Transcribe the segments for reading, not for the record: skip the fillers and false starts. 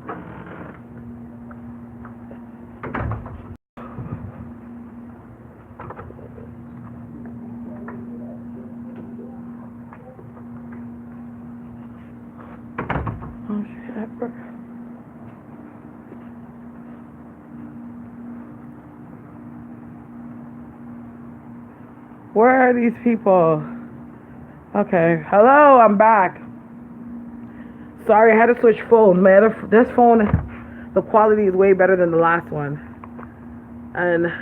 Oh shit. Where are these people? Okay. Hello, I'm back. Sorry, I had to switch phones. This phone, the quality is way better than the last one. And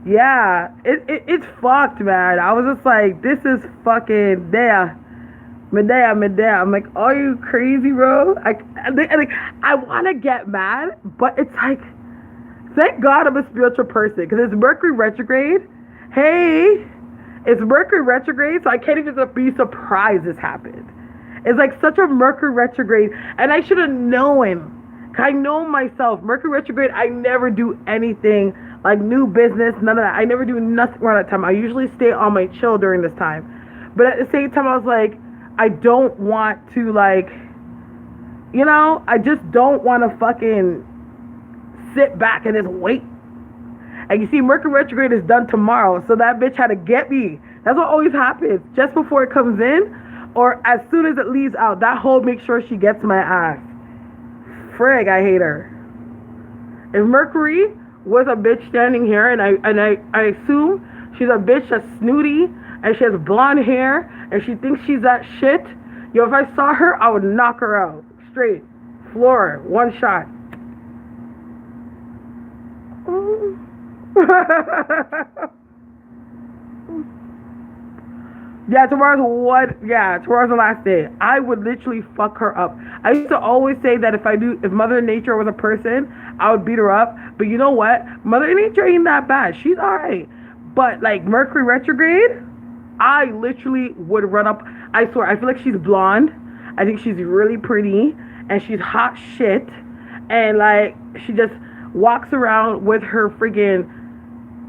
yeah, it's fucked, man. I was just like, this is fucking there. Medea. I'm like, are you crazy, bro? I want to get mad, but it's like, thank God I'm a spiritual person, because it's Mercury retrograde. Hey, it's Mercury retrograde, so I can't even be surprised this happened. It's like such a Mercury retrograde, and I should have known. I know myself. Mercury retrograde, I never do anything like new business, none of that. I never do nothing around that time. I usually stay on my chill during this time. But at the same time, I was like, I don't want to, like, I just don't want to fucking sit back and just wait. And you see, Mercury retrograde is done tomorrow, so that bitch had to get me. That's what always happens. Just before it comes in, or as soon as it leaves out, that hoe makes sure she gets my ass. Frig, I hate her. If Mercury was a bitch standing here, and I assume she's a bitch that's snooty, and she has blonde hair, and she thinks she's that shit, if I saw her, I would knock her out. Straight. Floor her. One shot. Tomorrow's the last day. I would literally fuck her up. I used to always say that if Mother Nature was a person, I would beat her up. But you know what? Mother Nature ain't that bad. She's alright. But like Mercury retrograde, I literally would run up. I swear, I feel like she's blonde. I think she's really pretty, and she's hot shit. And like, she just walks around with her friggin'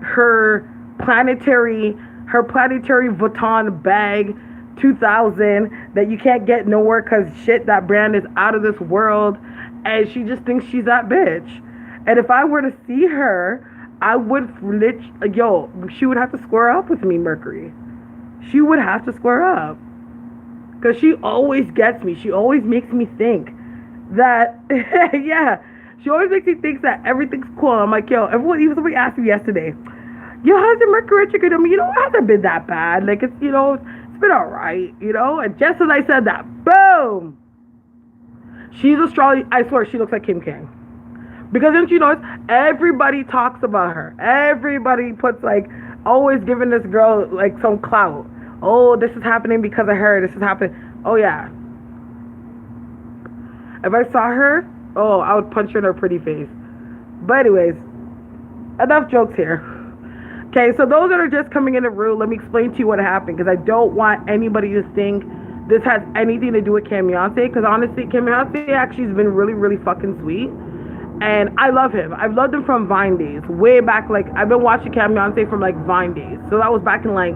her planetary Vuitton bag 2000 that you can't get nowhere because shit, that brand is out of this world, and she just thinks she's that bitch. And if I were to see her, I would she would have to square up with me, Mercury. She would have to square up, because she always gets me. She always makes me think that yeah, she always makes me think that everything's cool. I'm like, even somebody asked me yesterday, how's the Mercury retrograde? I mean, it hasn't been that bad. Like, it's, it's been alright, And just as I said that, boom! She's astrology. I swear, she looks like Kim K. Because don't you notice, everybody talks about her. Everybody puts, like, always giving this girl, like, some clout. Oh, this is happening because of her. This is happening. Oh, yeah. If I saw her, I would punch her in her pretty face. But anyways, enough jokes here. Okay, so those that are just coming in the room, let me explain to you what happened, because I don't want anybody to think this has anything to do with Camyonce, because honestly, Camyonce actually has been really, really fucking sweet, and I love him. I've loved him from Vine days, way back. Like, I've been watching Camyonce from like Vine days, so that was back in like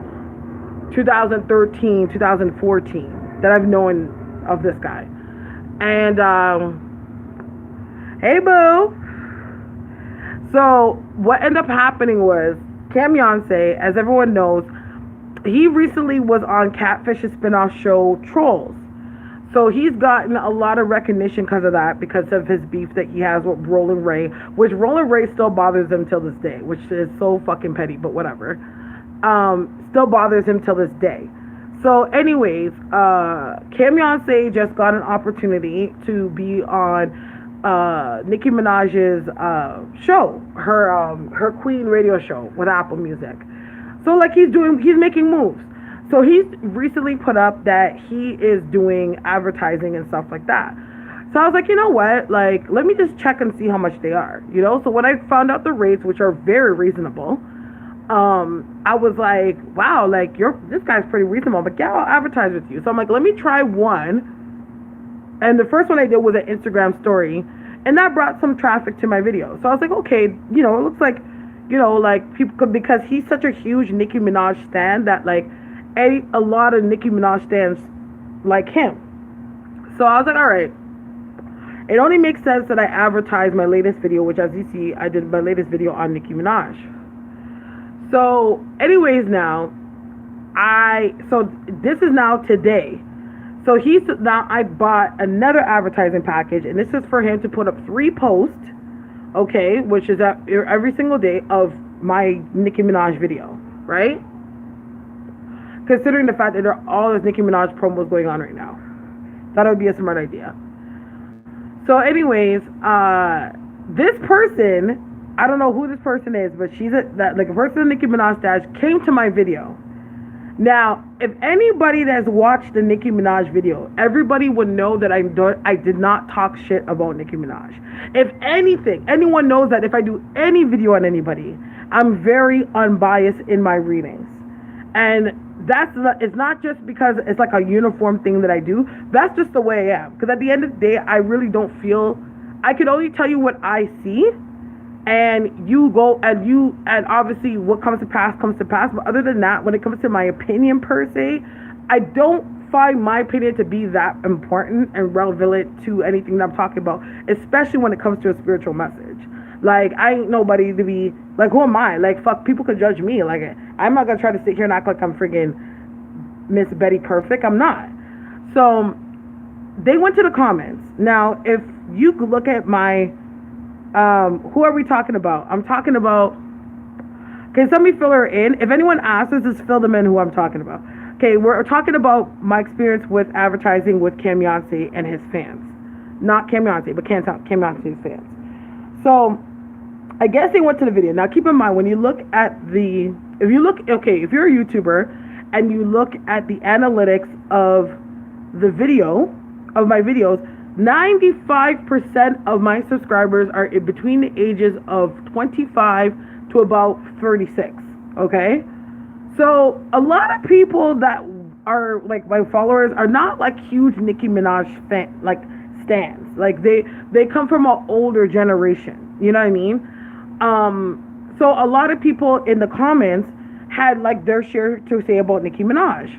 2013, 2014 that I've known of this guy. And hey boo. So what ended up happening was, Camyonce, as everyone knows, he recently was on Catfish's spinoff show Trolls. So he's gotten a lot of recognition because of that, because of his beef that he has with Roland Ray, which Roland Ray still bothers him till this day, which is so fucking petty, but whatever. Still bothers him till this day. So anyways, Camyonce just got an opportunity to be on Nicki Minaj's show, her Queen radio show with Apple Music. So like, he's making moves. So he's recently put up that he is doing advertising and stuff like that. So I was like, you know what? Like, let me just check and see how much they are. So when I found out the rates, which are very reasonable, I was like, wow, like this guy's pretty reasonable. But yeah, I'll advertise with you. So I'm like, let me try one. And the first one I did was an Instagram story, and that brought some traffic to my video. So I was like, okay, it looks like, like people, because he's such a huge Nicki Minaj stan that like a lot of Nicki Minaj stans like him. So I was like, all right. it only makes sense that I advertise my latest video, which as you see, I did my latest video on Nicki Minaj. So, anyways, so this is now today. So now I bought another advertising package, and this is for him to put up 3 posts, okay, which is every single day of my Nicki Minaj video, right? Considering the fact that there are all this Nicki Minaj promos going on right now, thought it would be a smart idea. So, anyways, this person, I don't know who this person is, but she's a person Nicki Minaj stash came to my video. Now, if anybody that's watched the Nicki Minaj video, everybody would know that I did not talk shit about Nicki Minaj. If anything, anyone knows that if I do any video on anybody, I'm very unbiased in my readings. And it's not just because it's like a uniform thing that I do. That's just the way I am. Because at the end of the day, I really don't feel, I can only tell you what I see. And you go and obviously what comes to pass comes to pass. But other than that, when it comes to my opinion per se, I don't find my opinion to be that important and relevant to anything that I'm talking about, especially when it comes to a spiritual message. Like, I ain't nobody to be, like, who am I? Like, fuck, people could judge me. Like, I'm not gonna try to sit here and act like I'm friggin' Miss Betty Perfect. I'm not. So, they went to the comments. Now, if you could look at my, who are we talking about? I'm talking about, can somebody fill her in? If anyone asks, just fill them in who I'm talking about. Okay, we're talking about my experience with advertising with Camyonce and his fans. Not Camyonce, but Camyonce's fans. So, I guess they went to the video. Now, keep in mind, when you look at if you're a YouTuber and you look at the analytics of the video, of my videos, 95% of my subscribers are between the ages of 25 to about 36, okay? So, a lot of people that are, like, my followers are not, like, huge Nicki Minaj stans. Like, they come from an older generation, you know what I mean? So a lot of people in the comments had, like, their share to say about Nicki Minaj.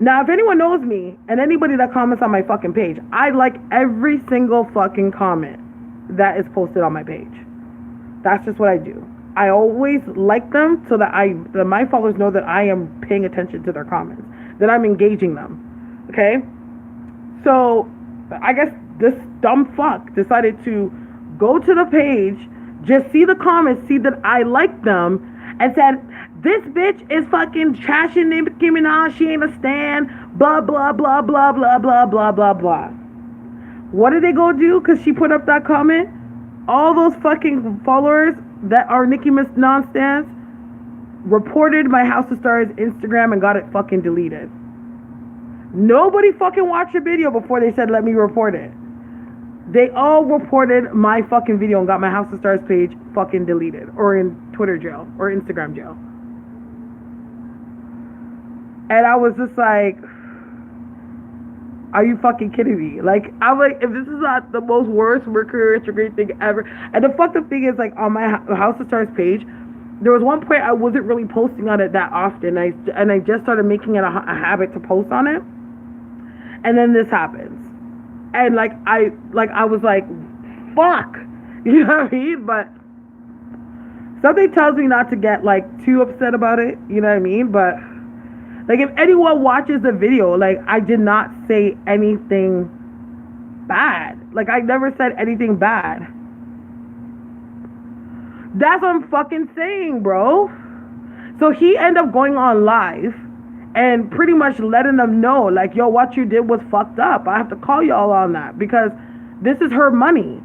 Now, if anyone knows me, and anybody that comments on my fucking page, I like every single fucking comment that is posted on my page. That's just what I do. I always like them so that my followers know that I am paying attention to their comments, that I'm engaging them, okay? So, I guess this dumb fuck decided to go to the page, just see the comments, see that I like them, and said, this bitch is fucking trashing Nicki Minaj, she ain't a stan, blah, blah, blah, blah, blah, blah, blah, blah, blah. What did they go do? Because she put up that comment? All those fucking followers that are Nicki Minaj stans reported my House of Starres Instagram and got it fucking deleted. Nobody fucking watched the video before they said, let me report it. They all reported my fucking video and got my House of Starres page fucking deleted. Or in Twitter jail. Or Instagram jail. And I was just like, are you fucking kidding me? Like, I'm like, if this is not the most worst Mercury Retrograde thing ever. And the fucked up thing is, like, on my House of Starres page, there was one point I wasn't really posting on it that often. And I just started making it a habit to post on it. And then this happens. And I was like, fuck. You know what I mean? But something tells me not to get, like, too upset about it. You know what I mean? But, like, if anyone watches the video, like, I did not say anything bad. Like, I never said anything bad. That's what I'm fucking saying, bro. So he ended up going on live and pretty much letting them know, like, yo, what you did was fucked up. I have to call y'all on that because this is her money.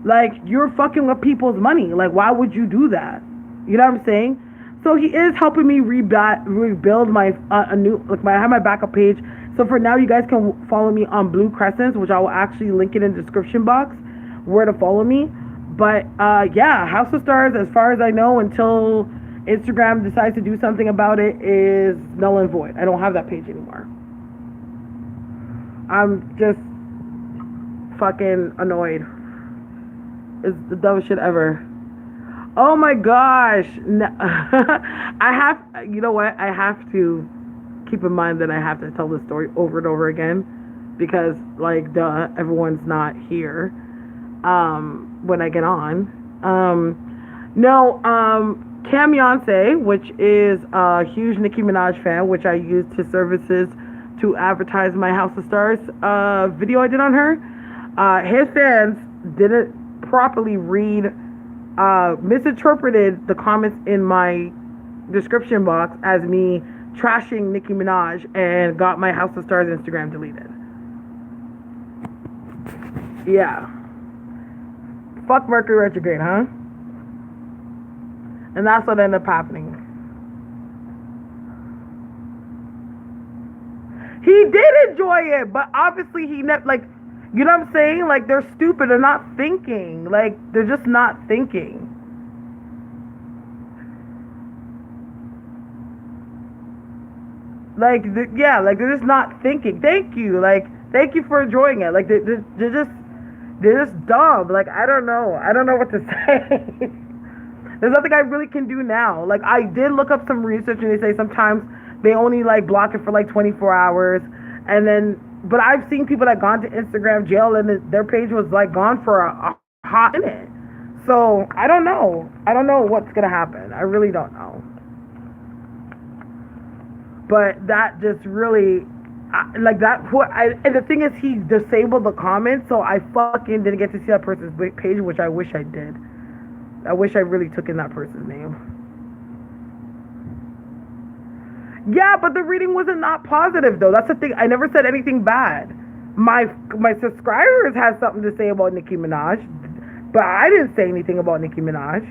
Like, you're fucking with people's money. Like, why would you do that? You know what I'm saying? So he is helping me rebuild my I have my backup page. So for now, you guys can follow me on Blue Crescents, which I will actually link it in the description box where to follow me. But yeah, House of Starres, as far as I know, until Instagram decides to do something about it, is null and void. I don't have that page anymore. I'm just fucking annoyed. It's the dumbest shit ever. Oh my gosh. You know what? I have to keep in mind that I have to tell this story over and over again because like duh, everyone's not here when I get on. No, Camyonce, which is a huge Nicki Minaj fan, which I used his services to advertise my House of Stars video I did on her. His fans didn't properly read, misinterpreted the comments in my description box as me trashing Nicki Minaj and got my House of Stars Instagram deleted. Yeah. Fuck Mercury Retrograde, huh? And that's what ended up happening. He did enjoy it, but obviously he never, like, you know what I'm saying? Like, they're stupid. They're not thinking. Like, they're just not thinking. Like, yeah, like, they're just not thinking. Thank you. Like, thank you for enjoying it. Like, they're just dumb. Like, I don't know. I don't know what to say. There's nothing I really can do now. Like, I did look up some research, and they say sometimes they only, like, block it for, like, 24 hours. And then, but I've seen people that gone to Instagram jail, and their page was, like, gone for a hot minute. So, I don't know. I don't know what's going to happen. I really don't know. But that just really, like, that, and the thing is, he disabled the comments, so I fucking didn't get to see that person's page, which I wish I did. I wish I really took in that person's name. Yeah, but the reading wasn't not positive, though. That's the thing. I never said anything bad. My subscribers had something to say about Nicki Minaj, but I didn't say anything about Nicki Minaj.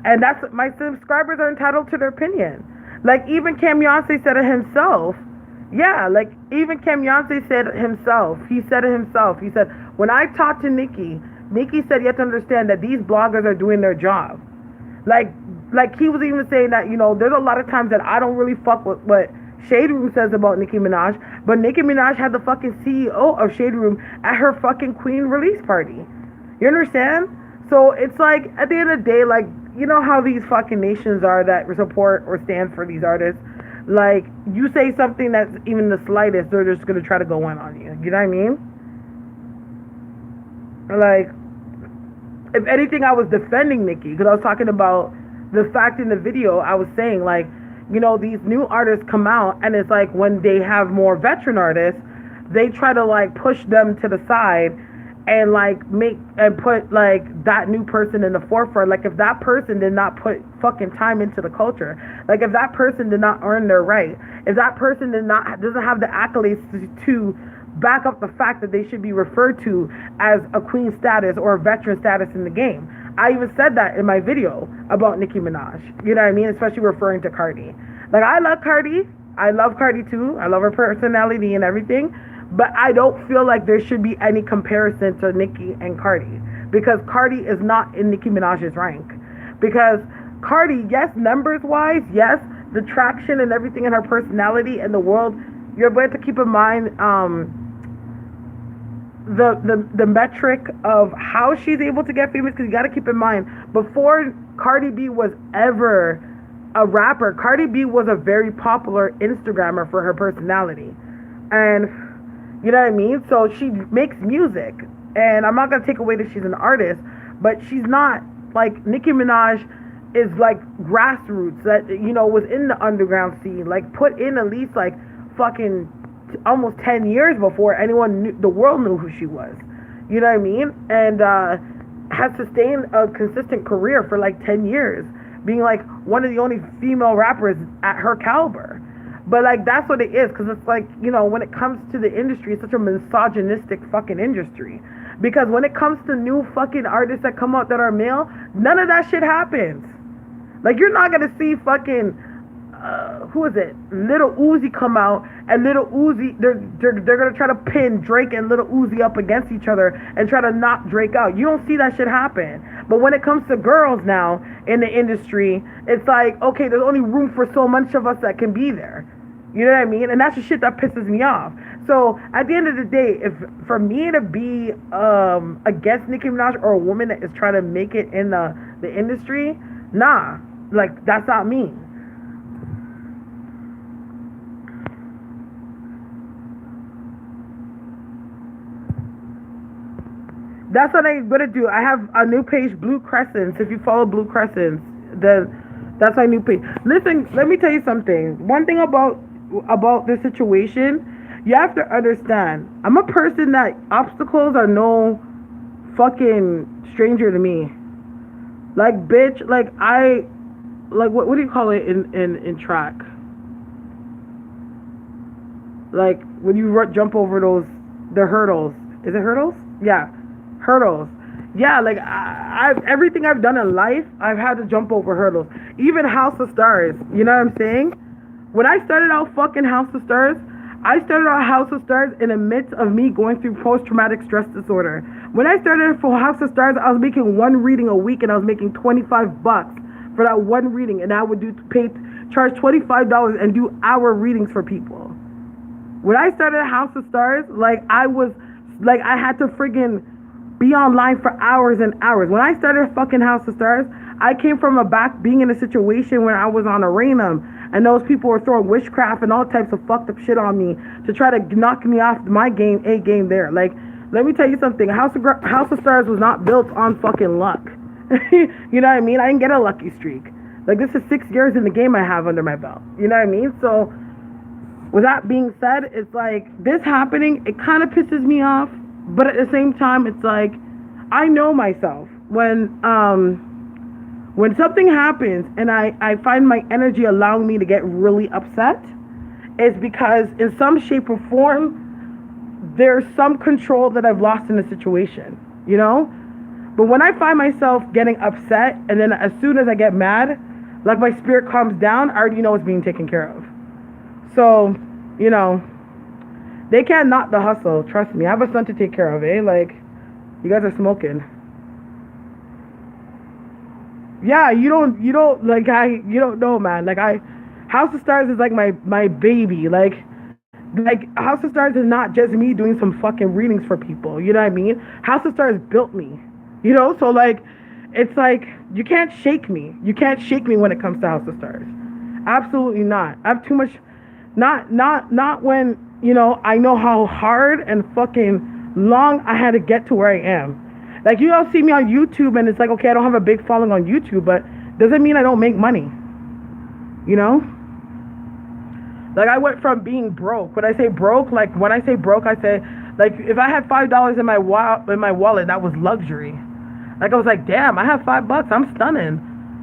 And that's, my subscribers are entitled to their opinion. Like, even Camyonce said it himself. Yeah, like, even Camyonce said it himself. He said it himself. He said, when I talked to Nicki said you have to understand that these bloggers are doing their job. Like he was even saying that, you know, there's a lot of times that I don't really fuck with what Shade Room says about Nicki Minaj, but Nicki Minaj had the fucking CEO of Shade Room at her fucking Queen release party. You understand? So it's like, at the end of the day, like, you know how these fucking nations are that support or stand for these artists? Like, you say something that's even the slightest, they're just gonna try to go in on you. You know what I mean? Like, if anything, I was defending Nicki, because I was talking about the fact in the video. I was saying, like, you know, these new artists come out, and it's like when they have more veteran artists, they try to, like, push them to the side and, like, make and put, like, that new person in the forefront. Like, if that person did not put fucking time into the culture, like, if that person did not earn their right, if that person doesn't have the accolades to back up the fact that they should be referred to as a queen status or a veteran status in the game. I even said that in my video about Nicki Minaj. You know what I mean? Especially referring to Cardi. Like, I love Cardi. I love Cardi too. I love her personality and everything. But I don't feel like there should be any comparison to Nicki and Cardi. Because Cardi is not in Nicki Minaj's rank. Because Cardi, yes, numbers-wise, yes, the traction and everything in her personality and the world, you're going to keep in mind the metric of how she's able to get famous, because you got to keep in mind, before Cardi B was ever a rapper, Cardi B was a very popular Instagrammer for her personality. And you know what I mean? So she makes music, and I'm not going to take away that she's an artist, but she's not, like, Nicki Minaj is like grassroots, that, you know, was in the underground scene, like, put in at least like fucking almost 10 years before anyone knew, the world knew who she was. You know what I mean? And has sustained a consistent career for like 10 years, being like one of the only female rappers at her caliber. But like, that's what it is, because it's like, you know, when it comes to the industry, it's such a misogynistic fucking industry. Because when it comes to new fucking artists that come out that are male, none of that shit happens. Like, you're not gonna see fucking who is it? Little Uzi come out, and Little Uzi, they're gonna try to pin Drake and Little Uzi up against each other and try to knock Drake out. You don't see that shit happen. But when it comes to girls now in the industry, it's like, okay, there's only room for so much of us that can be there. You know what I mean? And that's the shit that pisses me off. So at the end of the day, if for me to be against Nicki Minaj or a woman that is trying to make it in the industry, nah, like, that's not me. That's what I'm gonna do. I have a new page, Blue Crescents. If you follow Blue Crescents, then that's my new page. Listen, let me tell you something. One thing about this situation, you have to understand. I'm a person that obstacles are no fucking stranger to me. Like, bitch, what do you call it in track? Like when you jump over the hurdles. Is it hurdles? Yeah, hurdles. Yeah, like I've everything I've done in life, I've had to jump over hurdles. Even House of Starres. You know what I'm saying? When I started out fucking House of Starres, I started out House of Starres in the midst of me going through post-traumatic stress disorder. When I started for House of Starres, I was making one reading a week, and I was making $25 for that one reading, and I would charge $25 and do hour readings for people. When I started House of Starres, I had to friggin' be online for hours and hours. When I started fucking House of Starres, I came from being in a situation where I was on Arenum, and those people were throwing witchcraft and all types of fucked up shit on me to try to knock me off my game, there. Like, let me tell you something. House of Starres was not built on fucking luck. You know what I mean? I didn't get a lucky streak. Like, this is 6 years in the game I have under my belt. You know what I mean? So, with that being said, it's like, this happening, it kind of pisses me off. But at the same time, it's like, I know myself. When something happens and I find my energy allowing me to get really upset, it's because in some shape or form, there's some control that I've lost in the situation, you know? But when I find myself getting upset, and then as soon as I get mad, like my spirit calms down, I already know it's being taken care of. So, you know, they can't knock the hustle. Trust me. I have a son to take care of, eh? Like, you guys are smoking. Yeah, you don't know, man. Like, House of Starres is like my baby. Like House of Starres is not just me doing some fucking readings for people. You know what I mean? House of Starres built me. You know, so like, it's like, you can't shake me. You can't shake me when it comes to House of Starres. Absolutely not. I have too much. Not when, you know, I know how hard and fucking long I had to get to where I am. Like, you all see me on YouTube, and it's like, okay, I don't have a big following on YouTube, but doesn't mean I don't make money. You know? Like, I went from being broke. When I say broke, I say, like, if I had $5 in my wallet, that was luxury. Like, I was like, damn, I have $5. I'm stunning.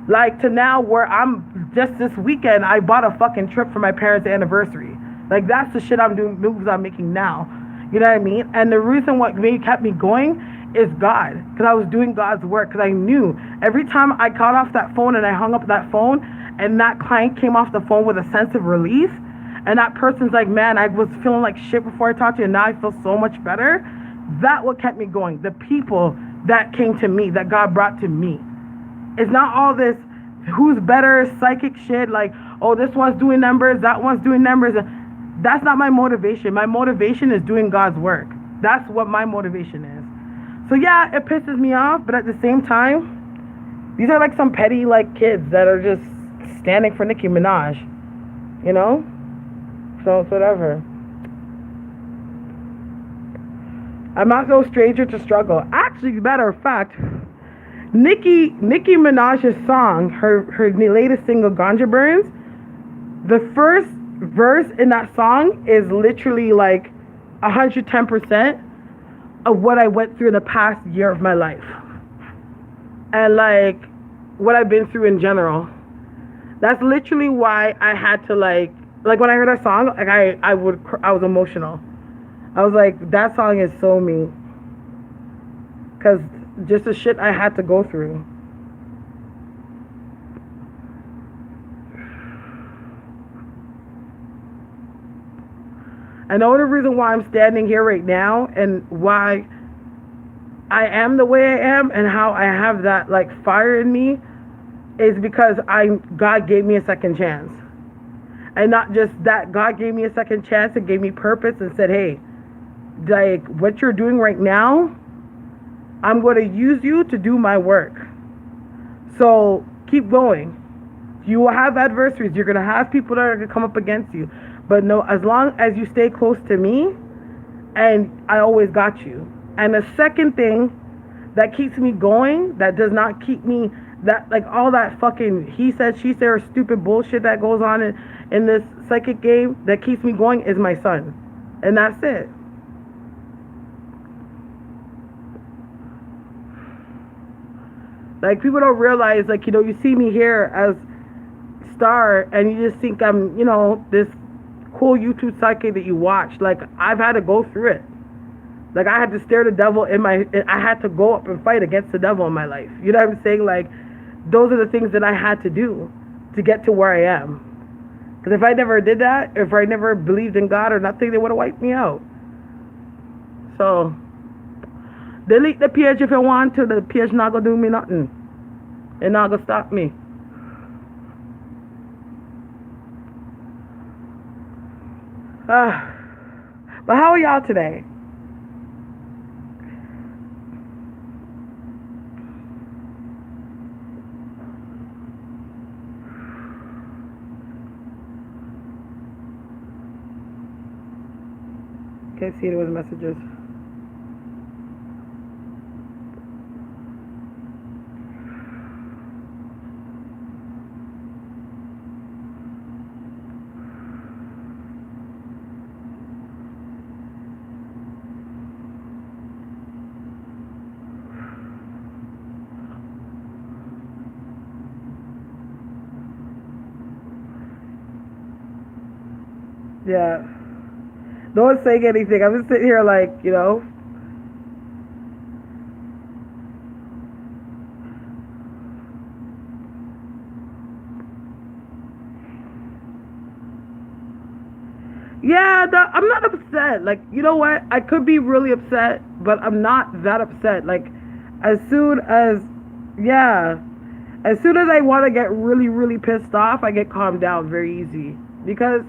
Like, to now where I'm, just this weekend, I bought a fucking trip for my parents' anniversary. Like, that's the shit I'm doing, moves I'm making now. You know what I mean? And the reason what kept me going is God. Because I was doing God's work. Because I knew every time I got off that phone and I hung up that phone, and that client came off the phone with a sense of relief, and that person's like, man, I was feeling like shit before I talked to you, and now I feel so much better. That what kept me going. The people that came to me, that God brought to me. It's not all this who's better psychic shit, like, oh, this one's doing numbers, that one's doing numbers. That's not my motivation. My motivation is doing God's work. That's what my motivation is. So yeah, it pisses me off, but at the same time, these are like some petty like kids that are just standing for Nicki Minaj, you know? So it's whatever. I'm not no stranger to struggle. Actually, matter of fact, Nicki Minaj's song, her latest single, Ganja Burns, the first verse in that song is literally like 110% of what I went through in the past year of my life. And like what I've been through in general. That's literally why I had to like when I heard that song, like I was emotional. I was like, that song is so me. Cause just the shit I had to go through. And the only reason why I'm standing here right now and why I am the way I am and how I have that like fire in me is because God gave me a second chance. And not just that, God gave me a second chance and gave me purpose and said, hey, like what you're doing right now, I'm going to use you to do my work. So keep going. You will have adversaries. You're going to have people that are going to come up against you. But no, as long as you stay close to me, and I always got you. And the second thing that keeps me going, that does not keep me, that like all that fucking he said, she said, or stupid bullshit that goes on in this psychic game that keeps me going is my son. And that's it. Like, people don't realize, like, you know, you see me here as Starre, and you just think I'm, you know, this cool YouTube psychic that you watch. Like, I've had to go through it. Like, I had to stare the devil I had to go up and fight against the devil in my life. You know what I'm saying? Like, those are the things that I had to do to get to where I am. Because if I never did that, if I never believed in God or nothing, they would have wiped me out. So, delete the page if you want to. The page not gonna do me nothing. It not gonna stop me. But how are y'all today? Can't see those messages. Yeah. No one's saying anything. I'm just sitting here like, you know. Yeah, I'm not upset. Like, you know what? I could be really upset, but I'm not that upset. Like, as soon as I want to get really, really pissed off, I get calmed down very easy. Because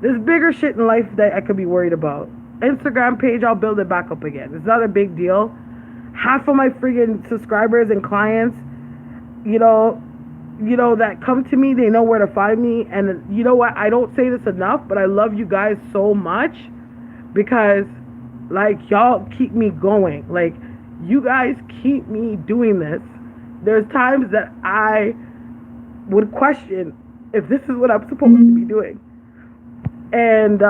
there's bigger shit in life that I could be worried about. Instagram page, I'll build it back up again. It's not a big deal. Half of my friggin' subscribers and clients, you know, that come to me, they know where to find me. And you know what? I don't say this enough, but I love you guys so much because, like, y'all keep me going. Like, you guys keep me doing this. There's times that I would question if this is what I'm supposed to be doing. And,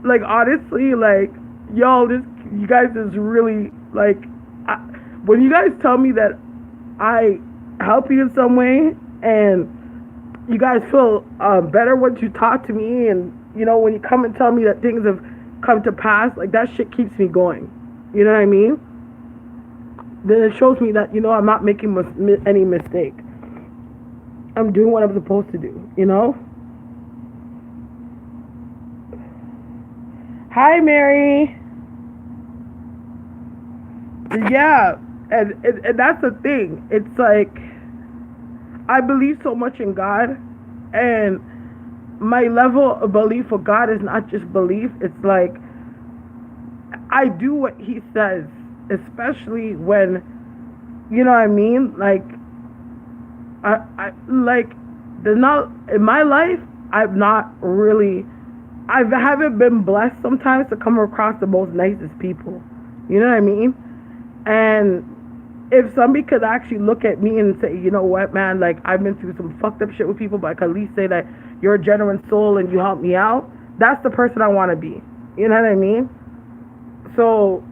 like, honestly, like, y'all, you guys is really, like, when you guys tell me that I help you in some way, and you guys feel better once you talk to me, and, you know, when you come and tell me that things have come to pass, like, that shit keeps me going. You know what I mean? Then it shows me that, you know, I'm not making any mistake. I'm doing what I'm supposed to do, you know? Hi, Mary. Yeah, and that's the thing. It's like, I believe so much in God, and my level of belief for God is not just belief. It's like, I do what He says, especially when, you know what I mean? Like, I like, there's not, in my life, I haven't been blessed sometimes to come across the most nicest people. You know what I mean? And if somebody could actually look at me and say, you know what, man, like, I've been through some fucked up shit with people, but I could at least say that you're a genuine soul and you help me out, that's the person I want to be. You know what I mean? So,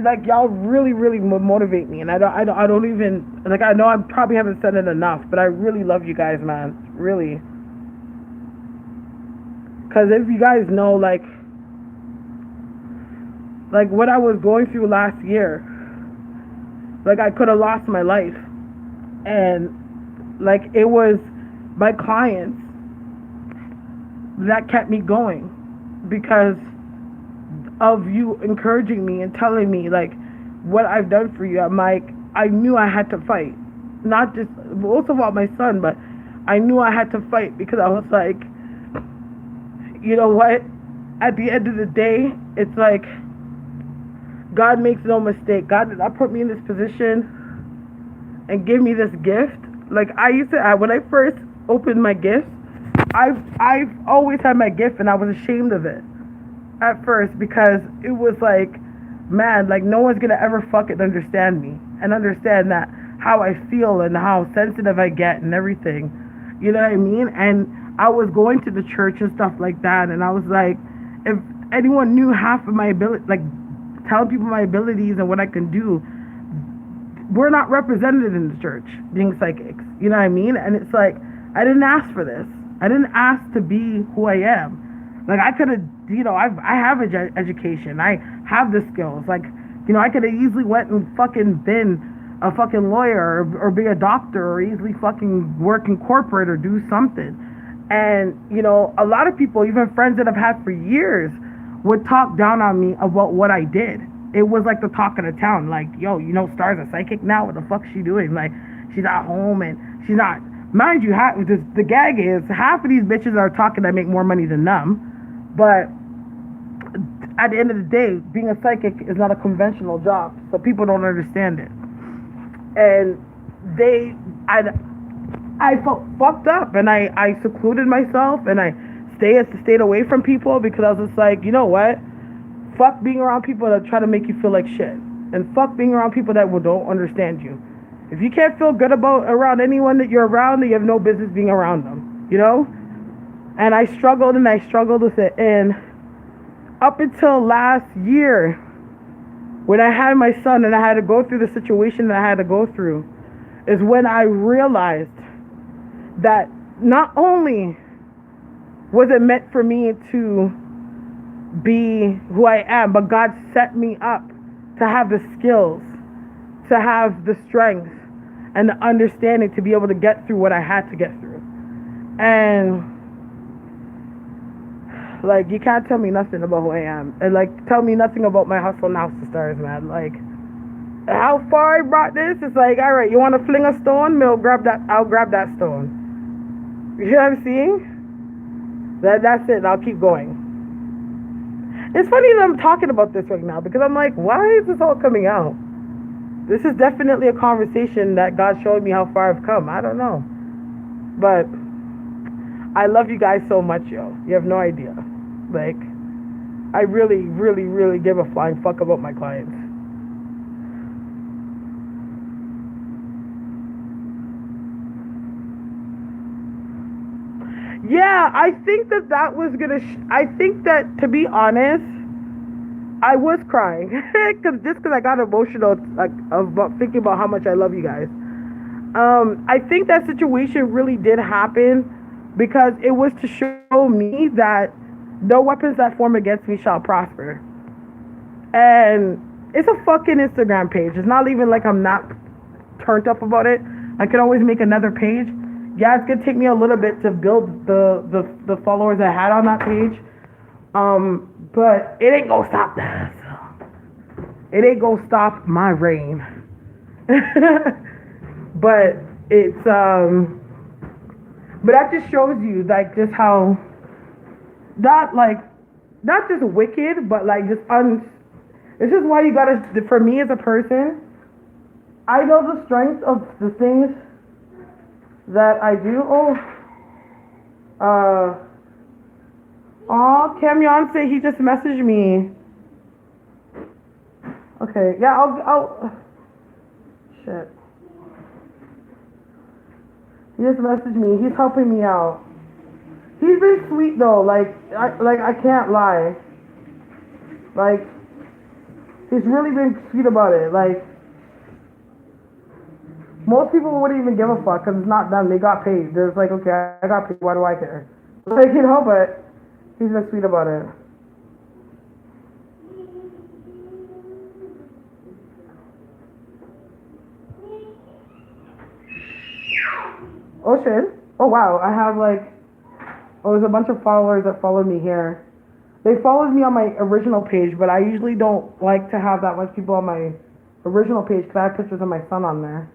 like, y'all really, really motivate me. And I don't even, like, I know I probably haven't said it enough, but I really love you guys, man. Really. Because if you guys know, like what I was going through last year, like, I could have lost my life. And, like, it was my clients that kept me going because of you encouraging me and telling me, like, what I've done for you. I'm like, I knew I had to fight. Not just, most of all, my son, but I knew I had to fight because I was like, you know what? At the end of the day, it's like, God makes no mistake. God did not put me in this position and give me this gift. Like, I used to, when I first opened my gifts, I've always had my gift and I was ashamed of it. at first because it was like, man, like no one's gonna ever fucking understand me and understand that how I feel and how sensitive I get and everything. You know what I mean? And I was going to the church and stuff like that, and I was like, if anyone knew half of my ability, like telling people my abilities and what I can do, we're not represented in the church being psychics. You know what I mean? And it's like, I didn't ask for this. I didn't ask to be who I am. Like I could have, I have education. I have the skills. Like, I could have easily went and fucking been a fucking lawyer or be a doctor or easily fucking work in corporate or do something. And, a lot of people, even friends that I've had for years, would talk down on me about what I did. It was like the talk of the town. Like, yo, Star's a psychic now. What the fuck's she doing? Like, she's at home and she's not. Mind you, the gag is half of these bitches are talking that make more money than them. But at the end of the day, being a psychic is not a conventional job. So people don't understand it. And I felt fucked up, and I secluded myself, and I stayed away from people because I was just like, you know what? Fuck being around people that try to make you feel like shit, and fuck being around people that don't understand you. If you can't feel good around anyone that you're around, then you have no business being around them, And I struggled with it, and up until last year, when I had my son and I had to go through the situation that I had to go through, is when I realized that not only was it meant for me to be who I am, but God set me up to have the skills, to have the strength, and the understanding to be able to get through what I had to get through. And like, you can't tell me nothing about who I am, and like, tell me nothing about my hustle now to stars, man. Like, how far I brought this, it's like, all right, you want to fling a stone? I'll grab that stone. You know what I'm saying? That's it. I'll keep going. It's funny that I'm talking about this right now because I'm like, why is this all coming out? This is definitely a conversation that God showed me how far I've come. I don't know. But I love you guys so much, yo. You have no idea. Like, I really, really, really give a flying fuck about my clients. Yeah, I think that was gonna. I think that, to be honest, I was crying because I got emotional, like, about thinking about how much I love you guys. I think that situation really did happen because it was to show me that no weapons that form against me shall prosper. And it's a fucking Instagram page. It's not even like I'm not turned up about it. I could always make another page. Yeah, it's gonna take me a little bit to build the followers I had on that page. But it ain't gonna stop that. It ain't gonna stop my reign. But it's but that just shows you, like, just how not just wicked, but like just this is why you gotta, for me as a person, I know the strength of the things that I do. Camyonce, he just messaged me. Okay, yeah, I'll shit. He just messaged me. He's helping me out. He's been sweet though. I can't lie. Like, he's really been sweet about it. Like, most people wouldn't even give a fuck because it's not them. They got paid. They're like, okay, I got paid. Why do I care? Like, but he's been sweet about it. Oh shit. Oh wow. I have there's a bunch of followers that follow me here. They followed me on my original page, but I usually don't like to have that much people on my original page because I have pictures of my son on there.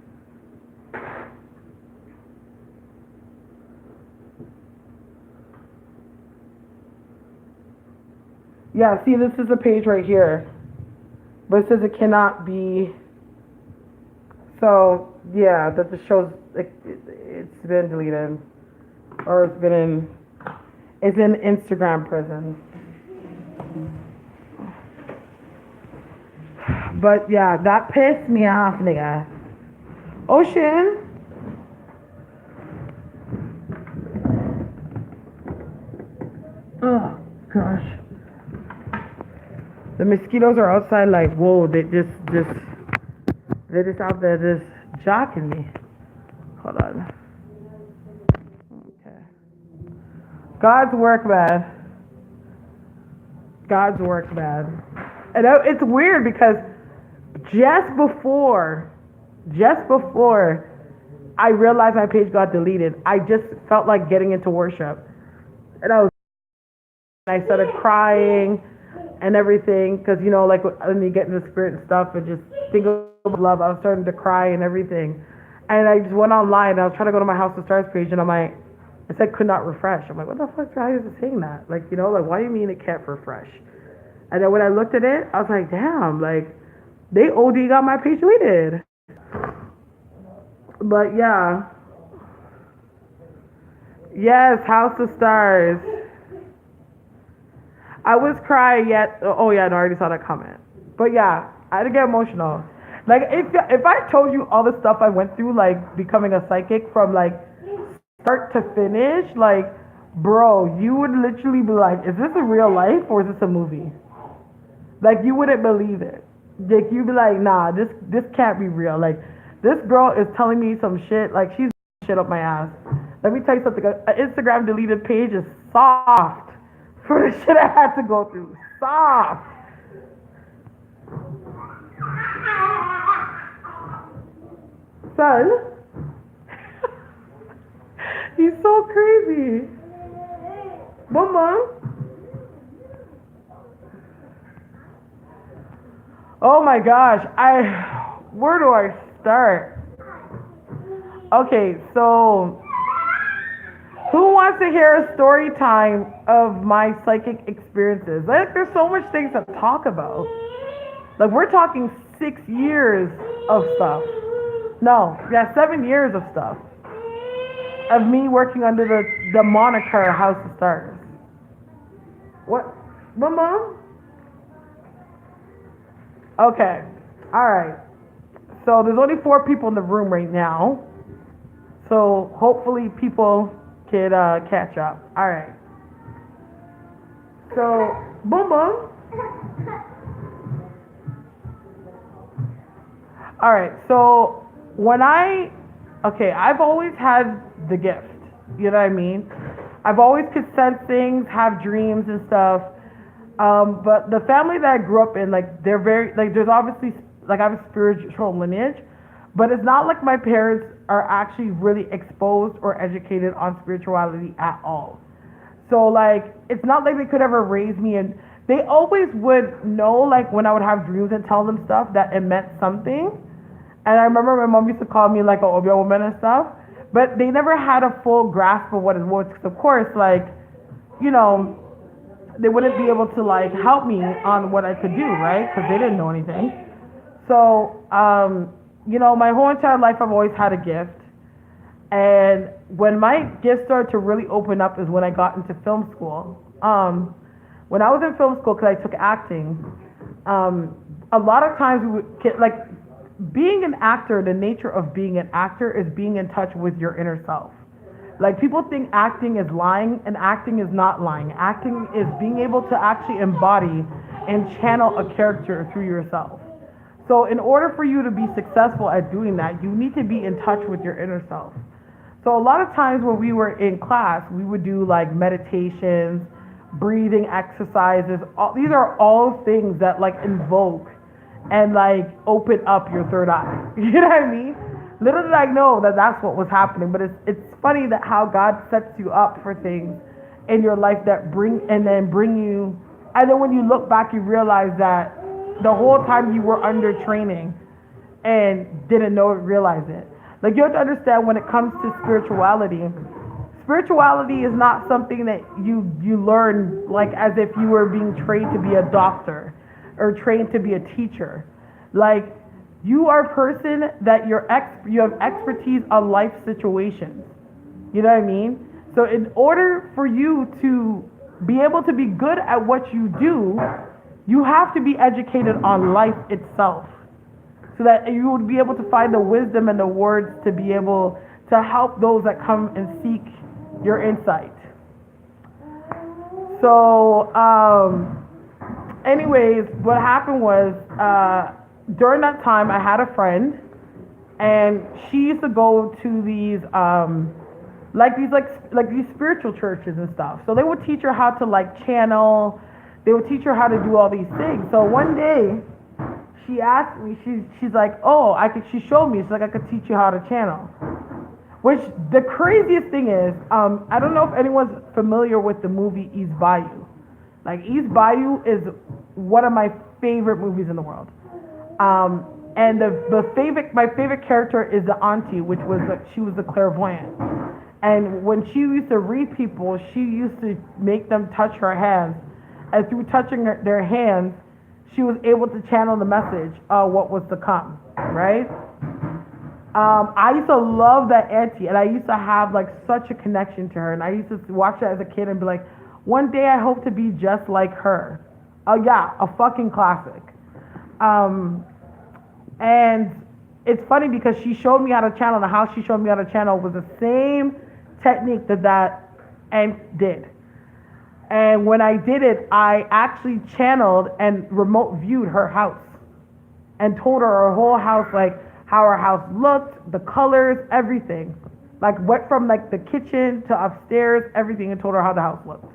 Yeah, see, this is a page right here. But it says it cannot be. So, yeah, that just shows it's been deleted. Or it's in Instagram prison. But yeah, that pissed me off, nigga. Ocean. Oh gosh. The mosquitoes are outside like, whoa, they're just out there just jocking me. Hold on. Okay. God's work, man. God's work, man. And it's weird because just before I realized my page got deleted, I just felt like getting into worship. And I started crying and everything because, you know, like when you get in the spirit and stuff and just think of love, I was starting to cry and everything. And I just went online and I was trying to go to my House of Stars page and I'm like, it said could not refresh. I'm like, what the fuck? How is it saying that? Like, you know, like, why do you mean it can't refresh? And then when I looked at it, I was like, damn, like, they OD got my page deleted. But yeah. Yes, House of Stars. I was crying yet. Oh yeah, no, I already saw that comment. But yeah, I had to get emotional. Like if I told you all the stuff I went through, like becoming a psychic from like start to finish, like bro, you would literally be like, is this a real life or is this a movie? Like you wouldn't believe it. Like you'd be like, nah, this can't be real. Like this girl is telling me some shit. Like she's shit up my ass. Let me tell you something. An Instagram deleted page is soft for the shit I had to go through. Soft. Son, he's so crazy. Mama. Oh my gosh, where do I start? Okay, so who wants to hear a story time of my psychic experiences? Like, there's so much things to talk about. Like, we're talking 6 years of stuff. No, yeah, 7 years of stuff. Of me working under the moniker House of Stars. What? Mama? Okay. Alright. So there's only 4 people in the room right now. So hopefully people could catch up. Alright. So, boom boom. Alright, so I've always had the gift. You know what I mean? I've always could sense things, have dreams and stuff. But the family that I grew up in, like, they're very, like, there's obviously, like, I have a spiritual lineage, but it's not like my parents are actually really exposed or educated on spirituality at all. So, like, it's not like they could ever raise me, and they always would know, like, when I would have dreams and tell them stuff that it meant something. And I remember my mom used to call me, like, a Obia woman and stuff, but they never had a full grasp of what it was, because, of course, like, you know, they wouldn't be able to like help me on what I could do, right? Because they didn't know anything. So, you know, my whole entire life I've always had a gift. And when my gift started to really open up is when I got into film school. When I was in film school, because I took acting, a lot of times we would get, like, being an actor, the nature of being an actor is being in touch with your inner self. Like, people think acting is lying, and acting is not lying. Acting is being able to actually embody and channel a character through yourself. So in order for you to be successful at doing that, you need to be in touch with your inner self. So a lot of times when we were in class, we would do like meditations, breathing exercises. These are all things that like invoke and like open up your third eye. You know what I mean? Little did I know that that's what was happening, but it's funny that how God sets you up for things in your life that bring you, and then when you look back, you realize that the whole time you were under training and didn't realize it. Like, you have to understand, when it comes to spirituality is not something that you learn like as if you were being trained to be a doctor or trained to be a teacher. Like, you are a person that you have expertise on life situations. You know what I mean? So in order for you to be able to be good at what you do, you have to be educated on life itself, so that you would be able to find the wisdom and the words to be able to help those that come and seek your insight. So, anyways, what happened was, during that time, I had a friend, and she used to go to these, like these spiritual churches and stuff. So they would teach her how to like channel. They would teach her how to do all these things. So one day, she asked me, she's like, oh, she showed me, she's like, I could teach you how to channel. Which, the craziest thing is, I don't know if anyone's familiar with the movie East Bayou. Like, East Bayou is one of my favorite movies in the world. And my favorite character is the auntie, she was the clairvoyant. And when she used to read people, she used to make them touch her hands. And through touching their hands, she was able to channel the message of what was to come, right? I used to love that auntie, and I used to have like such a connection to her. And I used to watch her as a kid and be like, one day I hope to be just like her. Oh yeah, a fucking classic. And it's funny because she showed me how to channel, and how she showed me how to channel was the same technique that aunt did. And when I did it, I actually channeled and remote viewed her house and told her whole house, like how her house looked, the colors, everything. Like went from like the kitchen to upstairs, everything, and told her how the house looked.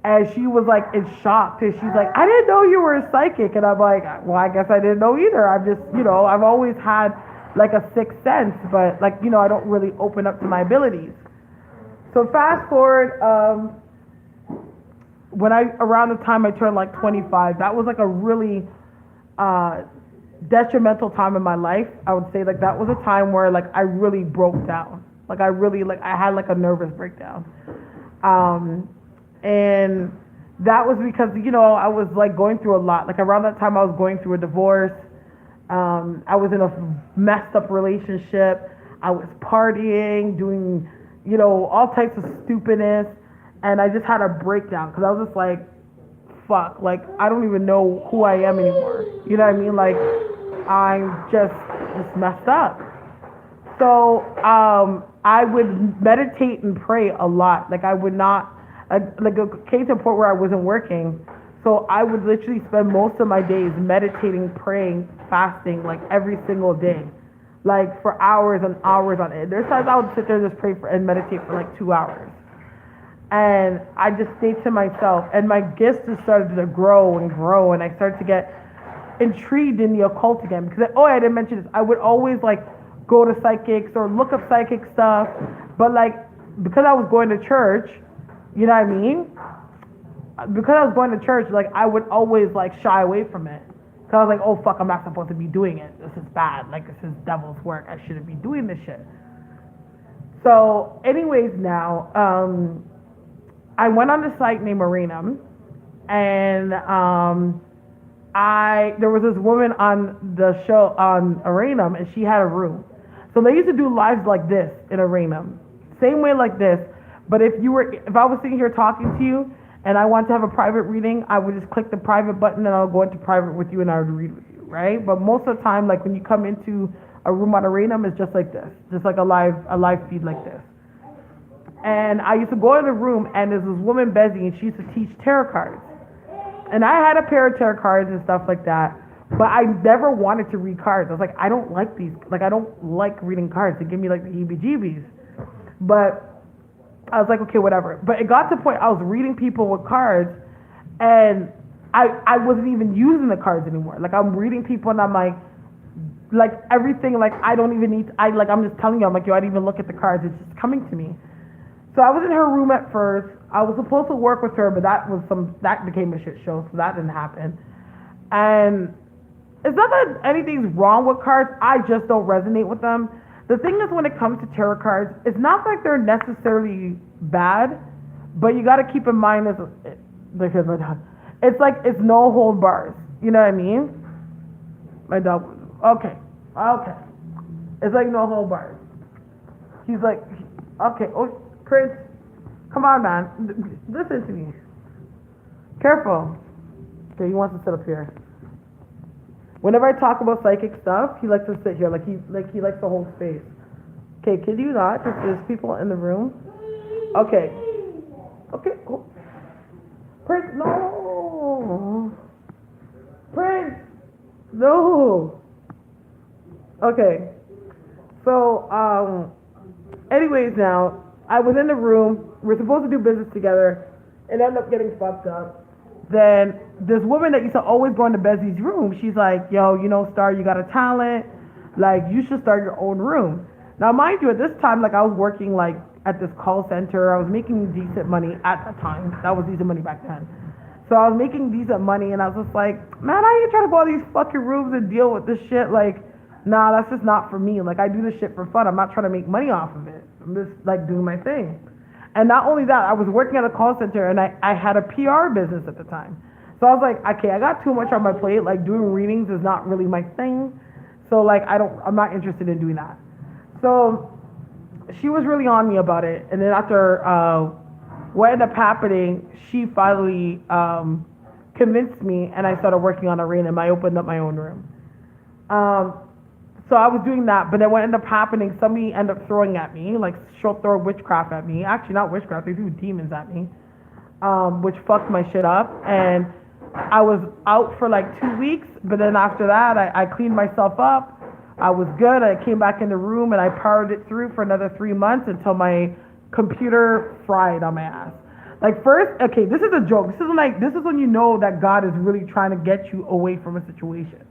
And she was like in shock, because she's like, I didn't know you were a psychic. And I'm like, well, I guess I didn't know either. I'm just, I've always had like a sixth sense, but like, I don't really open up to my abilities. So fast forward, around the time I turned like 25, that was like a really detrimental time in my life. I would say like that was a time where like I really broke down. Like I had like a nervous breakdown. And that was because, I was like going through a lot. Like around that time I was going through a divorce. I was in a messed up relationship. I was partying, doing, all types of stupidness. And I just had a breakdown, because I was just like, fuck, like, I don't even know who I am anymore. You know what I mean? Like, I'm just messed up. So, I would meditate and pray a lot. Like, I would not, like, it came to a point where I wasn't working. So I would literally spend most of my days meditating, praying, fasting, like, every single day. Like, for hours and hours on end. There's times I would sit there and just pray and meditate for, like, 2 hours. And I just stayed to myself, and my gifts just started to grow and grow, and I started to get intrigued in the occult again. Because, I didn't mention this, I would always like go to psychics or look up psychic stuff, but like, because I was going to church, you know what I mean? Because I was going to church, like, I would always like shy away from it. Because I was like, oh fuck, I'm not supposed to be doing it. This is bad. Like, this is devil's work. I shouldn't be doing this shit. So anyways, now, I went on a site named Arenum, and there was this woman on the show on Arenum, and she had a room. So they used to do lives like this in Arenum, same way like this. But if I was sitting here talking to you and I wanted to have a private reading, I would just click the private button and I'll go into private with you and I would read with you, right? But most of the time, like when you come into a room on Arenum, it's just like this, just like a live feed like this. And I used to go in the room, and there's this woman, Bezzy, and she used to teach tarot cards. And I had a pair of tarot cards and stuff like that, but I never wanted to read cards. I was like, I don't like these. Like, I don't like reading cards. They give me like the heebie-jeebies. But I was like, okay, whatever. But it got to the point I was reading people with cards, and I wasn't even using the cards anymore. Like, I'm reading people, and I'm like everything, like I don't even need. I'm just telling you, I'm like, yo, I didn't even look at the cards. It's just coming to me. So I was in her room at first. I was supposed to work with her, but that became a shit show, so that didn't happen. And it's not that anything's wrong with cards, I just don't resonate with them. The thing is, when it comes to tarot cards, it's not like they're necessarily bad, but you got to keep in mind it's like it's no hold bars. You know what I mean? My dog. Okay. It's like no hold bars. He's like, okay. Oh, Chris, Come on, man. Listen to me. Careful. Okay, he wants to sit up here. Whenever I talk about psychic stuff, he likes to sit here, like he likes to hold space. Okay, can you not? Just there's people in the room. Okay. Okay. Oh. Prince, no. Prince, no. Okay. So, anyways, now I was in the room. We're supposed to do business together. It ended up getting fucked up. Then this woman that used to always go into Bezzy's room, she's like, yo, you know, Starre, you got a talent. Like, you should start your own room. Now, mind you, at this time, like, I was working, like, at this call center. I was making decent money at that time. That was decent money back then. So I was making decent money, and I was just like, man, I ain't trying to go to these fucking rooms and deal with this shit. Like, nah, that's just not for me. Like, I do this shit for fun. I'm not trying to make money off of it. I'm just, like, doing my thing. And not only that, I was working at a call center, and I had a PR business at the time. So I was like, okay, I got too much on my plate. Like, doing readings is not really my thing. So, like, I'm not interested in doing that. So she was really on me about it. And then after what ended up happening, she finally convinced me, and I started working on a reading, and I opened up my own room. So I was doing that, but then what ended up happening, somebody ended up throwing at me, like short throw witchcraft at me. Actually, not witchcraft, they threw demons at me, which fucked my shit up. And I was out for like 2 weeks, but then after that, I cleaned myself up. I was good. I came back in the room, and I powered it through for another 3 months until my computer fried on my ass. Like first, okay, this is a joke. This is when you know that God is really trying to get you away from a situation.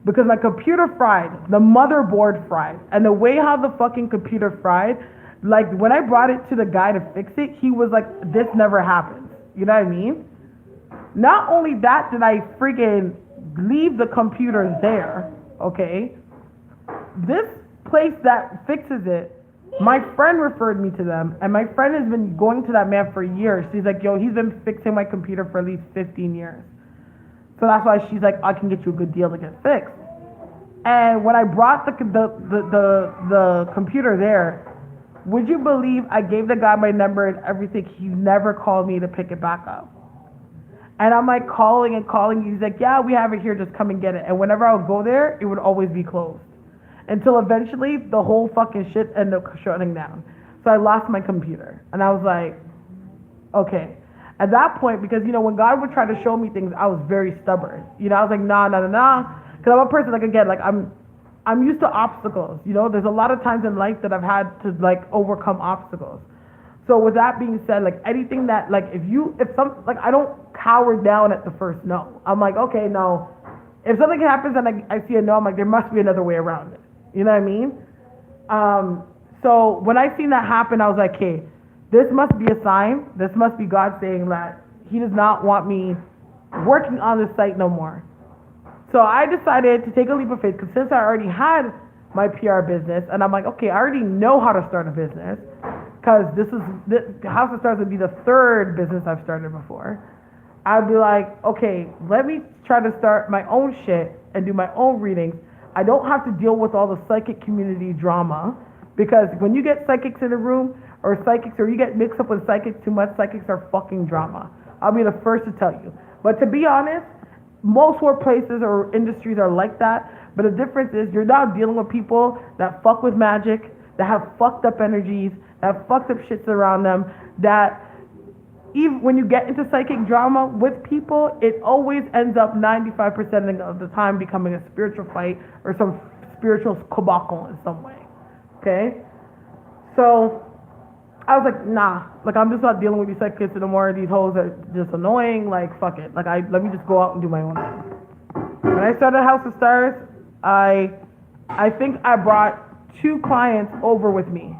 Because my computer fried, the motherboard fried, and the way how the fucking computer fried, like when I brought it to the guy to fix it, he was like, this never happens. You know what I mean? Not only that did I freaking leave the computer there, okay? This place that fixes it, my friend referred me to them, and my friend has been going to that man for years. She's like, yo, he's been fixing my computer for at least 15 years. So that's why she's like, I can get you a good deal to get fixed. And when I brought the computer there, would you believe I gave the guy my number and everything? He never called me to pick it back up. And I'm like calling and calling. He's like, yeah, we have it here. Just come and get it. And whenever I would go there, it would always be closed. Until eventually the whole fucking shit ended up shutting down. So I lost my computer. And I was like, okay. At that point, because, you know, when God would try to show me things, I was very stubborn. You know, I was like, nah. Because I'm a person, like, again, like, I'm used to obstacles. You know, there's a lot of times in life that I've had to, like, overcome obstacles. So with that being said, like, anything that, like, I don't cower down at the first no. I'm like, okay, no. If something happens and I see a no, I'm like, there must be another way around it. You know what I mean? So when I seen that happen, I was like, hey, this must be a sign. This must be God saying that he does not want me working on this site no more. So I decided to take a leap of faith, because since I already had my PR business, and I'm like, okay, I already know how to start a business, because House of Starres would be the third business I've started before. I'd be like, okay, let me try to start my own shit and do my own readings. I don't have to deal with all the psychic community drama, because when you get psychics in a room, or you get mixed up with psychics too much, psychics are fucking drama. I'll be the first to tell you. But to be honest, most workplaces or industries are like that. But the difference is you're now dealing with people that fuck with magic, that have fucked up energies, that have fucked up shits around them, that even when you get into psychic drama with people, it always ends up 95% of the time becoming a spiritual fight or some spiritual debacle in some way. Okay? So I was like, nah, like, I'm just not dealing with these psychics anymore. These hoes are just annoying. Like, fuck it. Like, let me just go out and do my own thing. When I started House of Starres, I think I brought 2 clients over with me.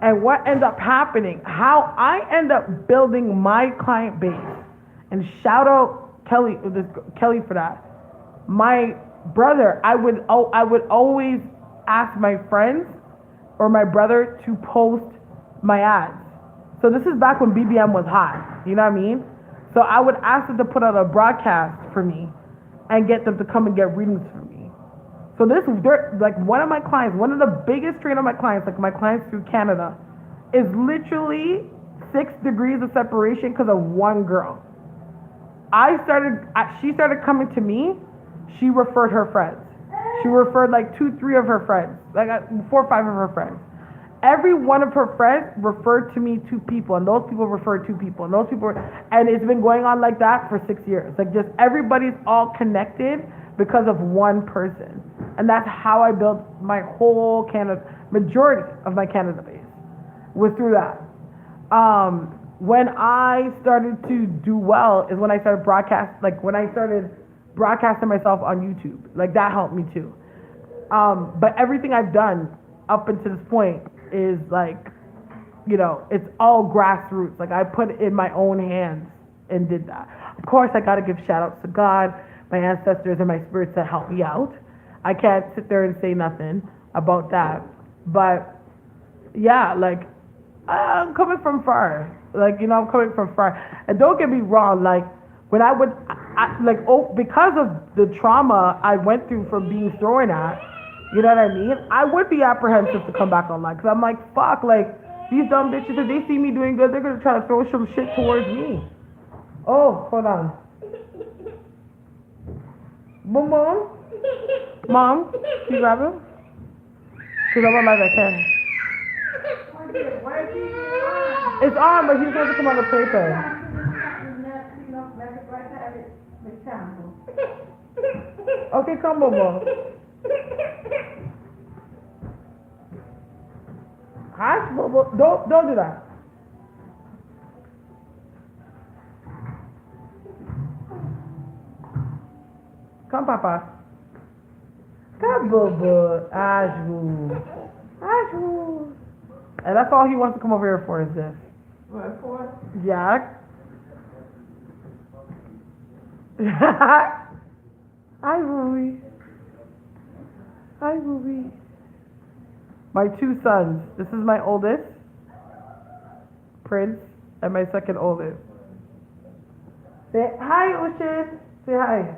And what ended up happening, how I end up building my client base, and shout out Kelly for that. My brother, I would always ask my friends or my brother to post my ads. So this is back when BBM was hot, you know what I mean? So I would ask them to put out a broadcast for me and get them to come and get readings for me. So like one of my clients, one of the biggest trainer of my clients, like my clients through Canada, is literally 6 degrees of separation because of one girl. She started coming to me. She referred her friends. She referred like 2, 3 of her friends, like 4 or 5 of her friends. Every one of her friends referred to me 2 people, and those people referred 2 people, and those people, and it's been going on like that for 6 years. Like just everybody's all connected because of one person, and that's how I built my whole majority of my Canada base was through that. When I started to do well is when I started broadcasting myself on YouTube. Like that helped me too. But everything I've done up until this point is like, it's all grassroots. Like I put it in my own hands and did that. Of course, I got to give shout outs to God, my ancestors, and my spirits that helped me out. I can't sit there and say nothing about that. But yeah, like I'm coming from far. Like, I'm coming from far. And don't get me wrong, like when because of the trauma I went through from being thrown at, you know what I mean? I would be apprehensive to come back online because I'm like, fuck, like these dumb bitches, if they see me doing good, they're going to try to throw some shit towards me. Oh, hold on. Mom, can you grab him? Because I'm on live, I can. It's on, but he's going to come on the paper. Okay, come, Bobo. Hush, Bobo. Don't do that. Come, Papa. Come, Bobo. Ashwoo. And that's all he wants to come over here for is this. What for? Jack. Hi, Ruby. My 2 sons. This is my oldest, Prince, and my second oldest. Say hi, Ocean. Say hi.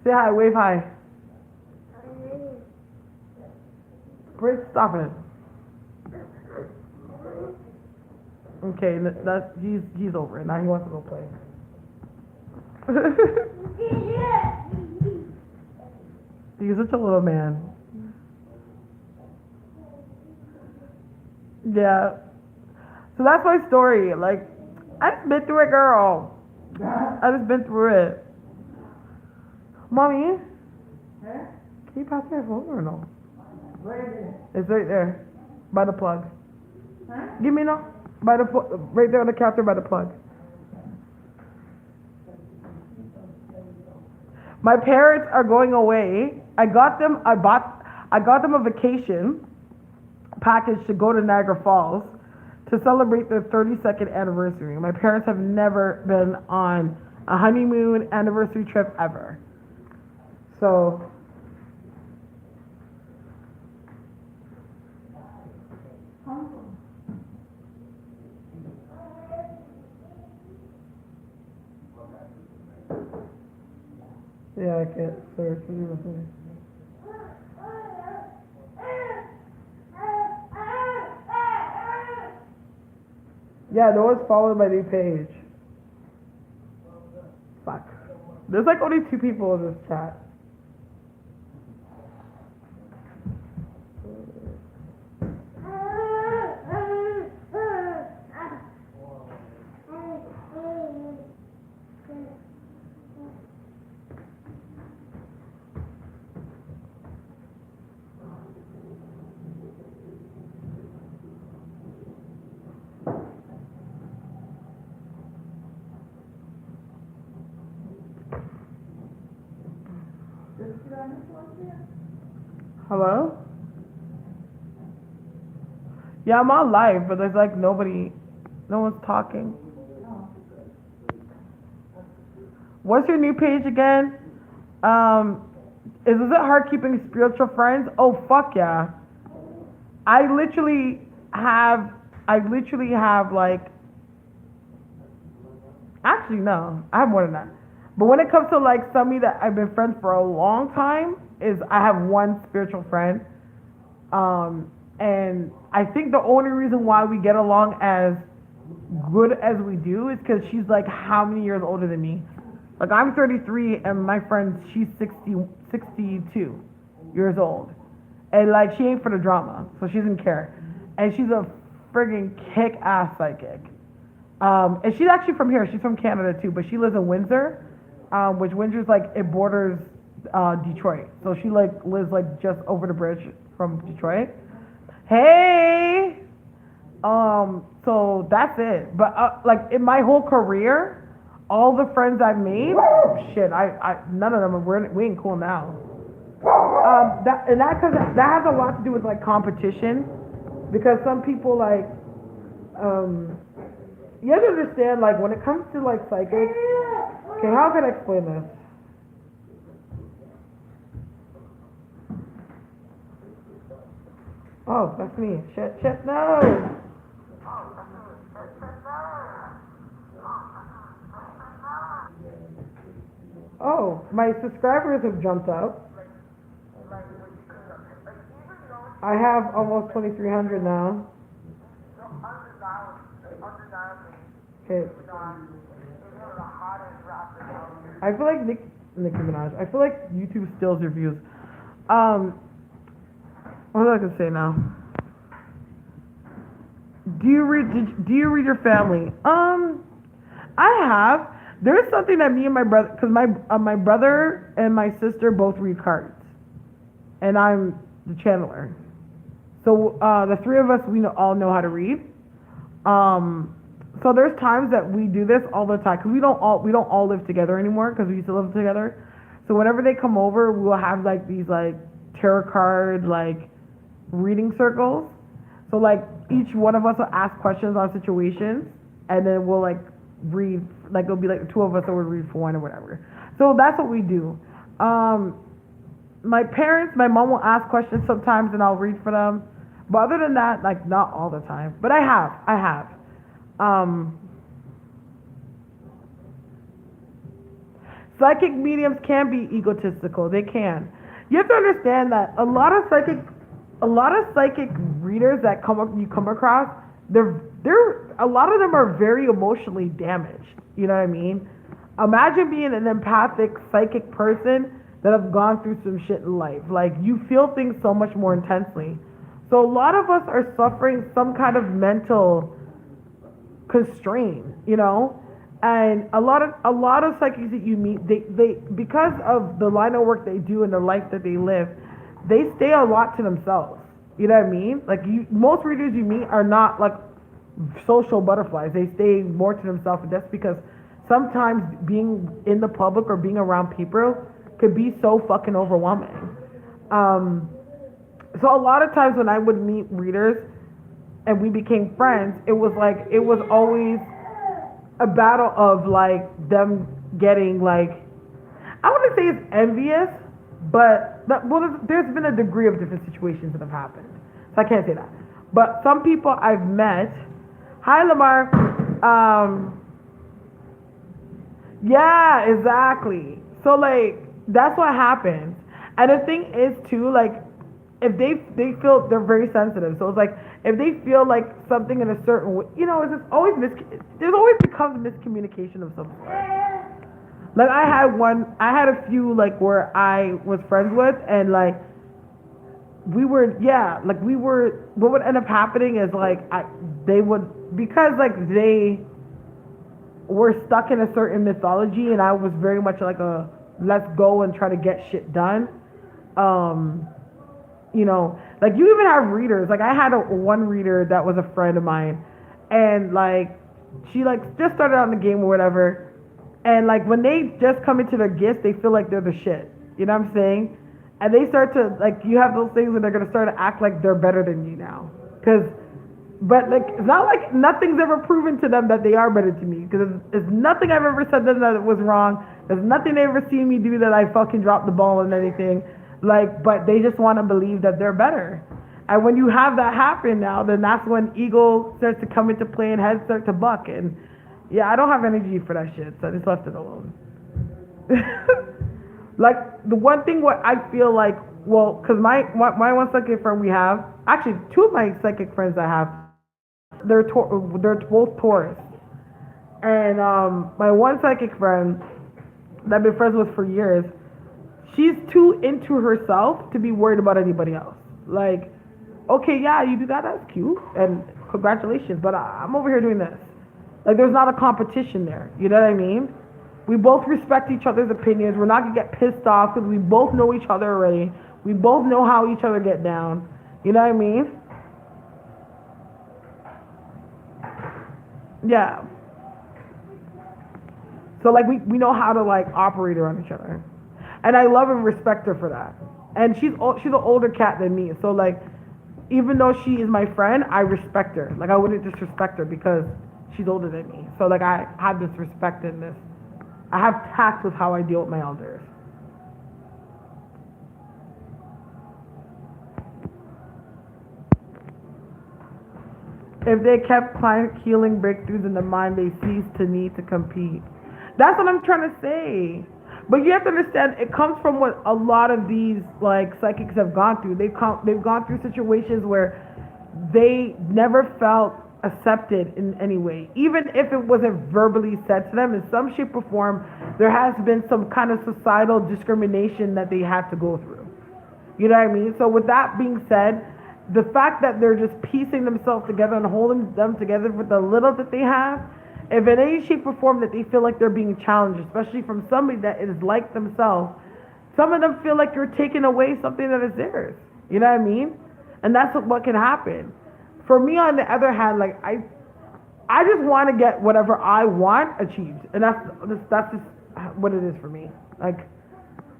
Say hi. Wave hi. Prince, stop it. Okay, he's over it. Now he wants to go play. He's such a little man. Yeah. So that's my story. Like, I just been through it, girl. I just been through it. Mommy? Huh? Can you pass me a phone or no? Where is it? It's right there. By the plug. Huh? Give me no. Right there on the counter by the plug. My parents are going away. I got them a vacation package to go to Niagara Falls to celebrate their 32nd anniversary. My parents have never been on a honeymoon anniversary trip ever. So yeah, I can't search. Yeah, no one's following my new page. Fuck. There's like only 2 people in this chat. Hello? Yeah, I'm on live, but there's like no one's talking. What's your new page again? Is it hard keeping spiritual friends? Oh, fuck yeah. I literally have like, actually no, I have more than that. But when it comes to like somebody that I've been friends for a long time, I have one spiritual friend. And I think the only reason why we get along as good as we do is because she's like how many years older than me? Like I'm 33 and my friend she's 62 years old. And like she ain't for the drama, so she doesn't care. And she's a friggin' kick-ass psychic. And she's actually from here. She's from Canada too, but she lives in Windsor, which Windsor's like it borders Detroit. So she like lives like just over the bridge from Detroit. Hey, so that's it. But like in my whole career, all the friends I've made, shit, I none of them are we ain't cool now. That has a lot to do with like competition, because some people like you have to understand like when it comes to like psychics. Okay, how can I explain this? Oh, that's me. Shit, no. Oh, my subscribers have jumped up. I have almost 2,300 now. Okay. I feel like Nicki Minaj. I feel like YouTube steals your views. What was I gonna say now? Do you read your family? I have. There's something that me and my brother, because my brother and my sister both read cards, and I'm the channeler. So the three of us, all know how to read. So there's times that we do this all the time because we don't all live together anymore because we used to live together. So whenever they come over, we will have like these like tarot card like reading circles. So like each one of us will ask questions on situations, and then we'll like read. Like it'll be like the two of us that would read for one or whatever. So that's what we do. My mom will ask questions sometimes, and I'll read for them. But other than that, like not all the time. But I have. Psychic mediums can be egotistical. They can. You have to understand that a lot of psychic readers that you come across, they're a lot of them are very emotionally damaged. You know what I mean? Imagine being an empathic psychic person that have gone through some shit in life. Like you feel things so much more intensely. So a lot of us are suffering some kind of mental constraint, and a lot of psychics that you meet, they because of the line of work they do and the life that they live, they stay a lot to themselves. You know what I mean? Like most readers you meet are not like social butterflies. They stay more to themselves, and that's because sometimes being in the public or being around people could be so fucking overwhelming. So a lot of times when I would meet readers and we became friends, it was always a battle of like them getting like, I wouldn't say it's envious, but there's been a degree of different situations that have happened. So I can't say that. But some people I've met, hi Lamar, yeah, exactly. So like that's what happens. And the thing is too, like if they feel they're very sensitive, so it's like if they feel like something in a certain way, there's always becomes miscommunication of some sort. Like I had a few like where I was friends with, and like what would end up happening is like they would, because like they were stuck in a certain mythology, and I was very much like a let's go and try to get shit done. Like you even have readers. Like I had one reader that was a friend of mine, and like she like just started out in the game or whatever, and like when they just come into their gifts, they feel like they're the shit. You know what I'm saying? And they start to like, you have those things where they're gonna start to act like they're better than you now, but like it's not like nothing's ever proven to them that they are better to me, because there's nothing I've ever said to them that was wrong. There's nothing they ever seen me do that I fucking dropped the ball on anything. Like, but they just want to believe that they're better. And when you have that happen now, then that's when ego starts to come into play and heads start to buck. And yeah, I don't have energy for that shit, so I just left it alone. Like the one thing what I feel like, well, because my one psychic friend we have, actually two of my psychic friends I have, They're both Taurus. And my one psychic friend that I've been friends with for years, she's too into herself to be worried about anybody else. Like, okay, yeah, you do that, that's cute, and congratulations, but I'm over here doing this. Like, there's not a competition there. You know what I mean? We both respect each other's opinions. We're not gonna get pissed off because we both know each other already. We both know how each other get down. You know what I mean? Yeah. So like we know how to like operate around each other, and I love and respect her for that. And she's an older cat than me, so like even though she is my friend, I respect her. Like I wouldn't disrespect her because she's older than me. So like I have this respect and this. I have tact with how I deal with my elders. If they kept client healing breakthroughs in the mind, they cease to need to compete. That's what I'm trying to say. But you have to understand, it comes from what a lot of these like psychics have gone through. They've gone through situations where they never felt accepted in any way, even if it wasn't verbally said to them. In some shape or form, there has been some kind of societal discrimination that they had to go through. You know what I mean? So with that being said, the fact that they're just piecing themselves together and holding them together with the little that they have, if in any shape or form that they feel like they're being challenged, especially from somebody that is like themselves, some of them feel like you're taking away something that is theirs. You know what I mean? And that's what can happen. For me, on the other hand, like I just want to get whatever I want achieved, and that's just what it is for me. Like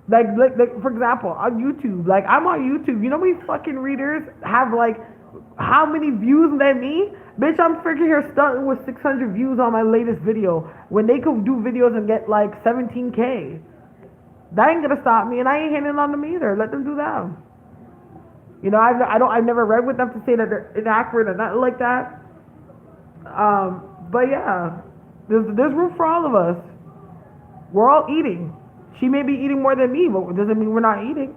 for example, on YouTube, like I'm on YouTube. You know how many fucking readers have like how many views than me? Bitch, I'm freaking here starting with 600 views on my latest video when they could do videos and get like 17K. That ain't gonna stop me, and I ain't handing on them either. Let them do that. You know, I've never read with them to say that they're inaccurate or nothing like that. But yeah, there's room for all of us. We're all eating. She may be eating more than me, but it doesn't mean we're not eating.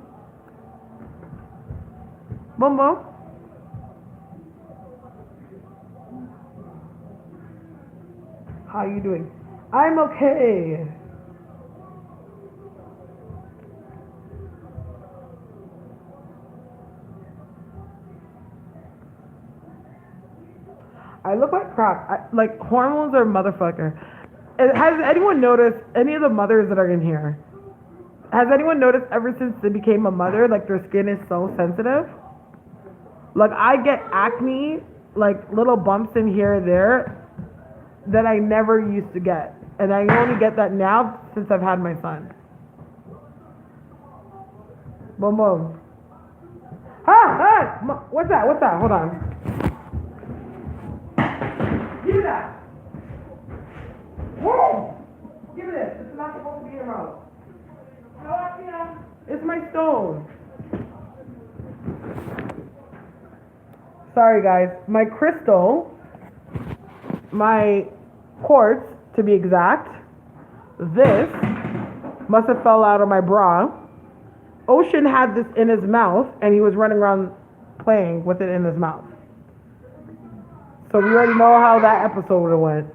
Bumbo. How you doing? I'm okay. I look like crap. Like hormones are motherfucker. Has anyone noticed, any of the mothers that are in here, has anyone noticed ever since they became a mother, like their skin is so sensitive? Like I get acne, like little bumps in here or there that I never used to get. And I only get that now since I've had my son. Boom, boom. What's that? Hold on. Give me that. Whoa! Give me this. It's not supposed to be in your mouth. It's my stone. Sorry, guys. My crystal, my quartz, to be exact, this must have fell out of my bra. Ocean had this in his mouth, and he was running around playing with it in his mouth. So we already know how that episode would have went.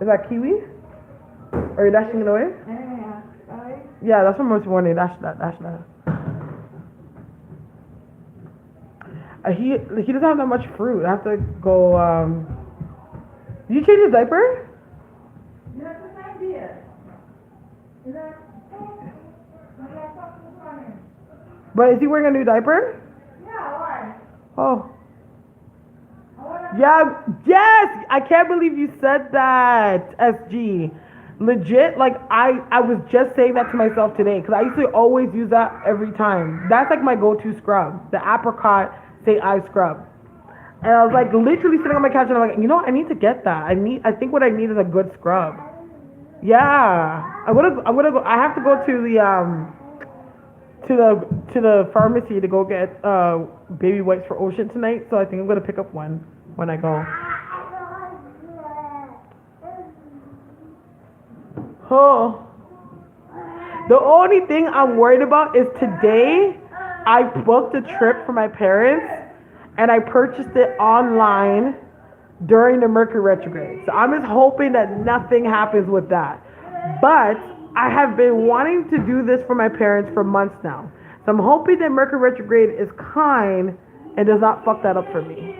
Is that kiwi? Are you dashing it away? Yeah, that's from this morning. Dash that. He doesn't have that much fruit. I have to go. Did you change his diaper? No, it's an idea. But is he wearing a new diaper? Yeah, why? Oh. Yeah, yes! I can't believe you said that, SG. Legit, like, I was just saying that to myself today, because I used to always use that every time. That's like my go-to scrub, the apricot St. Ives scrub. And I was like literally sitting on my couch and I'm like, you know what, I need to get that. I think what I need is a good scrub. Yeah. I'm gonna go, I have to go to the pharmacy to go get baby wipes for Ocean tonight, so I think I'm gonna pick up one when I go. Oh. The only thing I'm worried about is today I booked a trip for my parents and I purchased it online during the Mercury Retrograde. So I'm just hoping that nothing happens with that. But I have been wanting to do this for my parents for months now. So I'm hoping that Mercury Retrograde is kind and does not fuck that up for me.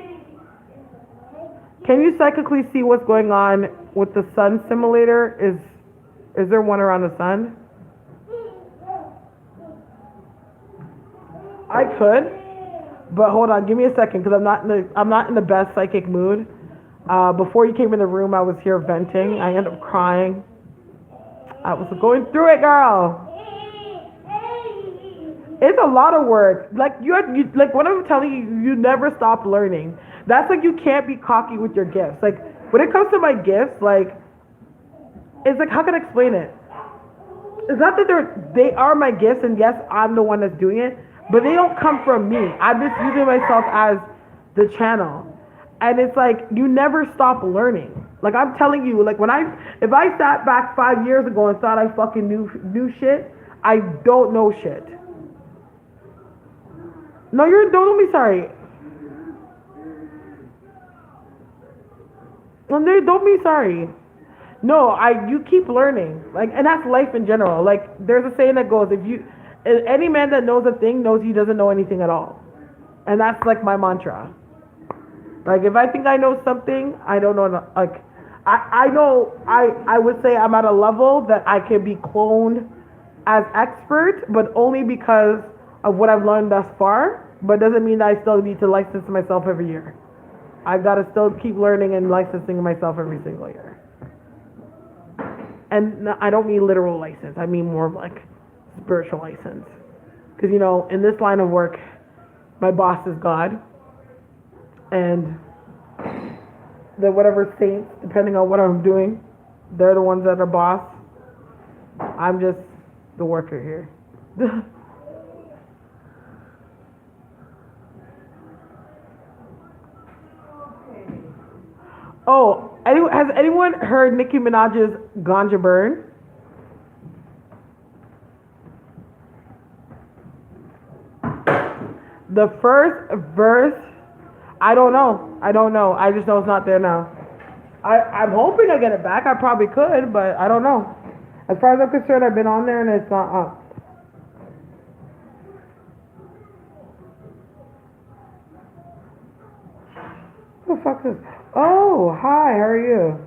Can you psychically see what's going on with the sun simulator? Is there one around the sun? I could, but hold on, give me a second because I'm not in the best psychic mood. Before you came in the room, I was here venting. I ended up crying. I was going through it, girl. It's a lot of work. Like you like what I'm telling you, you never stop learning. That's like you can't be cocky with your gifts. Like when it comes to my gifts, like it's like how can I explain it? It's not that they are my gifts, and yes, I'm the one that's doing it, but they don't come from me. I'm just using myself as the channel. And it's like you never stop learning. Like I'm telling you, like if I sat back 5 years ago and thought I fucking knew shit, I don't know shit. No, don't be sorry. No, don't be sorry. No, you keep learning. Like, and that's life in general. Like there's a saying that goes, any man that knows a thing knows he doesn't know anything at all. And that's like my mantra. Like if I think I know something, I don't know. Like I know I would say I'm at a level that I can be cloned as expert, but only because of what I've learned thus far. But doesn't mean that I still need to license myself every year. I've got to still keep learning and licensing myself every single year. And I don't mean literal license. I mean more like spiritual license. Because, in this line of work, my boss is God. And the whatever saints, depending on what I'm doing, they're the ones that are boss. I'm just the worker here. Oh, has anyone heard Nicki Minaj's Ganja Burn? The first verse, I don't know. I just know it's not there now. I'm hoping I get it back. I probably could, but I don't know. As far as I'm concerned, I've been on there and it's not up. What the fuck is this? Oh, hi, how are you?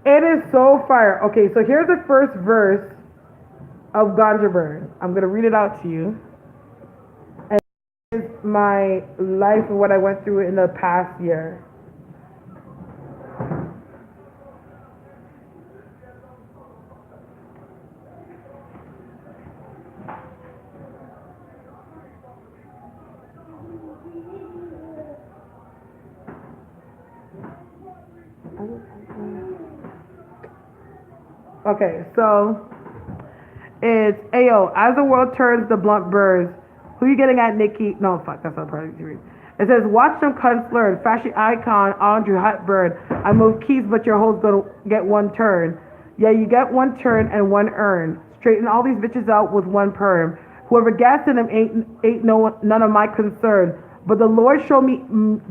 It is so fire. Okay, so here's the first verse of Ganja Burn. I'm going to read it out to you. And this is my life and what I went through in the past year. Okay, so it's Ayo. As the world turns, the blunt burns. Who you getting at, Nicki? No, fuck, that's not part of the read. It says, watch them cunts learn. Fashion icon, Audrey Hepburn. I move keys, but your hoes gonna get one turn. Yeah, you get one turn and one earn. Straighten all these bitches out with one perm. Whoever gassed in them ain't none of my concern. But the Lord showed me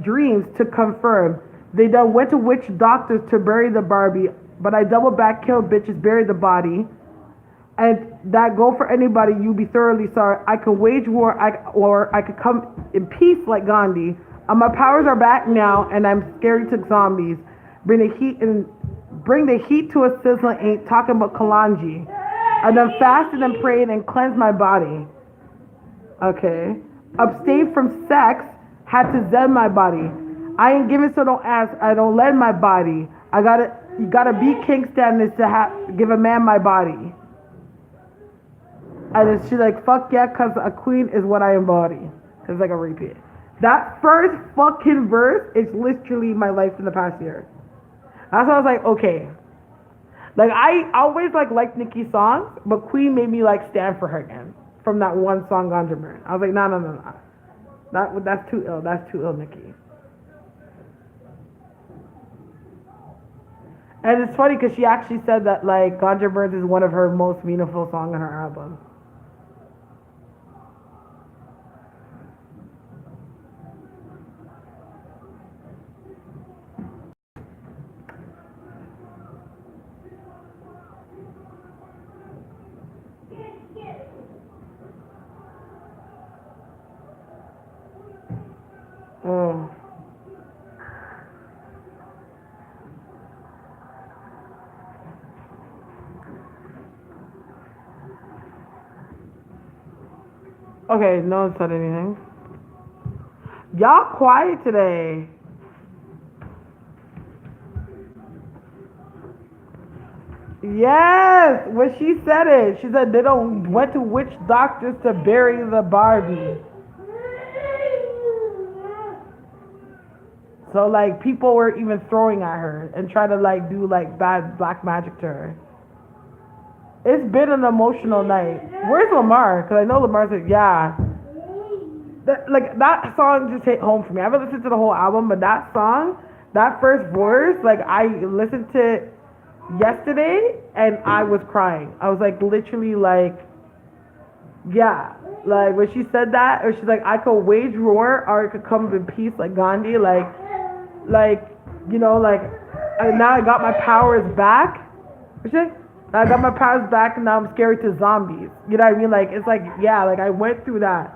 dreams to confirm. They done went to witch doctors to bury the Barbie. But I double back, killed bitches, buried the body. And that go for anybody, you be thoroughly sorry. I can wage war, or I could come in peace like Gandhi. My powers are back now, and I'm scary to zombies. Bring the heat to a sizzling, ain't talking about Kalanji. And I'm fasting and praying and cleanse my body. Okay. Abstain from sex, had to zen my body. I ain't giving, so don't ask. I don't lend my body. You gotta be king standards to give a man my body. And she's like, fuck yeah, cause a queen is what I embody. It's like a repeat. That first fucking verse is literally my life in the past year. That's why I was like, okay. Like I always liked Nicki's songs, but Queen made me stand for her again from that one song, Ganja Burn. I was like, no. That's too ill. That's too ill, Nicki. And it's funny because she actually said that like Ganja Burns is one of her most meaningful songs on her album. Mm. Okay, no one said anything. Y'all quiet today. Yes, when she said it, she said they don't went to witch doctors to bury the Barbie. So like people were even throwing at her and trying to like do like bad black magic to her. It's been an emotional night. Where's Lamar? Because I know Lamar said, yeah. That song just hit home for me. I haven't listened to the whole album, but that song, that first verse, like I listened to it yesterday and I was crying. I was like literally like, yeah. Like when she said that, or she's like, I could wage war or I could come in peace like Gandhi, like, you know, like, now I got my powers back. What's she say? I got my powers back and now I'm scary to zombies. You know what I mean? Like, it's like, yeah, like I went through that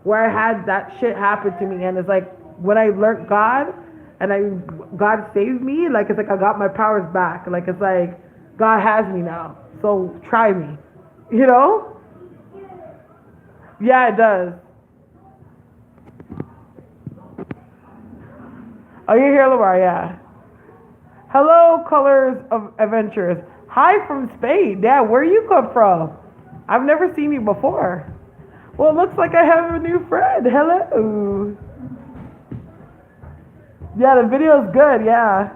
where I had that shit happen to me. And it's like, when I learned God and God saved me, like, it's like I got my powers back. Like, it's like, God has me now. So try me. You know? Yeah, it does. Oh, you're here, Lamar, yeah. Hello, Colors of Adventures. Hi from Spain. Yeah, where you come from? I've never seen you before. Well, it looks like I have a new friend. Hello. Yeah, the video's good, yeah.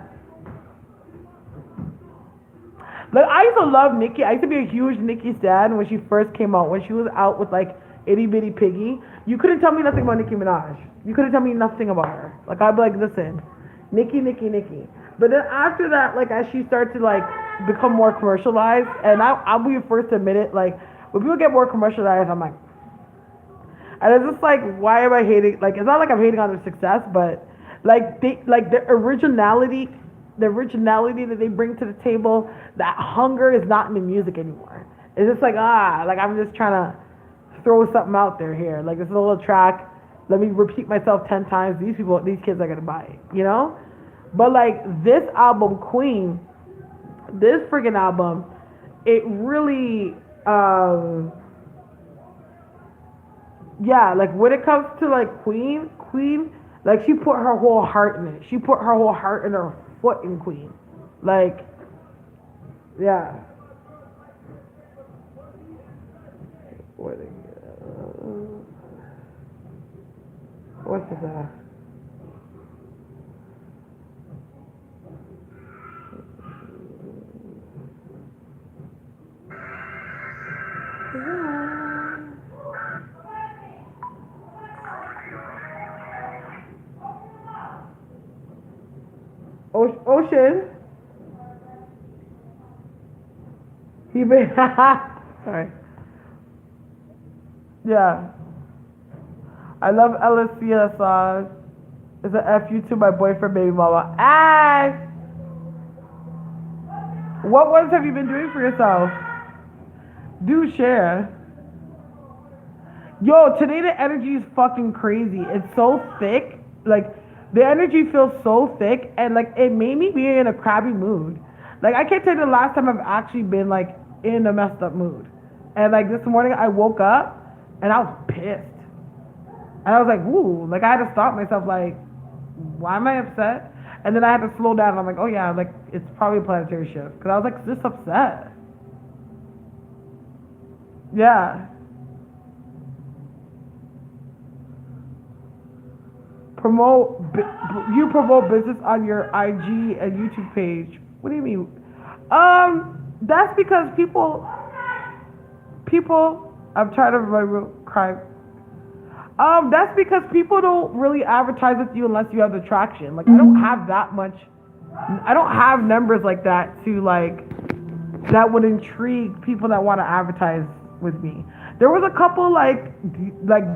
Like, I used to love Nicki. I used to be a huge Nicki stan when she first came out. When she was out with, like, Itty Bitty Piggy. You couldn't tell me nothing about Nicki Minaj. You couldn't tell me nothing about her. Like, I'd be like, listen, Nicki. But then after that, like, as she started to, like, become more commercialized, and I'll be the first to admit it, like, when people get more commercialized, I'm like, and it's just like, why am I hating? Like, it's not like I'm hating on their success, but like the originality that they bring to the table, that hunger is not in the music anymore. It's just like, like I'm just trying to throw something out there here. Like, this is a little track. Let me repeat myself 10 times. These kids are gonna buy it, you know? But like this album, Queen, this freaking album, it really, yeah, like when it comes to like Queen, like she put her whole heart in it. She put her whole heart and her foot in Queen. Like, yeah. What's that? Ocean. He made. Sorry. Yeah. I love LSCS song. It's an FU to my boyfriend, baby mama. Ah! What ones have you been doing for yourself? Do share. Yo, today the energy is fucking crazy. It's so thick. Like, the energy feels so thick, and like it made me be in a crabby mood. Like, I can't tell you the last time I've actually been like in a messed up mood. And like this morning I woke up and I was pissed. And I was like, ooh, like I had to stop myself, like, why am I upset? And then I had to slow down and I'm like, oh yeah, like it's probably a planetary shift. Cause I was like just upset. Yeah. You promote business on your IG and YouTube page. What do you mean? That's because people, I'm trying to remember crime. That's because people don't really advertise with you unless you have the traction. Like, I don't have that much I don't have numbers like that to like that would intrigue people that want to advertise with me. There was a couple like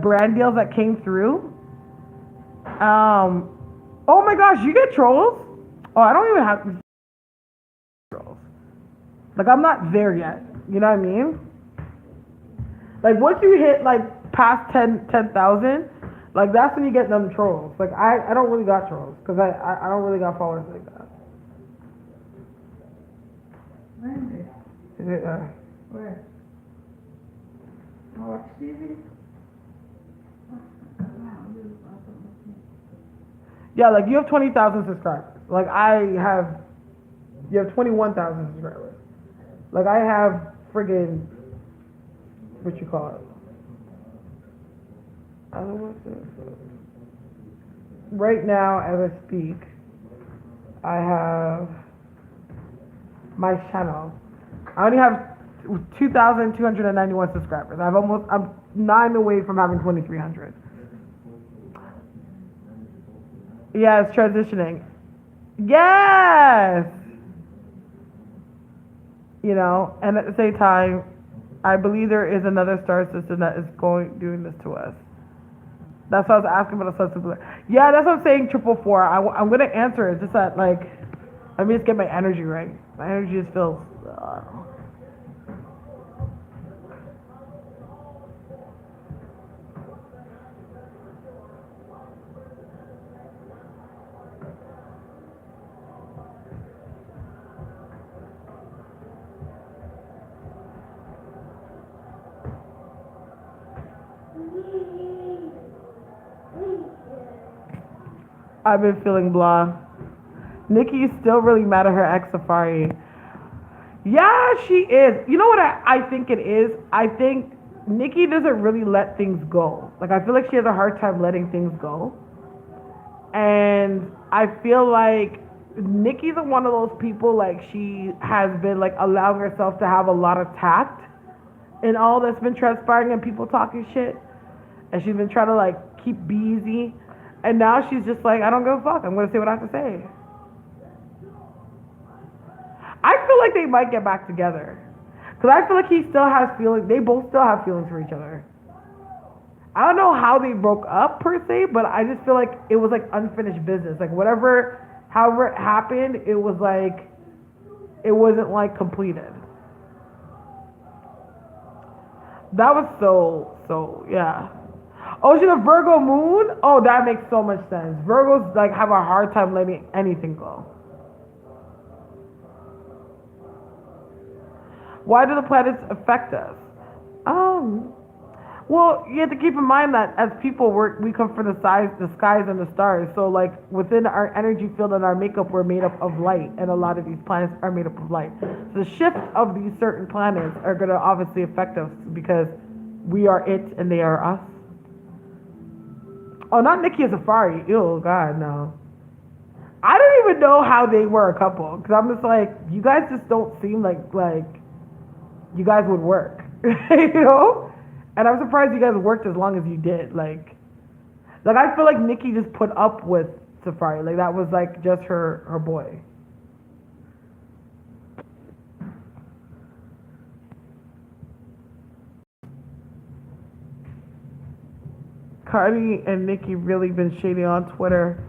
brand deals that came through. Oh my gosh, you get trolls? Oh, I don't even have trolls. Like I'm not there yet. You know what I mean? Like once you hit like past 10,000, like that's when you get them trolls. Like I don't really got trolls because I don't really got followers like that. Where is it? Is it Where? I watch TV? Yeah, like you have 20,000 subscribers. Like you have 21,000 subscribers. Like I have friggin', what you call it? I don't know what it is. Right now, as I speak, I have my channel. I only have 2,291 subscribers. I'm 9 away from having 2,300. Yeah, it's transitioning. Yes! You know, and at the same time, I believe there is another star system that is doing this to us. That's why I was asking about the sun. Yeah, that's what I'm saying, 444. I'm going to answer it. Just that, like, let me just get my energy right. My energy just feels... I've been feeling blah. Nicki is still really mad at her ex Safari. Yeah, she is. You know what I think it is? I think Nicki doesn't really let things go. Like, I feel like she has a hard time letting things go. And I feel like Nicki's one of those people, like, she has been, like, allowing herself to have a lot of tact in all that's been transpiring and people talking shit. And she's been trying to, like, keep easy. And now she's just like, I don't give a fuck. I'm going to say what I have to say. I feel like they might get back together. Because I feel like he still has feelings. They both still have feelings for each other. I don't know how they broke up, per se, but I just feel like it was, like, unfinished business. Like, however it happened, it was, like, it wasn't, like, completed. That was so, yeah. Oh, she's a Virgo moon? Oh, that makes so much sense. Virgos, like, have a hard time letting anything go. Why do the planets affect us? Well, you have to keep in mind that as people, we come from the skies and the stars. So, like, within our energy field and our makeup, we're made up of light. And a lot of these planets are made up of light. So the shift of these certain planets are going to obviously affect us because we are it and they are us. Oh, not Nicki and Safari. Ew, God, no. I don't even know how they were a couple. Because I'm just like, you guys just don't seem like you guys would work. You know? And I'm surprised you guys worked as long as you did. Like I feel like Nicki just put up with Safari. Like, that was, like, just her boy. Cardi and Nicki really been shady on Twitter.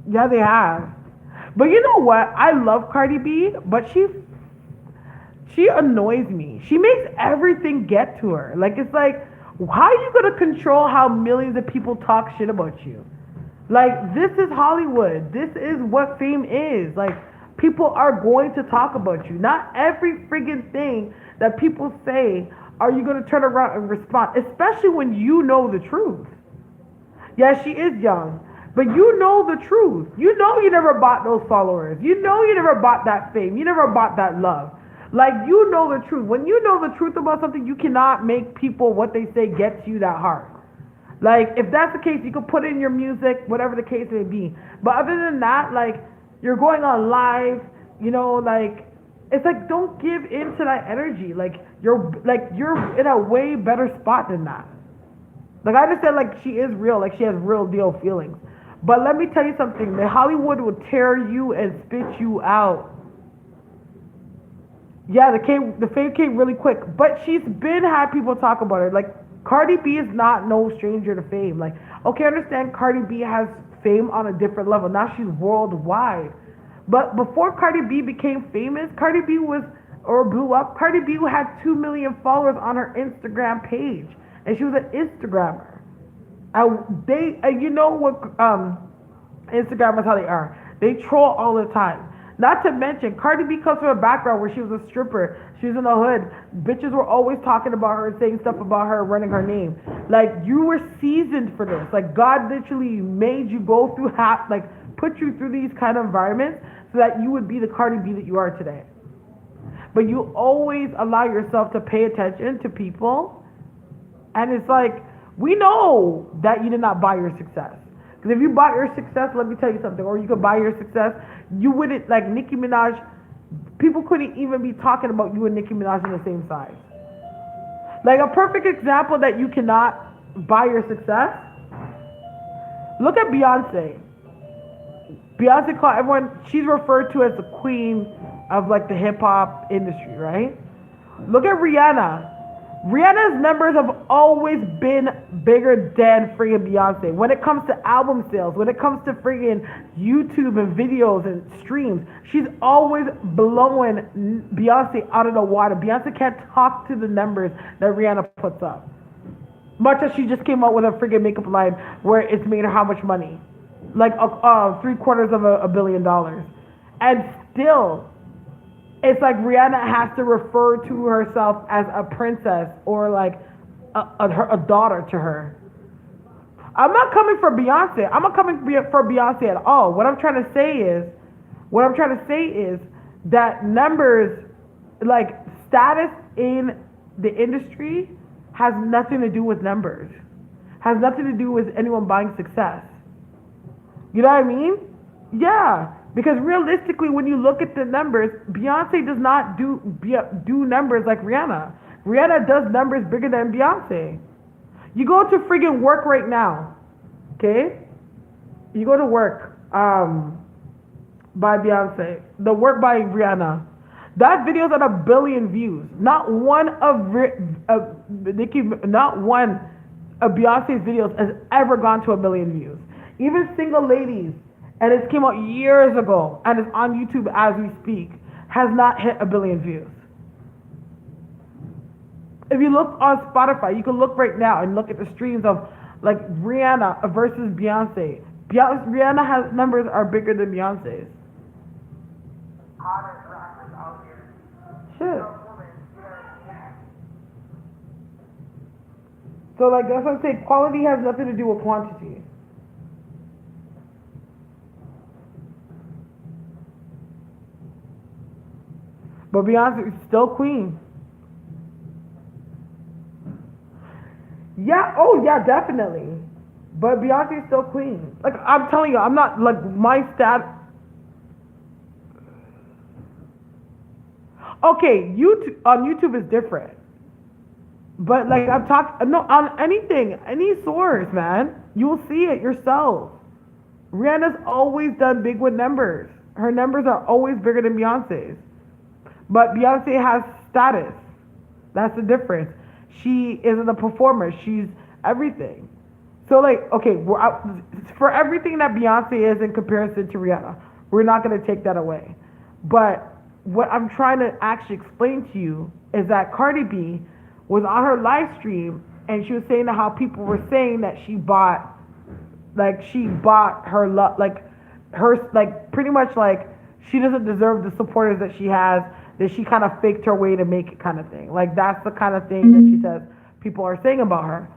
Yeah, they have. But you know what? I love Cardi B, but she annoys me. She makes everything get to her. Like, it's like, how are you going to control how millions of people talk shit about you? Like, this is Hollywood. This is what fame is. Like, people are going to talk about you. Not every friggin' thing that people say are you going to turn around and respond, especially when you know the truth. Yeah, she is young, but you know the truth. You know you never bought those followers. You know you never bought that fame. You never bought that love. Like, you know the truth. When you know the truth about something, you cannot make people, what they say, get to you that hard. Like, if that's the case, you can put in your music, whatever the case may be. But other than that, like, you're going on live, you know, like, it's like, don't give in to that energy. Like, you're in a way better spot than that. Like, I understand, like, she is real. Like, she has real deal feelings. But let me tell you something. The Hollywood will tear you and spit you out. Yeah, the fame came really quick, but she's been had people talk about her. Like Cardi B is not no stranger to fame. Like, okay, I understand Cardi B has fame on a different level. Now she's worldwide. But before Cardi B became famous, Cardi B was or blew up. Cardi B had 2 million followers on her Instagram page, and she was an Instagrammer. You know what? Instagrammers how they are. They troll all the time. Not to mention, Cardi B comes from a background where she was a stripper. She was in the hood. Bitches were always talking about her and saying stuff about her, running her name. Like, you were seasoned for this. Like, God literally made you go through, put you through these kind of environments so that you would be the Cardi B that you are today. But you always allow yourself to pay attention to people. And it's like, we know that you did not buy your success. Because if you bought your success, let me tell you something, or you could buy your success, you wouldn't, like Nicki Minaj, people couldn't even be talking about you and Nicki Minaj in the same size. Like a perfect example that you cannot buy your success, look at Beyonce. Beyonce called everyone, she's referred to as the queen of like the hip hop industry, right? Look at Rihanna. Rihanna's numbers have always been bigger than friggin' Beyonce. When it comes to album sales, when it comes to friggin' YouTube and videos and streams, she's always blowing Beyonce out of the water. Beyonce can't talk to the numbers that Rihanna puts up. Much as she just came out with a friggin' makeup line where it's made her how much money? Like $750 million. And still, it's like Rihanna has to refer to herself as a princess or like a daughter to her. I'm not coming for Beyonce. I'm not coming for Beyonce at all. What I'm trying to say is that numbers, like status in the industry, has nothing to do with numbers. Has nothing to do with anyone buying success. You know what I mean? Yeah. Because realistically, when you look at the numbers, Beyonce does not do numbers like Rihanna. Rihanna does numbers bigger than Beyonce. You go to friggin' work right now, okay? You go to work by Beyonce. The work by Rihanna. That video's at 1 billion views. Not one of Beyonce's videos has ever gone to 1 billion views. Even Single Ladies, and it came out years ago, and it's on YouTube as we speak, has not hit 1 billion views. If you look on Spotify, you can look right now and look at the streams of like Rihanna versus Beyonce. Rihanna has numbers are bigger than Beyonce's. Shit. So like that's what I'm saying. Quality has nothing to do with quantity. But Beyonce is still queen. Yeah, oh yeah, definitely. But Beyonce is still queen. Like I'm telling you, I'm not like my stat. Okay, YouTube is different. But like I'm talking, no, on anything, any source, man, you will see it yourself. Rihanna's always done big with numbers. Her numbers are always bigger than Beyonce's. But Beyonce has status. That's the difference. She isn't a performer. She's everything. So like, okay, for everything that Beyonce is in comparison to Rihanna, we're not going to take that away. But what I'm trying to actually explain to you is that Cardi B was on her live stream and she was saying how people were saying that she bought her pretty much like she doesn't deserve the supporters that she has, that she kind of faked her way to make it kind of thing. Like that's the kind of thing that she says people are saying about her.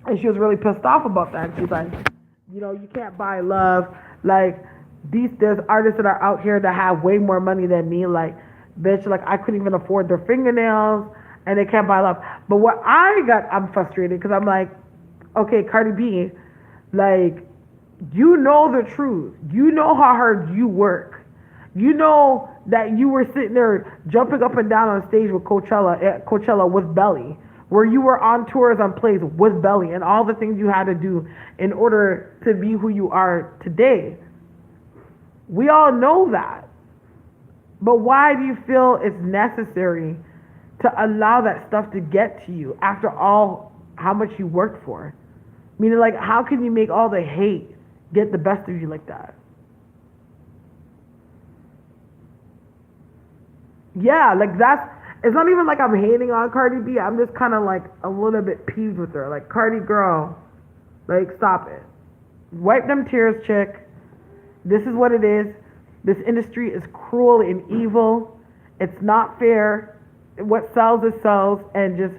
And she was really pissed off about that. She's like, you know, you can't buy love. Like there's artists that are out here that have way more money than me. Like, bitch, like I couldn't even afford their fingernails and they can't buy love. But what I'm frustrated because I'm like, okay, Cardi B, like, you know the truth. You know how hard you work. You know that you were sitting there jumping up and down on stage with Coachella with Belly, where you were on tours on plays with Belly and all the things you had to do in order to be who you are today. We all know that. But why do you feel it's necessary to allow that stuff to get to you after all how much you worked for? Meaning, like, how can you make all the hate get the best of you like that? Yeah, like that's, it's not even like I'm hating on Cardi B. I'm just kind of like a little bit peeved with her. Like, Cardi girl, like, stop it. Wipe them tears, chick. This is what it is. This industry is cruel and evil. It's not fair. What sells is sells, and just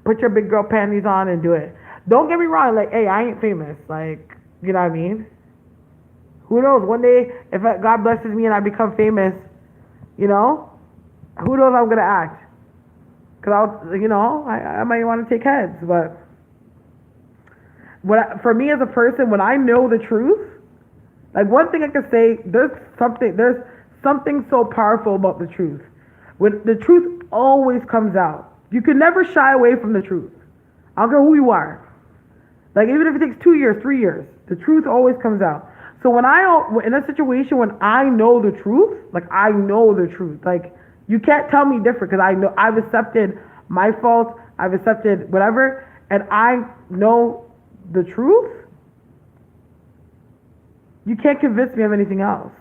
put your big girl panties on and do it. Don't get me wrong, like, hey, I ain't famous. Like, you know what I mean? Who knows? One day, if God blesses me and I become famous, you know, who knows how I'm going to act? Because I might want to take heads. But for me as a person, when I know the truth, like, one thing I can say, there's something so powerful about the truth. When the truth always comes out. You can never shy away from the truth. I don't care who you are. Like, even if it takes 2 years, 3 years, the truth always comes out. So when in a situation when I know the truth, like, I know the truth. Like, you can't tell me different, because I know I've accepted my faults, I've accepted whatever, and I know the truth. You can't convince me of anything else.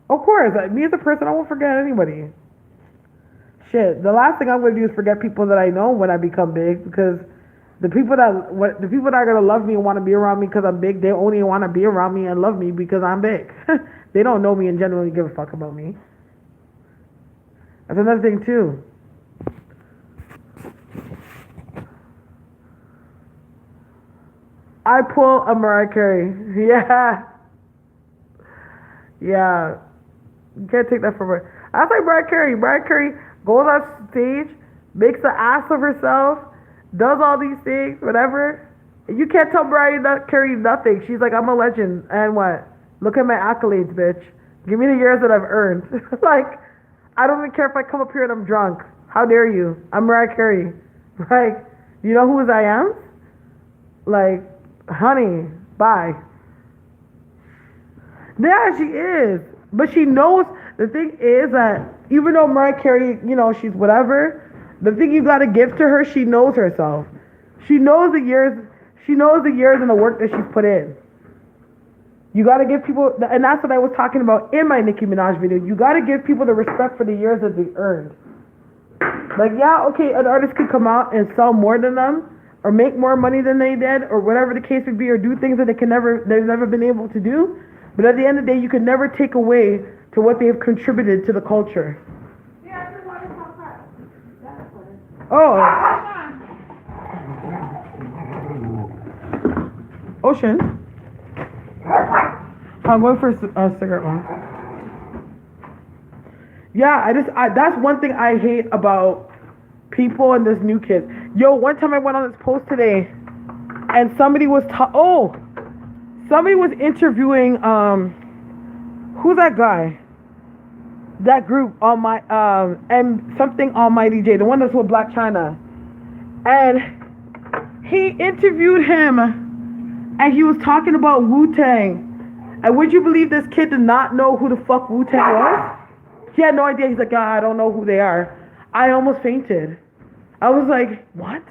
Of course, me as a person, I won't forget anybody. Shit, the last thing I'm going to do is forget people that I know when I become big, because the people that are going to love me and want to be around me because I'm big, they only want to be around me and love me because I'm big. They don't know me and genuinely give a fuck about me. That's another thing too. I pull a Mariah Carey. Yeah. Yeah. You can't take that from her. I like Mariah Carey. Mariah Carey goes on stage, makes an ass of herself, does all these things, whatever. You can't tell Mariah Carey nothing. She's like, I'm a legend. And what? Look at my accolades, bitch. Give me the years that I've earned. Like, I don't even care if I come up here and I'm drunk. How dare you? I'm Mariah Carey. Like, you know who I am? Like, honey, bye. Yeah, she is. But she knows, the thing is that even though Mariah Carey, you know, she's whatever, the thing you gotta give to her, she knows herself. She knows the years and the work that she's put in. You gotta give people, and that's what I was talking about in my Nicki Minaj video. You gotta give people the respect for the years that they earned. Like, yeah, okay, an artist could come out and sell more than them, or make more money than they did, or whatever the case would be, or do things that they've never been able to do. But at the end of the day, you can never take away to what they have contributed to the culture. Yeah, I just want to talk about that's what it is. Oh. Ocean. I'm going for a cigarette one. Yeah, that's one thing I hate about people and this new kid. Yo, one time I went on this post today, and somebody was interviewing who's that guy? That group on my and something Almighty J, the one that's with Black China, and he interviewed him, and he was talking about Wu-Tang. And would you believe this kid did not know who the fuck Wu-Tang was? He had no idea. He's like, I don't know who they are. I almost fainted. I was like, what?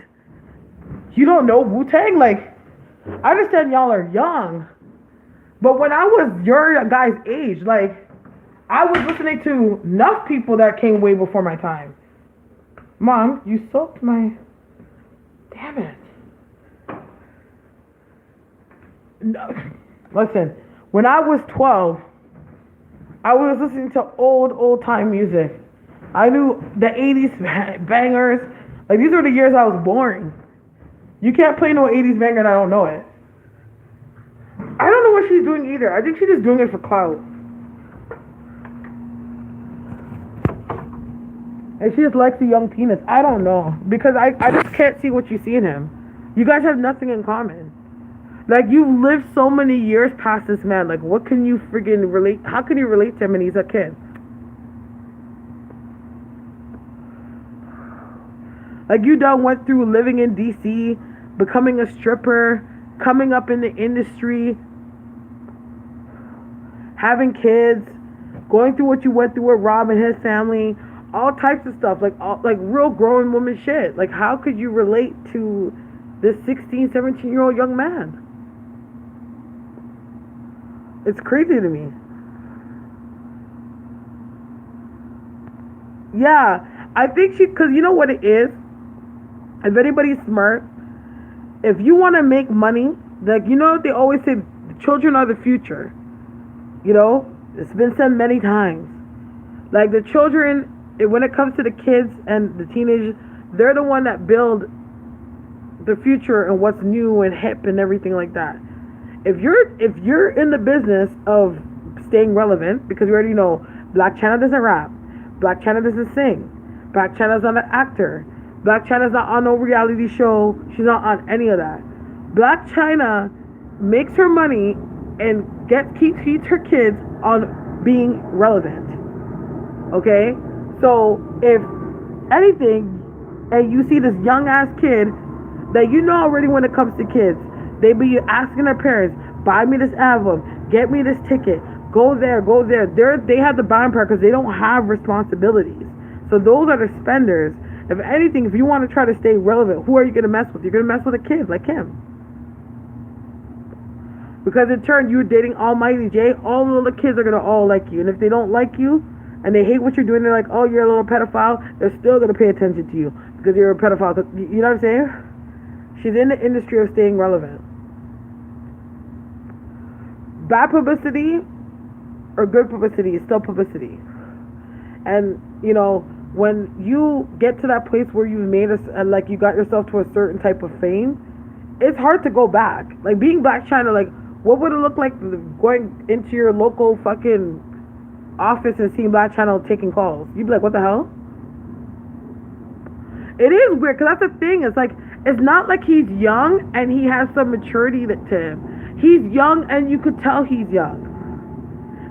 You don't know Wu-Tang? Like, I understand y'all are young, but when I was your guys' age, like, I was listening to enough people that came way before my time. Mom, you soaked my... Damn it. No. Listen, when I was 12, I was listening to old time music. I knew the 80s bangers. Like, these were the years I was born. You can't play no 80s banger and I don't know it. I don't know what she's doing either. I think she's just doing it for clout. And she just likes the young penis. I don't know. Because I just can't see what you see in him. You guys have nothing in common. Like, you've lived so many years past this man. Like, what can you friggin' relate? How can you relate to him and he's a kid? Like, you done went through living in DC, becoming a stripper, coming up in the industry, having kids, going through what you went through with Rob and his family, all types of stuff, like real grown woman shit. Like, how could you relate to this 16, 17-year-old young man? It's crazy to me. Yeah, I think because you know what it is? If anybody's smart, if you want to make money, like, you know what they always say, the children are the future. You know, it's been said many times. Like, the children, when it comes to the kids and the teenagers, they're the one that build the future and what's new and hip and everything like that. If you're in the business of staying relevant, because we already know Black China doesn't rap, Black China doesn't sing, Black China's not an actor, Black China's not on no reality show, she's not on any of that. Black China makes her money and feeds her kids on being relevant. Okay? So if anything, and you see this young ass kid that you know already when it comes to kids, they be asking their parents, buy me this album, get me this ticket, go there. They have the buying power because they don't have responsibilities. So those are the spenders. If anything, if you want to try to stay relevant, who are you going to mess with? You're going to mess with a kid like him. Because in turn, you're dating Almighty J, all the little kids are going to all like you. And if they don't like you, and they hate what you're doing, they're like, oh, you're a little pedophile, they're still going to pay attention to you because you're a pedophile. You know what I'm saying? She's in the industry of staying relevant. Bad publicity or good publicity is still publicity. And, you know, when you get to that place where you've made like you got yourself to a certain type of fame, it's hard to go back. Like, being Black China, like, what would it look like going into your local fucking office and seeing Black China taking calls? You'd be like, what the hell? It is weird, because that's the thing. It's like, it's not like he's young and he has some maturity to him. He's young and you could tell he's young.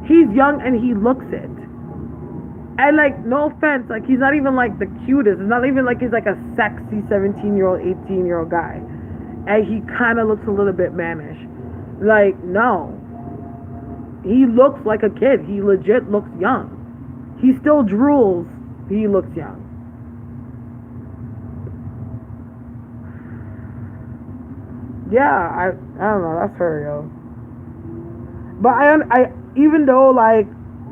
He's young and he looks it. And, like, no offense, like, he's not even, like, the cutest. It's not even like he's, like, a sexy 17-year-old, 18-year-old guy. And he kind of looks a little bit mannish. Like, no. He looks like a kid. He legit looks young. He still drools. He looks young. Yeah, I don't know. That's her, yo. But I even though, like,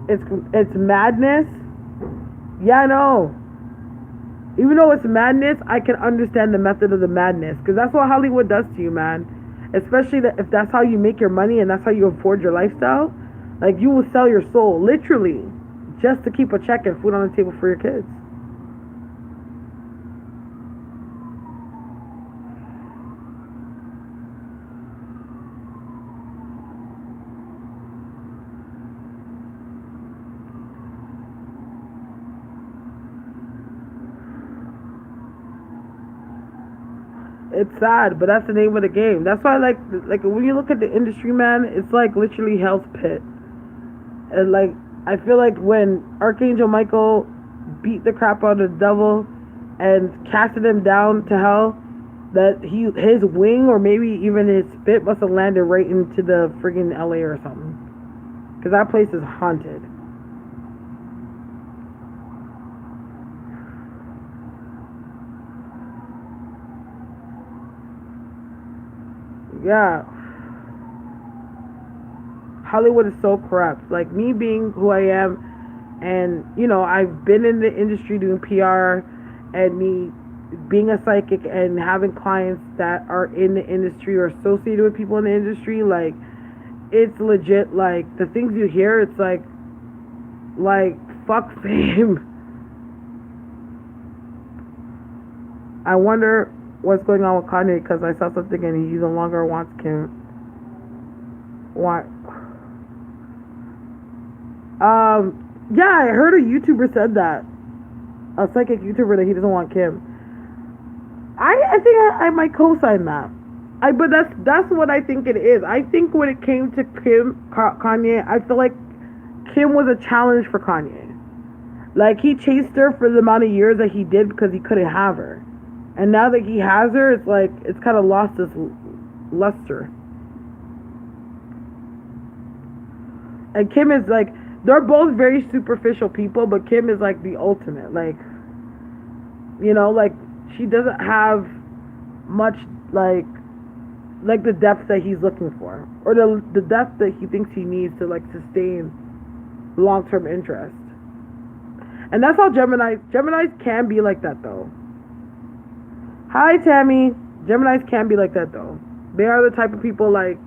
it's madness. Yeah, I know. Even though it's madness, I can understand the method of the madness. Because that's what Hollywood does to you, man. Especially if that's how you make your money and that's how you afford your lifestyle. Like, you will sell your soul, literally, just to keep a check and food on the table for your kids. It's sad, but that's the name of the game. That's why, like when you look at the industry, man, it's like literally hell's pit. And, like, I feel like when Archangel Michael beat the crap out of the devil and casted him down to hell, that his wing or maybe even his spit must have landed right into the friggin' LA or something, because that place is haunted. Yeah. Hollywood is so corrupt. Like, me being who I am, and, you know, I've been in the industry doing PR, and me being a psychic and having clients that are in the industry or associated with people in the industry, like, it's legit, like, the things you hear, it's like, fuck fame. I wonder what's going on with Kanye, because I saw something and he no longer wants Kim. Why? Yeah, I heard a YouTuber said that. A psychic YouTuber, that he doesn't want Kim. I think I might co-sign that. But that's what I think it is. I think when it came to Kanye, I feel like Kim was a challenge for Kanye. Like, he chased her for the amount of years that he did because he couldn't have her. And now that he has her, it's like it's kind of lost its luster. And Kim is like, they're both very superficial people, but Kim is like the ultimate. Like, you know, like she doesn't have much like the depth that he's looking for, or the depth that he thinks he needs to like sustain long-term interest. And that's how Geminis can be like that though. Hi Tammy. Geminis can be like that though. They are the type of people like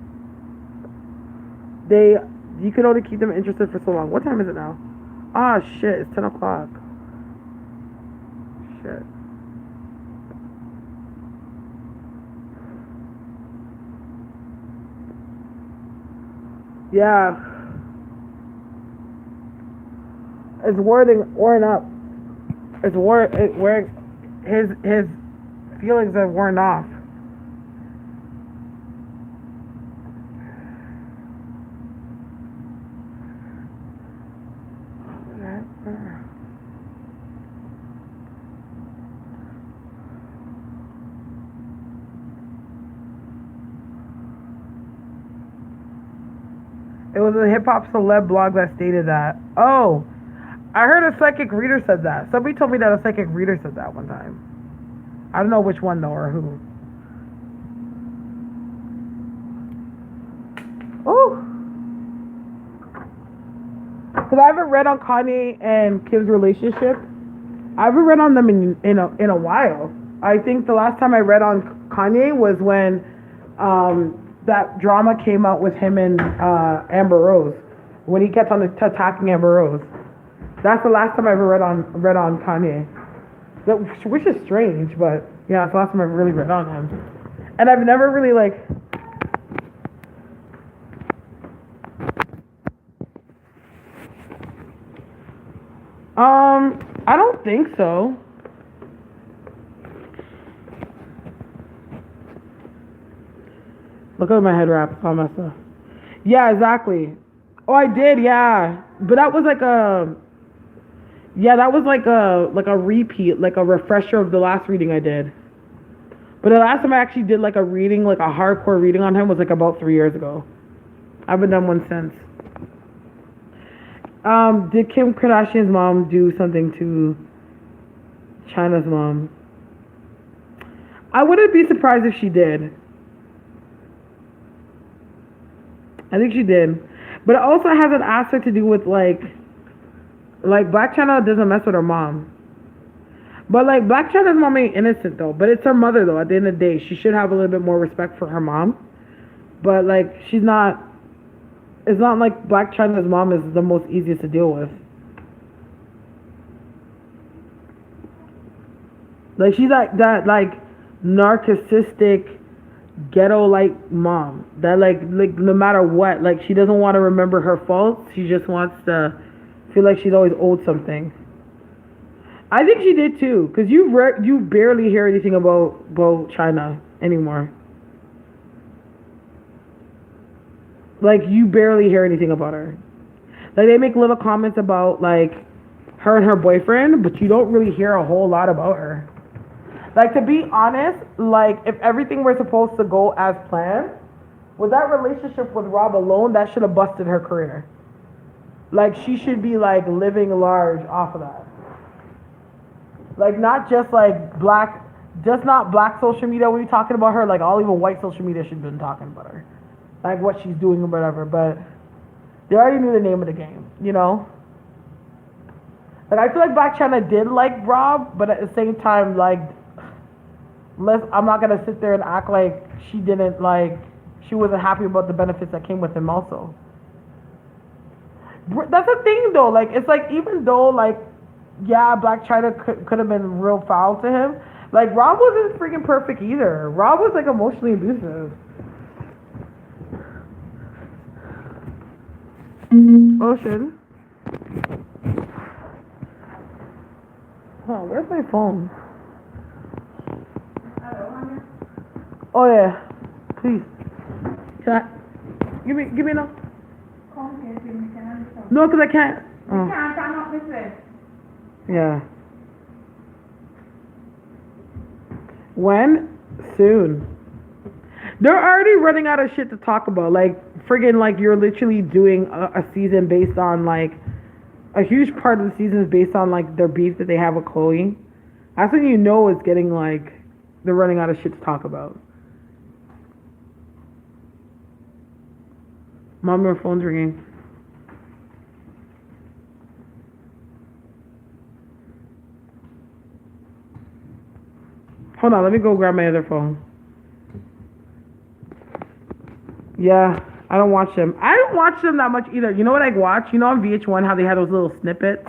you can only keep them interested for so long. What time is it now? Ah shit, it's 10 o'clock. Shit. Yeah. It's worn up. It's wearing his feelings are worn off. It was a hip hop celeb blog that stated that. Oh, I heard a psychic reader said that. Somebody told me that a psychic reader said that one time. I don't know which one though or who. Oh, because I haven't read on Kanye and Kim's relationship. I haven't read on them in a while. I think the last time I read on Kanye was when that drama came out with him and Amber Rose, when he kept on attacking Amber Rose. That's the last time I ever read on Kanye. Which is strange, but yeah, it's the last time I really read on him. And I've never really like. I don't think so. Look at my head wrap on my stuff. Yeah, exactly. Oh, I did, yeah. But that was like a repeat, like a refresher of the last reading I did. But the last time I actually did like a reading, like a hardcore reading on him was like about 3 years ago. I haven't done one since. Did Kim Kardashian's mom do something to China's mom? I wouldn't be surprised if she did. I think she did. But it also has an aspect to do with like Blac Chyna doesn't mess with her mom. But like Blac Chyna's mom ain't innocent though. But it's her mother though. At the end of the day, she should have a little bit more respect for her mom. But like she's not. It's not like Blac Chyna's mom is the most easiest to deal with. Like she's like that like narcissistic ghetto like mom that like no matter what, like she doesn't want to remember her faults. She just wants to feel like she's always owed something. I think she did too, because you barely hear anything about Chyna anymore. Like you barely hear anything about her. Like they make little comments about like her and her boyfriend, but you don't really hear a whole lot about her. Like, to be honest, like, if everything were supposed to go as planned, with that relationship with Rob alone, that should have busted her career. Like, she should be, like, living large off of that. Like, not just, like, not black social media when you're talking about her, like, all even white social media should have been talking about her. Like, what she's doing or whatever, but they already knew the name of the game, you know? Like, I feel like Blac Chyna did like Rob, but at the same time, like, I'm not gonna sit there and act like she didn't like she wasn't happy about the benefits that came with him also. That's the thing though, like it's like even though like yeah, Blac Chyna could have been real foul to him, like Rob wasn't freaking perfect either. Rob was like emotionally abusive. Ocean. Huh, where's my phone? Oh yeah, please. Can I? Give me no. No, cause I can't. Oh. I'm not listening. Yeah. When? Soon. They're already running out of shit to talk about. Like, friggin', like, you're literally doing a season based on, like, a huge part of the season is based on, like, their beef that they have with Chloe. That's when you know it's getting, like, they're running out of shit to talk about. Mom, your phone's ringing. Hold on, let me go grab my other phone. Yeah, I don't watch them. I don't watch them that much either. You know what I watch? You know on VH1 how they had those little snippets?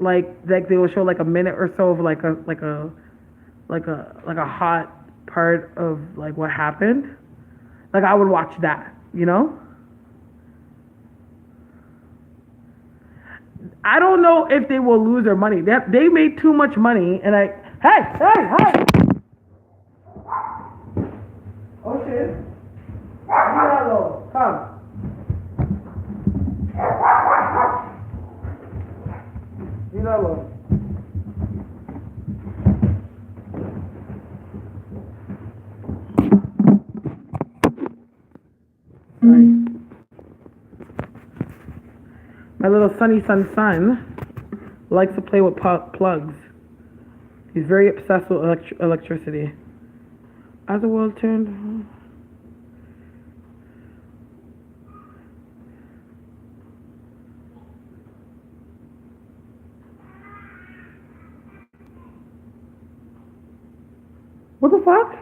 Like they will show like a minute or so of like a hot part of like what happened. Like I would watch that, you know? I don't know if they will lose their money. They made too much money and hey! Oh shit. Leave that alone. Come. Leave that alone. Sorry. My little sunny son likes to play with plugs. He's very obsessed with electricity. As the world turned... What the fuck?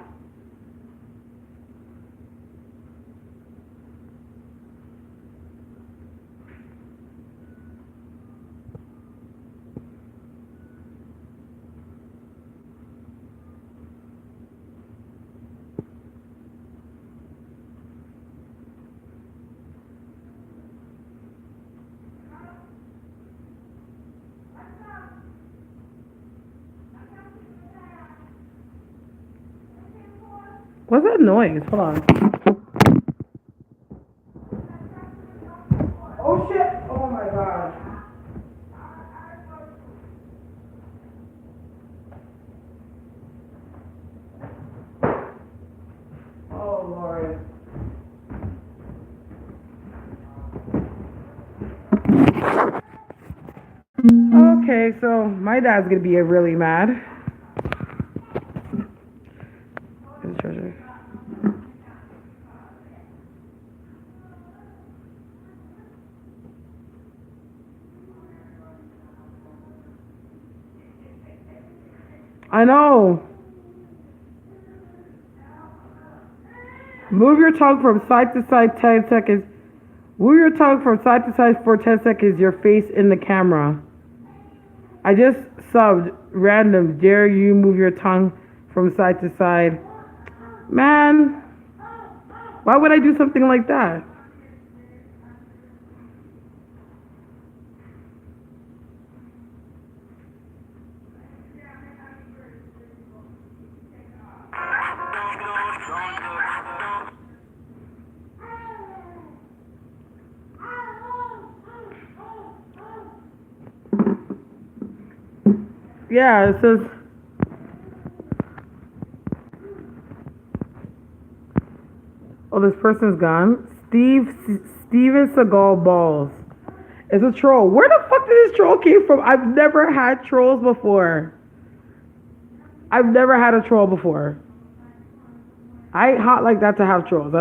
What's that noise? Hold on. Oh shit! Oh my god. Oh Lord. Okay, so my dad's gonna be really mad. I know. Move your tongue from side to side 10 seconds. Move your tongue from side to side for 10 seconds. Your face in the camera. I just subbed random. Dare you move your tongue from side to side? Man, why would I do something like that? Yeah, it says... Oh, this person's gone. Steven Seagal balls. It's a troll. Where the fuck did this troll came from? I've never had trolls before. I've never had a troll before. I ain't hot like that to have trolls.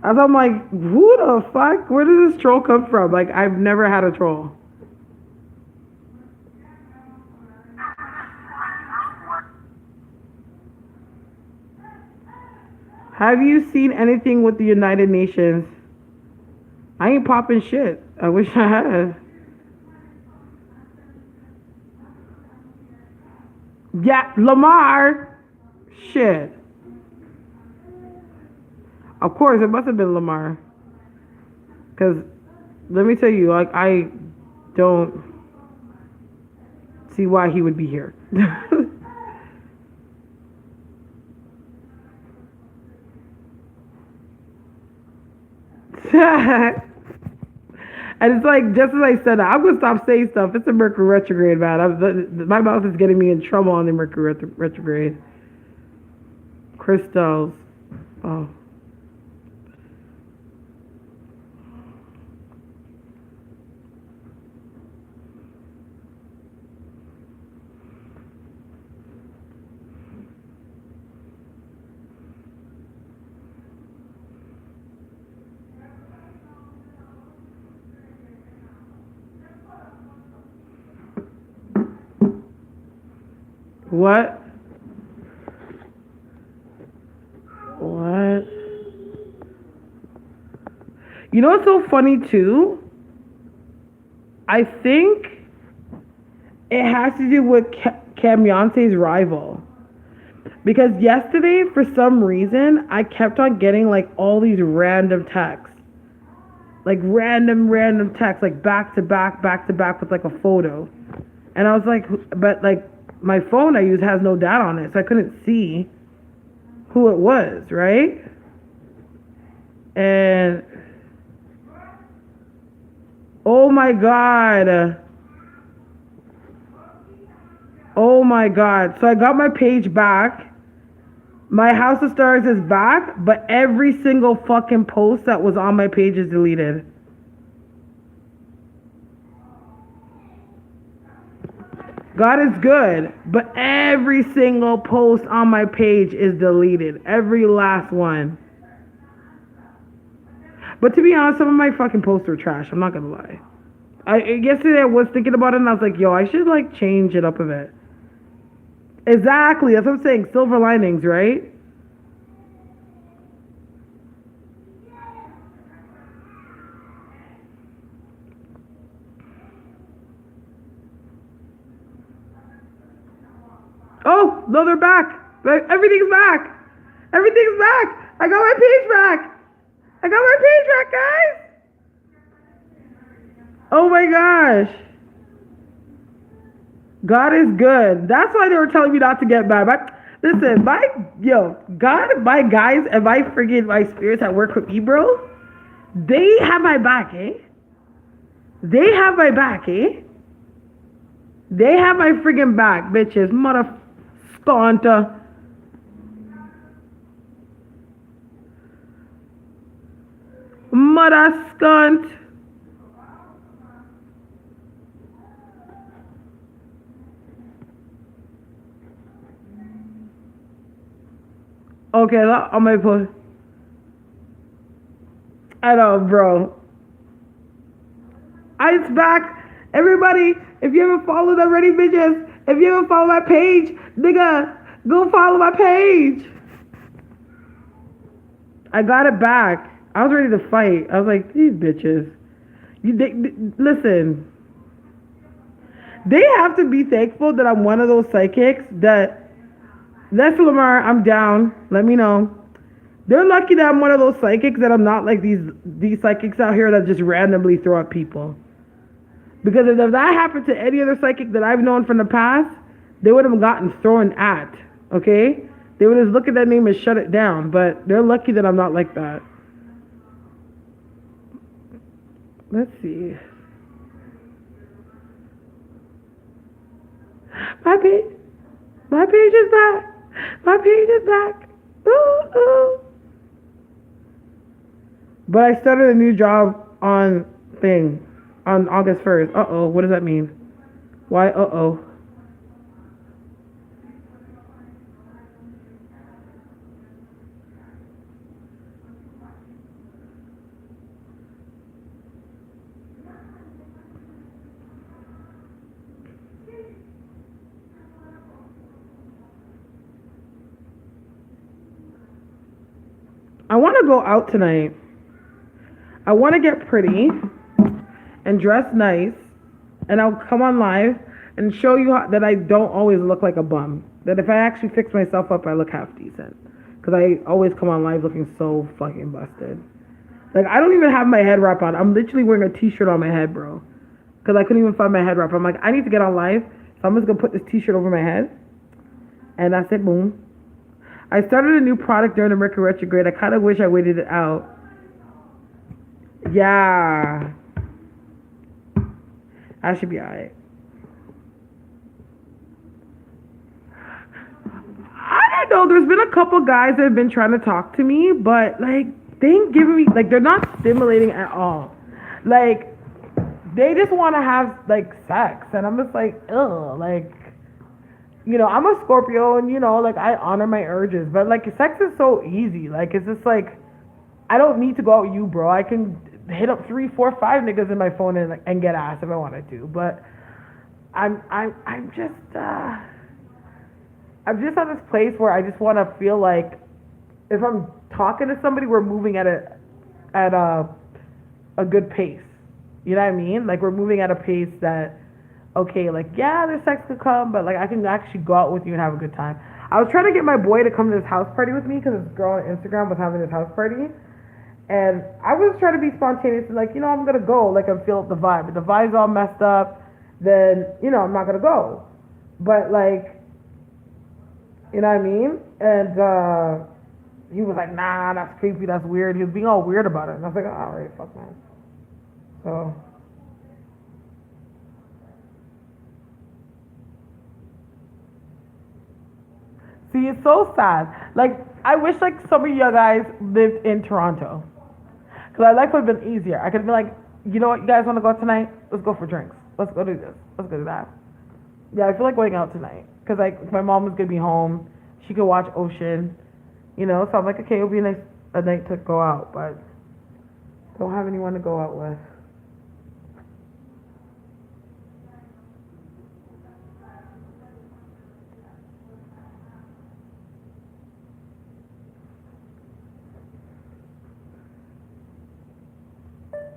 As I'm like, who the fuck? Where did this troll come from? Like, I've never had a troll. Have you seen anything with the United Nations? I ain't popping shit. I wish I had. Yeah, Lamar. Shit. Of course, it must have been Lamar. Because, let me tell you, like, I don't see why he would be here. And it's like, just as I said that, I'm going to stop saying stuff. It's a Mercury retrograde, man. My mouth is getting me in trouble on the Mercury retrograde. Crystals. Oh. What? What? You know what's so funny too? I think it has to do with Camyonce's rival. Because yesterday, for some reason, I kept on getting like all these random texts. Like random texts, like back to back with like a photo. And I was like, but like my phone I use has no data on it, so I couldn't see who it was, right? And oh my god. Oh my god. So I got my page back. My House of Stars is back, but every single fucking post that was on my page is deleted. God is good, but every single post on my page is deleted. Every last one. But to be honest, some of my fucking posts are trash. I'm not gonna lie. Yesterday I was thinking about it and I was like, yo, I should like change it up a bit. Exactly, that's what I'm saying. Silver linings, right? Oh, no, they're back. Everything's back. Everything's back. I got my page back. I got my page back, guys. Oh my gosh. God is good. That's why they were telling me not to get mad. Listen, God, my guys, and my friggin' my spirits that work with me, bro, they have my back, eh? They have my back, eh? They have my friggin' back, bitches. Mother sconta. Mother scunt. Okay, on my post. I know, bro. It's back. Everybody, if you haven't followed already, bitches, if you haven't followed my page, nigga, go follow my page. I got it back. I was ready to fight. I was like, these bitches. Listen. They have to be thankful that I'm one of those psychics that, that's Lamar, I'm down. Let me know. They're lucky that I'm one of those psychics that I'm not like these psychics out here that just randomly throw at people. Because if that happened to any other psychic that I've known from the past, they would have gotten thrown at, okay? They would just look at that name and shut it down. But they're lucky that I'm not like that. Let's see. My page is back. My page is back. Ooh, ooh. But I started a new job on August 1st. Uh-oh, what does that mean? Why uh-oh? I want to go out tonight. I want to get pretty and dress nice, and I'll come on live and show you that I don't always look like a bum. That if I actually fix myself up, I look half decent. Because I always come on live looking so fucking busted. Like, I don't even have my head wrap on. I'm literally wearing a t-shirt on my head, bro. Because I couldn't even find my head wrap. I'm like, I need to get on live, so I'm just going to put this t-shirt over my head. And that's it, boom. I started a new product during the Mercury Retrograde. I kind of wish I waited it out. Yeah. I should be alright. I don't know. There's been a couple guys that have been trying to talk to me, but like they ain't giving me like they're not stimulating at all. Like they just want to have like sex, and I'm just like, ugh. Like I'm a Scorpio, and like I honor my urges, but like sex is so easy. Like it's just like I don't need to go out with you, bro. I can hit up 3, 4, 5 niggas in my phone and get ass if I wanted to. But I'm just at this place where I just want to feel like if I'm talking to somebody, we're moving at a good pace. You know what I mean? Like we're moving at a pace that okay, like yeah, the sex could come, but like I can actually go out with you and have a good time. I was trying to get my boy to come to this house party with me because this girl on Instagram was having this house party. And I was trying to be spontaneous and like, I'm gonna go, like I'm feeling the vibe. If the vibe's all messed up, then, I'm not gonna go. But like, you know what I mean? And he was like, nah, that's creepy, that's weird. He was being all weird about it. And I was like, alright, fuck man. So see, it's so sad. Like, I wish like some of you guys lived in Toronto. Because I like would have been easier. I could have been like, you know what, you guys want to go out tonight? Let's go for drinks. Let's go do this. Let's go do that. Yeah, I feel like going out tonight. Because like my mom was going to be home. She could watch Ocean. So I'm like, okay, it'll be a night to go out. But don't have anyone to go out with.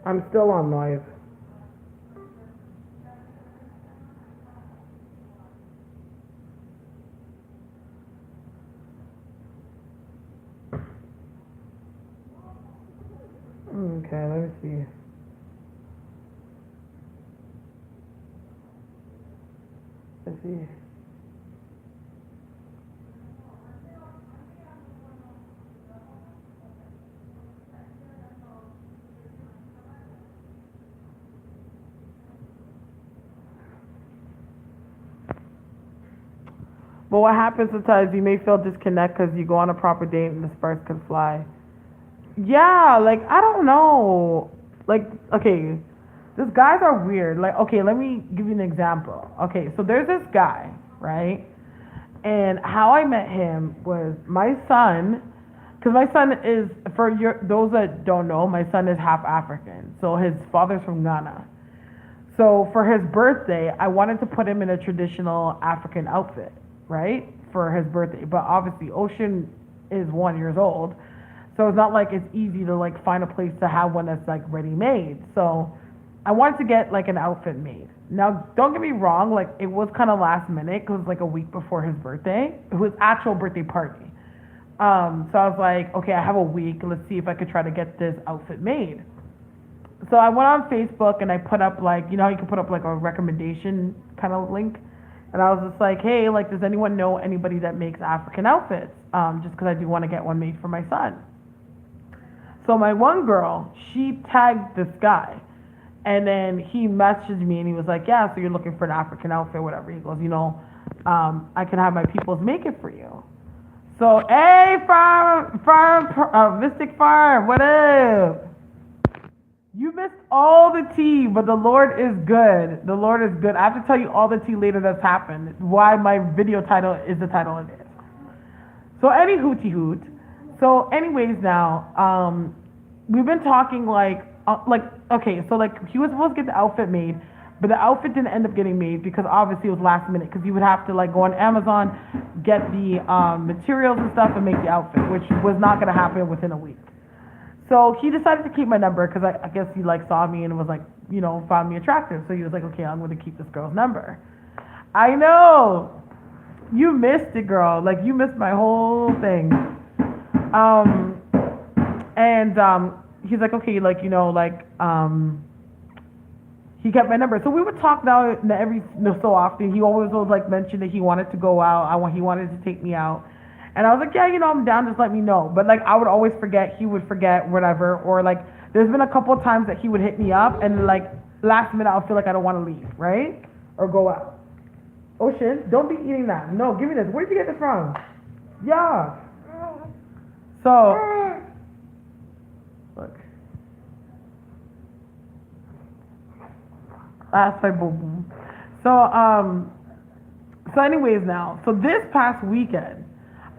I'm still on live. Okay, let me see. Let's see. But what happens sometimes, you may feel disconnect because you go on a proper date and the sparks can fly. Yeah, like, I don't know. Like, okay, these guys are weird. Like, okay, let me give you an example. Okay, so there's this guy, right? And how I met him was my son, because my son is, those that don't know, my son is half African. So his father's from Ghana. So for his birthday, I wanted to put him in a traditional African outfit, right? For his birthday. But obviously, Ocean is 1 year old. So it's not like it's easy to like find a place to have one that's like ready made. So I wanted to get like an outfit made. Now, don't get me wrong, like it was kind of last minute because it was like a week before his birthday. It was actual birthday party. So I was like, okay, I have a week. Let's see if I could try to get this outfit made. So I went on Facebook and I put up like, how you can put up like a recommendation kind of link. And I was just like, hey, like, does anyone know anybody that makes African outfits? Just because I do want to get one made for my son. So my one girl, she tagged this guy. And then he messaged me and he was like, yeah, so you're looking for an African outfit, whatever. He goes, I can have my peoples make it for you. So, hey, Mystic Farm, what up? You missed all the tea, but the Lord is good. The Lord is good. I have to tell you all the tea later that's happened. Why my video title is the title it is. So, any hooty hoot. So, anyways, now, we've been talking okay, so like he was supposed to get the outfit made, but the outfit didn't end up getting made because obviously it was last minute. Because you would have to like go on Amazon, get the materials and stuff, and make the outfit, which was not gonna happen within a week. So he decided to keep my number because I guess he like saw me and was like, found me attractive. So he was like, okay, I'm gonna keep this girl's number. I know, you missed it, girl. Like you missed my whole thing. He's like, okay, like, he kept my number. So we would talk now every so often. He always would like mention that he wanted to go out. He wanted to take me out. And I was like, yeah, I'm down, just let me know. But like, I would always forget, he would forget, whatever. Or like, there's been a couple of times that he would hit me up and like last minute I'll feel like I don't want to leave, right? Or go out. Ocean, don't be eating that. No, give me this. Where'd you get this from? Yeah. So, look. That's my boom boom. So anyways now, so this past weekend,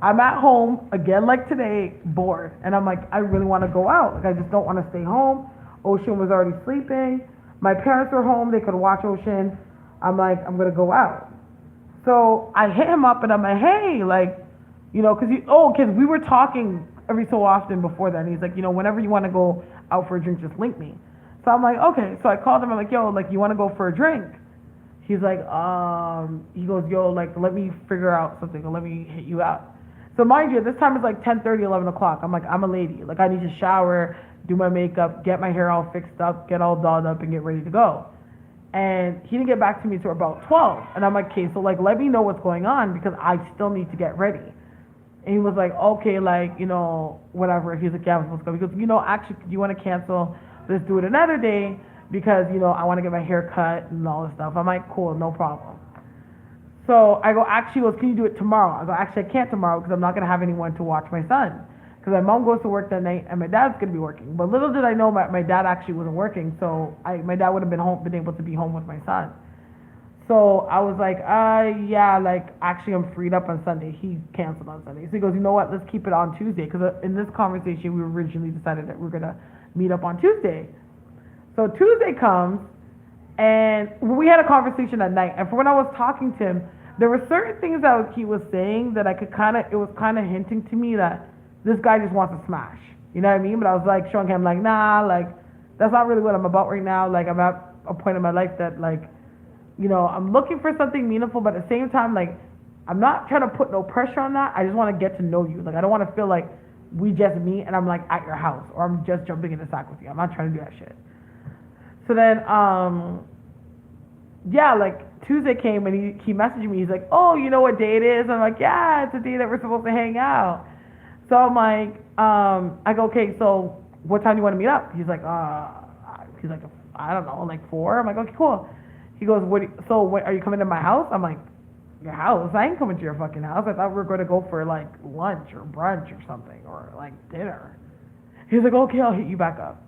I'm at home again like today, bored. And I'm like, I really want to go out. Like I just don't want to stay home. Ocean was already sleeping. My parents were home, they could watch Ocean. I'm like, I'm gonna go out. So I hit him up and I'm like, hey, like, you know, cause we were talking every so often before that. And he's like, you know, whenever you want to go out for a drink, just link me. So I'm like, okay. So I called him. I'm like, yo, like, you want to go for a drink? He's like, he goes, yo, like, let me figure out something or let me hit you out. So mind you, this time it's like 10:30, 11 o'clock. I'm like, I'm a lady. Like, I need to shower, do my makeup, get my hair all fixed up, get all dolled up, and get ready to go. And he didn't get back to me till about 12. And I'm like, okay, so, like, let me know what's going on because I still need to get ready. And he was like, okay, like, you know, whatever. He's like, yeah, I'm supposed to go. He goes, you know, actually, do you want to cancel? Let's do it another day because, you know, I want to get my hair cut and all this stuff. I'm like, cool, no problem. So I go, actually, he goes, can you do it tomorrow? I go, actually, I can't tomorrow because I'm not going to have anyone to watch my son. Because my mom goes to work that night and my dad's going to be working. But little did I know my dad actually wasn't working. So my dad would have been able to be home with my son. So I was like, yeah, like, actually, I'm freed up on Sunday. He canceled on Sunday. So he goes, you know what, let's keep it on Tuesday. Because in this conversation, we originally decided that we were going to meet up on Tuesday. So Tuesday comes, and we had a conversation at night. And for when I was talking to him, there were certain things that he was saying that it was kind of hinting to me that this guy just wants to smash. You know what I mean? But I was like showing him, like, nah, like, that's not really what I'm about right now. Like, I'm at a point in my life that, like, you know, I'm looking for something meaningful, but at the same time, like, I'm not trying to put no pressure on that. I just want to get to know you. Like, I don't want to feel like we just meet and I'm, like, at your house or I'm just jumping in the sack with you. I'm not trying to do that shit. So then, yeah, like, Tuesday came and he messaged me. He's like, oh, you know what day it is? I'm like, yeah, it's a day that we're supposed to hang out. So I'm like, I go, okay, so what time do you want to meet up? He's like, I don't know, like 4. I'm like, okay, cool. He goes, are you coming to my house? I'm like, your house? I ain't coming to your fucking house. I thought we were going to go for, like, lunch or brunch or something or, like, dinner. He's like, okay, I'll hit you back up.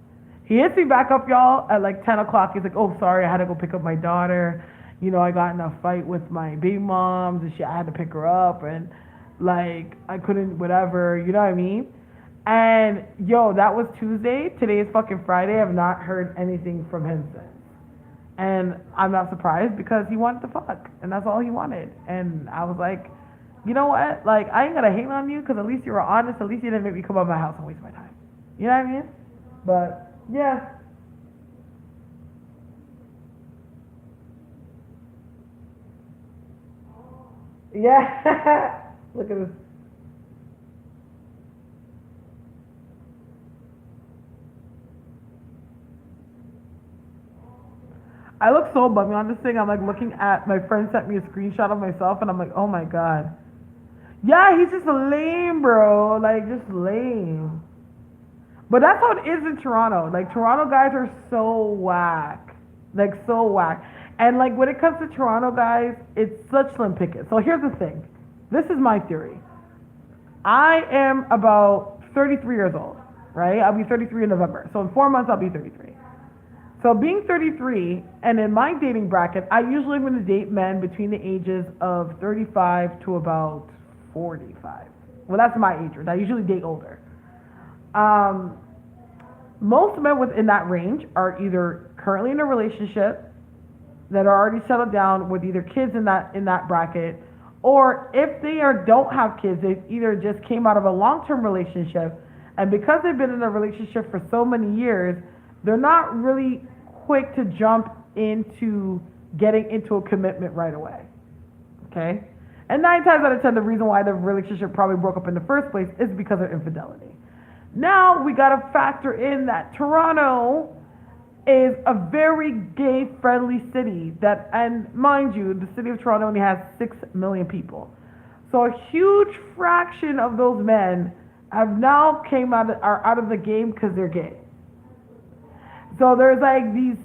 He hits me back up, y'all, at, like, 10 o'clock. He's like, oh, sorry, I had to go pick up my daughter. You know, I got in a fight with my baby moms and shit. I had to pick her up and, like, I couldn't, whatever. You know what I mean? And, yo, that was Tuesday. Today is fucking Friday. I've not heard anything from him since. And I'm not surprised because he wanted to fuck. And that's all he wanted. And I was like, you know what? Like, I ain't gonna hate on you because at least you were honest. At least you didn't make me come out of my house and waste my time. You know what I mean? But, yeah. Yeah. Look at this. I look so bummy on this thing. I'm like looking at my friend sent me a screenshot of myself and I'm like, oh my god. Yeah, he's just lame, bro. Like, just lame. But that's how it is in Toronto. Like, Toronto guys are so whack. Like, so whack. And, like, when it comes to Toronto guys, it's such slim pickings. So here's the thing. This is my theory. I am about 33 years old, right? I'll be 33 in November. So in 4 months, I'll be 33. So being 33, and in my dating bracket, I usually am going to date men between the ages of 35 to about 45. Well, that's my age range. I usually date older. Most men within that range are either currently in a relationship that are already settled down with either kids in that bracket, or if they don't have kids, they either just came out of a long-term relationship, and because they've been in a relationship for so many years, they're not really quick to jump into getting into a commitment right away. Okay? And 9 times out of 10, the reason why the relationship probably broke up in the first place is because of infidelity. Now we got to factor in that Toronto is a very gay-friendly city that, and mind you, the city of Toronto only has 6 million people. So a huge fraction of those men have now are out of the game because they're gay. So there's like these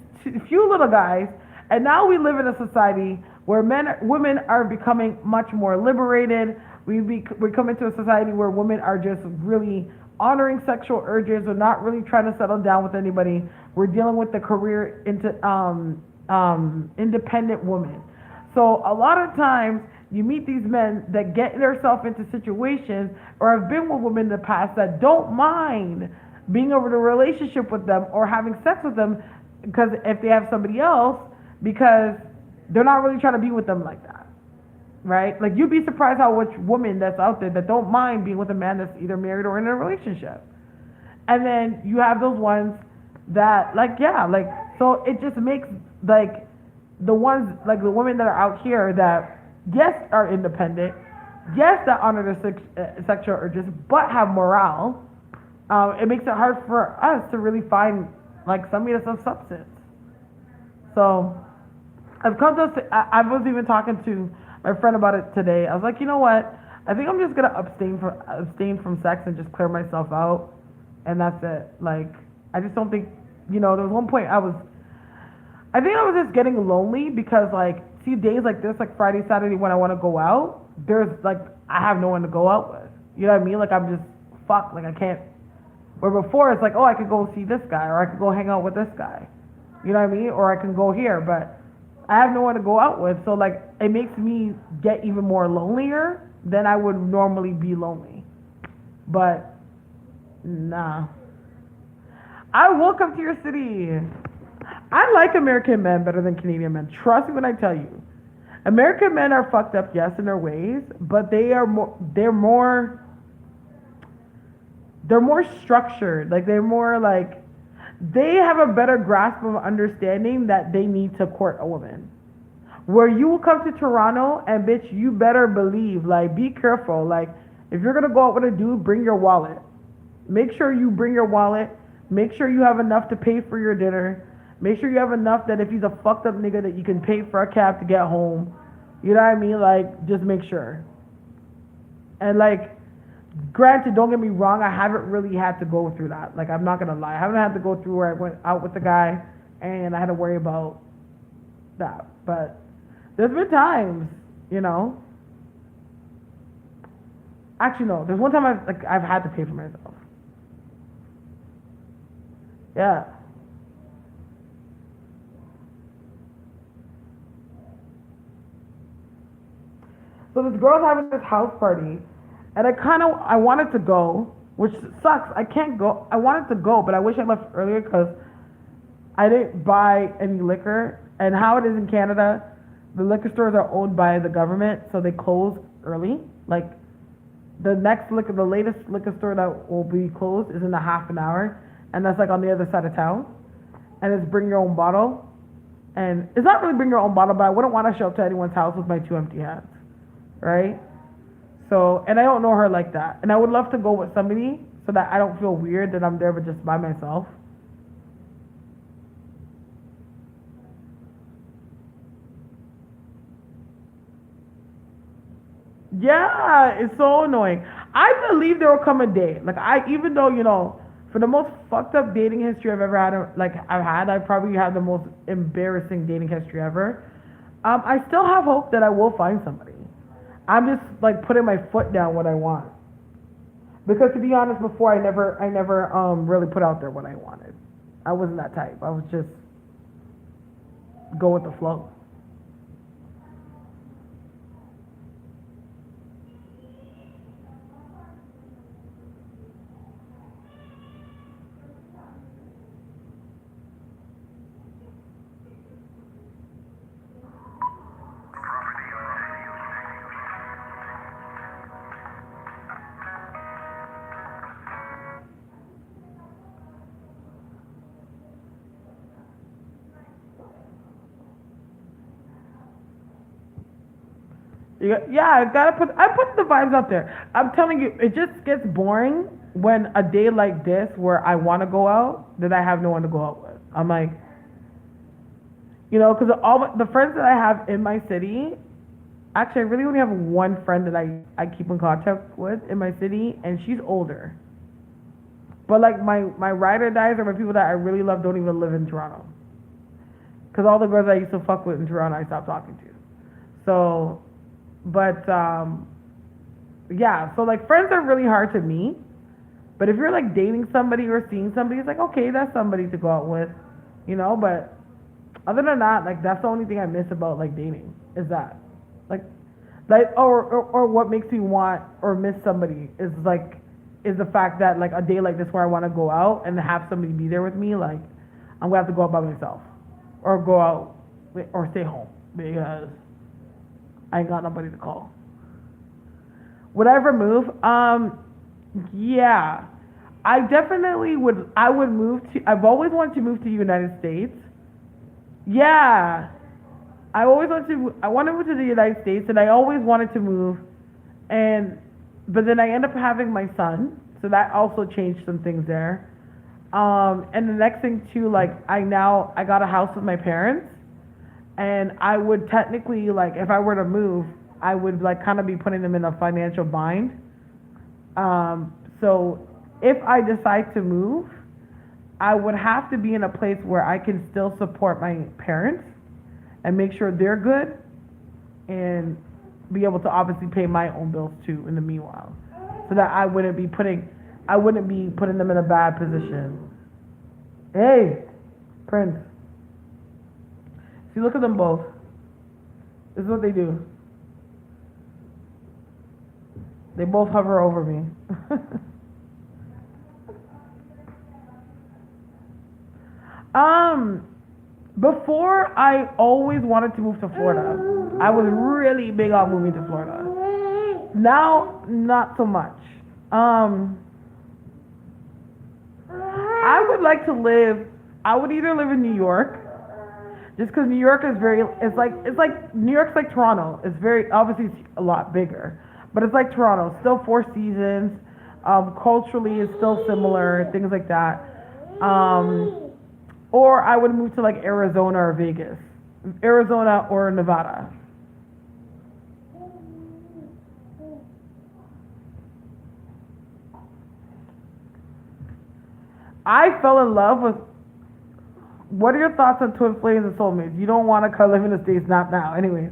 few little guys, and now we live in a society where women are becoming much more liberated. We're coming to a society where women are just really honoring sexual urges. We're not really trying to settle down with anybody. We're dealing with the career into independent woman. So a lot of times you meet these men that get themselves into situations or have been with women in the past that don't mind being over the relationship with them or having sex with them because if they have somebody else, because they're not really trying to be with them like that, right? Like you'd be surprised how much women that's out there that don't mind being with a man that's either married or in a relationship. And then you have those ones that like, yeah, like, so it just makes like the ones, like the women that are out here that yes are independent, yes that honor their sexual urges, but have morale. It makes it hard for us to really find like somebody that's of substance. So I've come to, I was even talking to my friend about it today. I was like, you know what? I think I'm just gonna abstain from sex and just clear myself out, and that's it. Like, I just don't think, you know, there was one point I think I was just getting lonely because like, see days like this, like Friday, Saturday when I want to go out, there's like, I have no one to go out with. You know what I mean? Like I'm just fucked. Like I can't. Where before it's like, oh, I could go see this guy or I could go hang out with this guy. You know what I mean? Or I can go here, but I have no one to go out with. So like, it makes me get even more lonelier than I would normally be lonely. But nah. I will come to your city. I like American men better than Canadian men. Trust me when I tell you. American men are fucked up, yes, in their ways, but they're more structured. Like they're more like, they have a better grasp of understanding that they need to court a woman. Where you will come to Toronto and bitch, you better believe, like be careful. Like if you're gonna go out with a dude, bring your wallet. Make sure you bring your wallet. Make sure you have enough to pay for your dinner. Make sure you have enough that if he's a fucked up nigga that you can pay for a cab to get home. You know what I mean? Like, just make sure. And like, granted, don't get me wrong, I haven't really had to go through that. Like, I'm not gonna lie. I haven't had to go through where I went out with the guy and I had to worry about that. But there's been times, you know. Actually, no. There's one time I've had to pay for myself. Yeah. So this girl's having this house party, and I wanted to go, which sucks. I can't go. I wanted to go, but I wish I left earlier because I didn't buy any liquor. And how it is in Canada, the liquor stores are owned by the government, so they close early. Like the latest liquor store that will be closed is in a half an hour, and that's like on the other side of town. And it's bring your own bottle, and it's not really bring your own bottle, but I wouldn't want to show up to anyone's house with my 2 empty hands. Right? So, and I don't know her like that. And I would love to go with somebody so that I don't feel weird that I'm there but just by myself. Yeah, it's so annoying. I believe there will come a day. Like even though, you know, for the most fucked up dating history I've ever had, I probably had the most embarrassing dating history ever. I still have hope that I will find somebody. I'm just like putting my foot down what I want. Because to be honest, before I never really put out there what I wanted. I wasn't that type. I was just go with the flow. Yeah, I put the vibes out there. I'm telling you, it just gets boring when a day like this where I want to go out, that I have no one to go out with. I'm like, you know, because all the friends that I have in my city, actually, I really only have one friend that I keep in contact with in my city, and she's older. But like my ride or dies are my people that I really love don't even live in Toronto. Because all the girls I used to fuck with in Toronto, I stopped talking to. So, but, yeah. So, like, friends are really hard to meet. But if you're, like, dating somebody or seeing somebody, it's like, okay, that's somebody to go out with, you know? But other than that, like, that's the only thing I miss about, like, dating is that. Like, or what makes me want or miss somebody is, like, is the fact that, like, a day like this where I want to go out and have somebody be there with me, like, I'm going to have to go out by myself. Or go out, or stay home, because I ain't got nobody to call. Would I ever move? Yeah. I definitely would, I would move to, I've always wanted to move to the United States. Yeah. I want to move to the United States, and I always wanted to move, but then I end up having my son, so that also changed some things there. And the next thing too, like, I got a house with my parents, and I would technically, like, if I were to move, I would, like, kind of be putting them in a financial bind. So if I decide to move, I would have to be in a place where I can still support my parents and make sure they're good, and be able to obviously pay my own bills too in the meanwhile, so that I wouldn't be putting them in a bad position. Hey, Prince. See, look at them both. This is what they do. They both hover over me. Before, I always wanted to move to Florida. I was really big on moving to Florida. Now, not so much. I would like to I would either live in New York, just because New York is it's like, New York's like Toronto. It's obviously it's a lot bigger, but it's like Toronto. Still 4 seasons. Culturally, it's still similar, things like that. Or I would move to, like, Arizona or Vegas. Arizona or Nevada. I fell in love with. What are your thoughts on twin flames and soulmates? You don't want to come live in the States, not now. Anyways.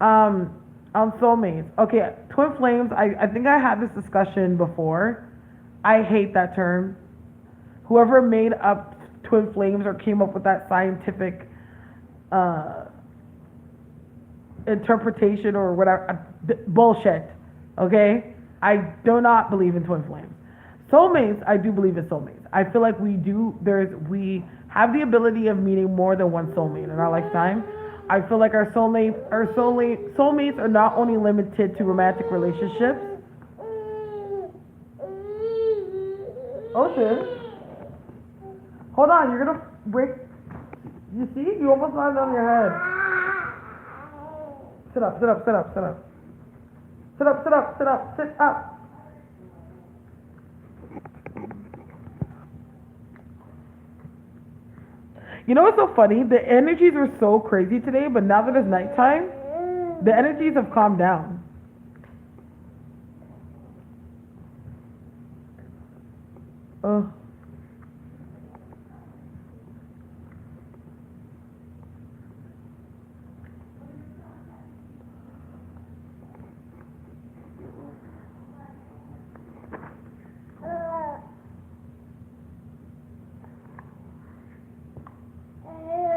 On soulmates. Okay, twin flames, I think I had this discussion before. I hate that term. Whoever made up twin flames or came up with that scientific interpretation or whatever, bullshit. Okay? I do not believe in twin flames. Soulmates, I do believe in soulmates. I feel like we have the ability of meeting more than one soulmate in our lifetime. I feel like our soulmates are not only limited to romantic relationships. Ocean, hold on, you're gonna break. You see? You almost landed on your head. Sit up, sit up, sit up, sit up. Sit up, sit up, sit up, sit up. You know what's so funny? The energies were so crazy today, but now that it's nighttime, the energies have calmed down.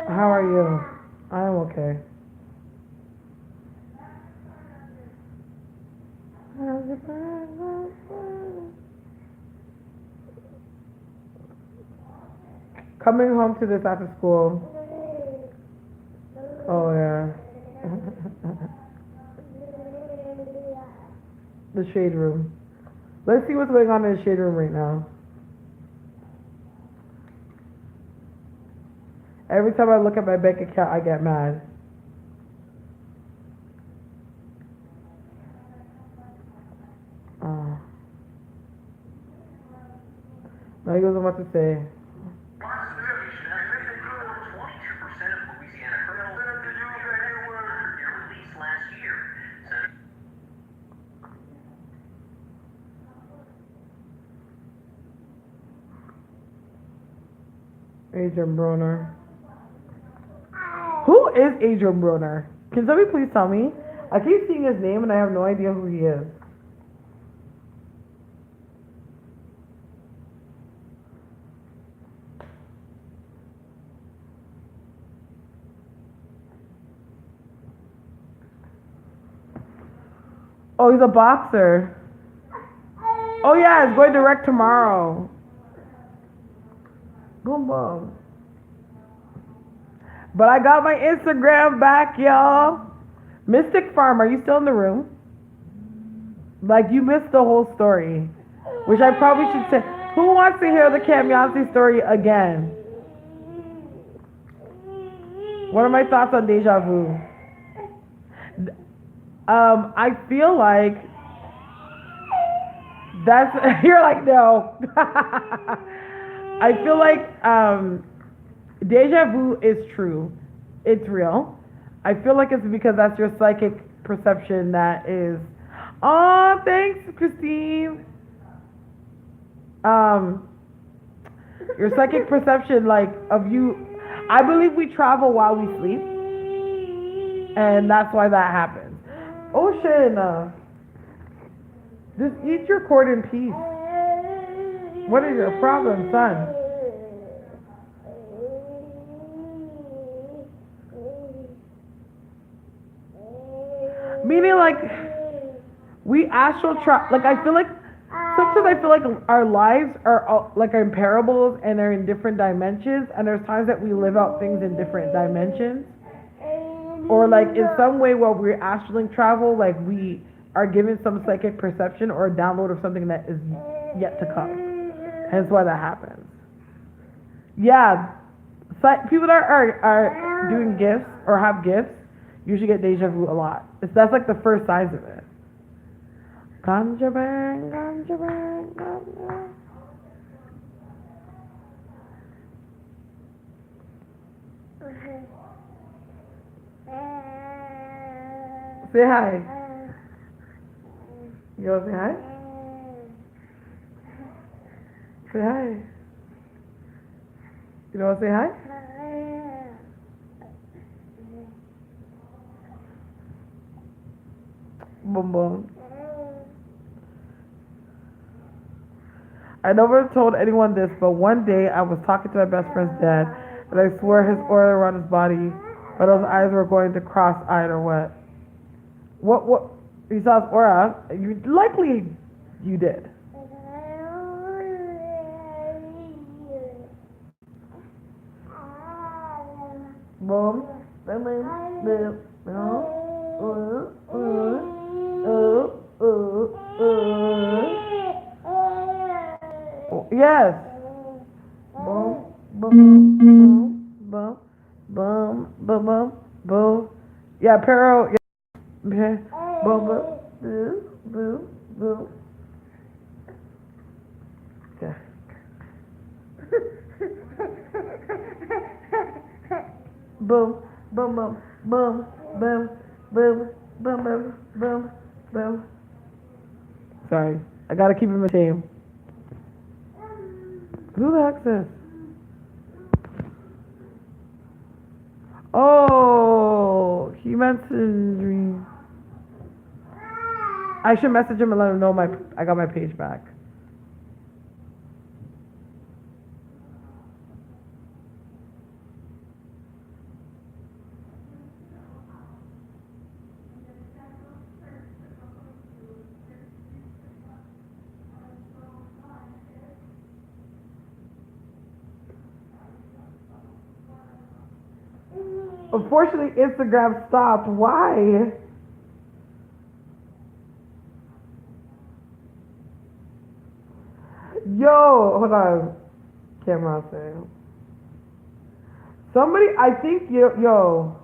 How are you? I'm okay. Coming home to this after school. Oh yeah. The shade room. Let's see what's going on in the shade room right now. Every time I look at my bank account, I get mad. Now he goes about to say. Adrian Broner. is Adrian Broner? Can somebody please tell me? I keep seeing his name and I have no idea who he is. Oh, he's a boxer. Oh yeah, it's going direct tomorrow. Boom boom. But I got my Instagram back, y'all. Mystic Farm, are you still in the room? Like, you missed the whole story. Which I probably should say. Who wants to hear the Camyonce story again? What are my thoughts on deja vu? I feel like that's, you're like, no. I feel like deja vu is true. It's real. I feel like it's because that's your psychic perception that is. Oh, thanks, Christine. Your psychic perception, like, of you. I believe we travel while we sleep, and that's why that happens. Ocean, just eat your cord in peace. What is your problem, son? Meaning, like, we astral travel. Like, I feel like sometimes I feel like our lives are like in parables and they're in different dimensions, and there's times that we live out things in different dimensions, or like in some way while we're astrally travel, like we are given some psychic perception or a download of something that is yet to come. Hence why that happens. Yeah, people that are doing gifts or have gifts usually get deja vu a lot. That's like the first signs of it. Ganja bang, ganja bang, ganja. Say hi. You want to say hi? Say hi. You don't want to say hi? Boom boom. I never told anyone this, but one day I was talking to my best friend's dad, and I swear his aura around his body, or those eyes were going to cross-eyed or what? What? You saw his aura? You did. Boom. Yes. Boom, boom, boom, boom, boom, boom, boom, boom. Yeah, Pero. Yeah. Okay. Boom, boom, boom, boom, boom. Yeah. Boom, boom, boom, boom, boom, boom, boom, boom, boom, boom. Sorry, I gotta keep him a team. Who the heck's this? Oh, he mentioned dream. I should message him and let him know I got my page back. Unfortunately, Instagram stopped. Why? Yo, hold on. Camyonce. Somebody, I think, yo.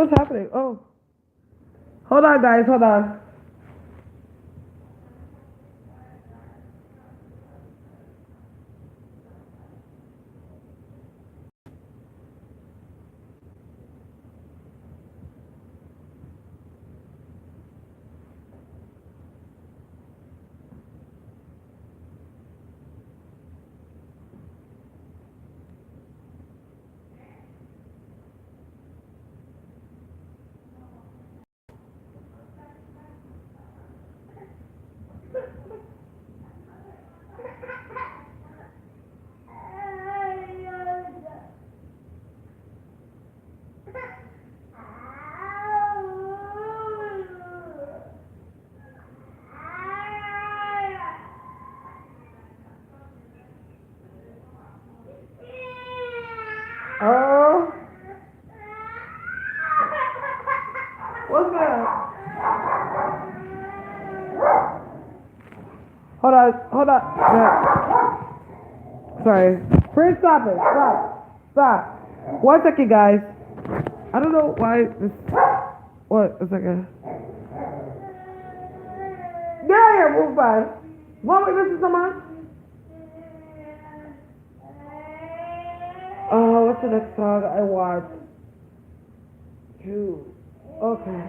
What's happening? Oh. Hold on, guys. Hold on. Oh. What's that? Hold on. Hold on. Yeah. Sorry. Prince, stop it. Stop. Stop. 1 second, guys. I don't know why this. What? A second. Yeah, move by. What was this, someone? Oh, what's the next song I watched? Dude. Okay.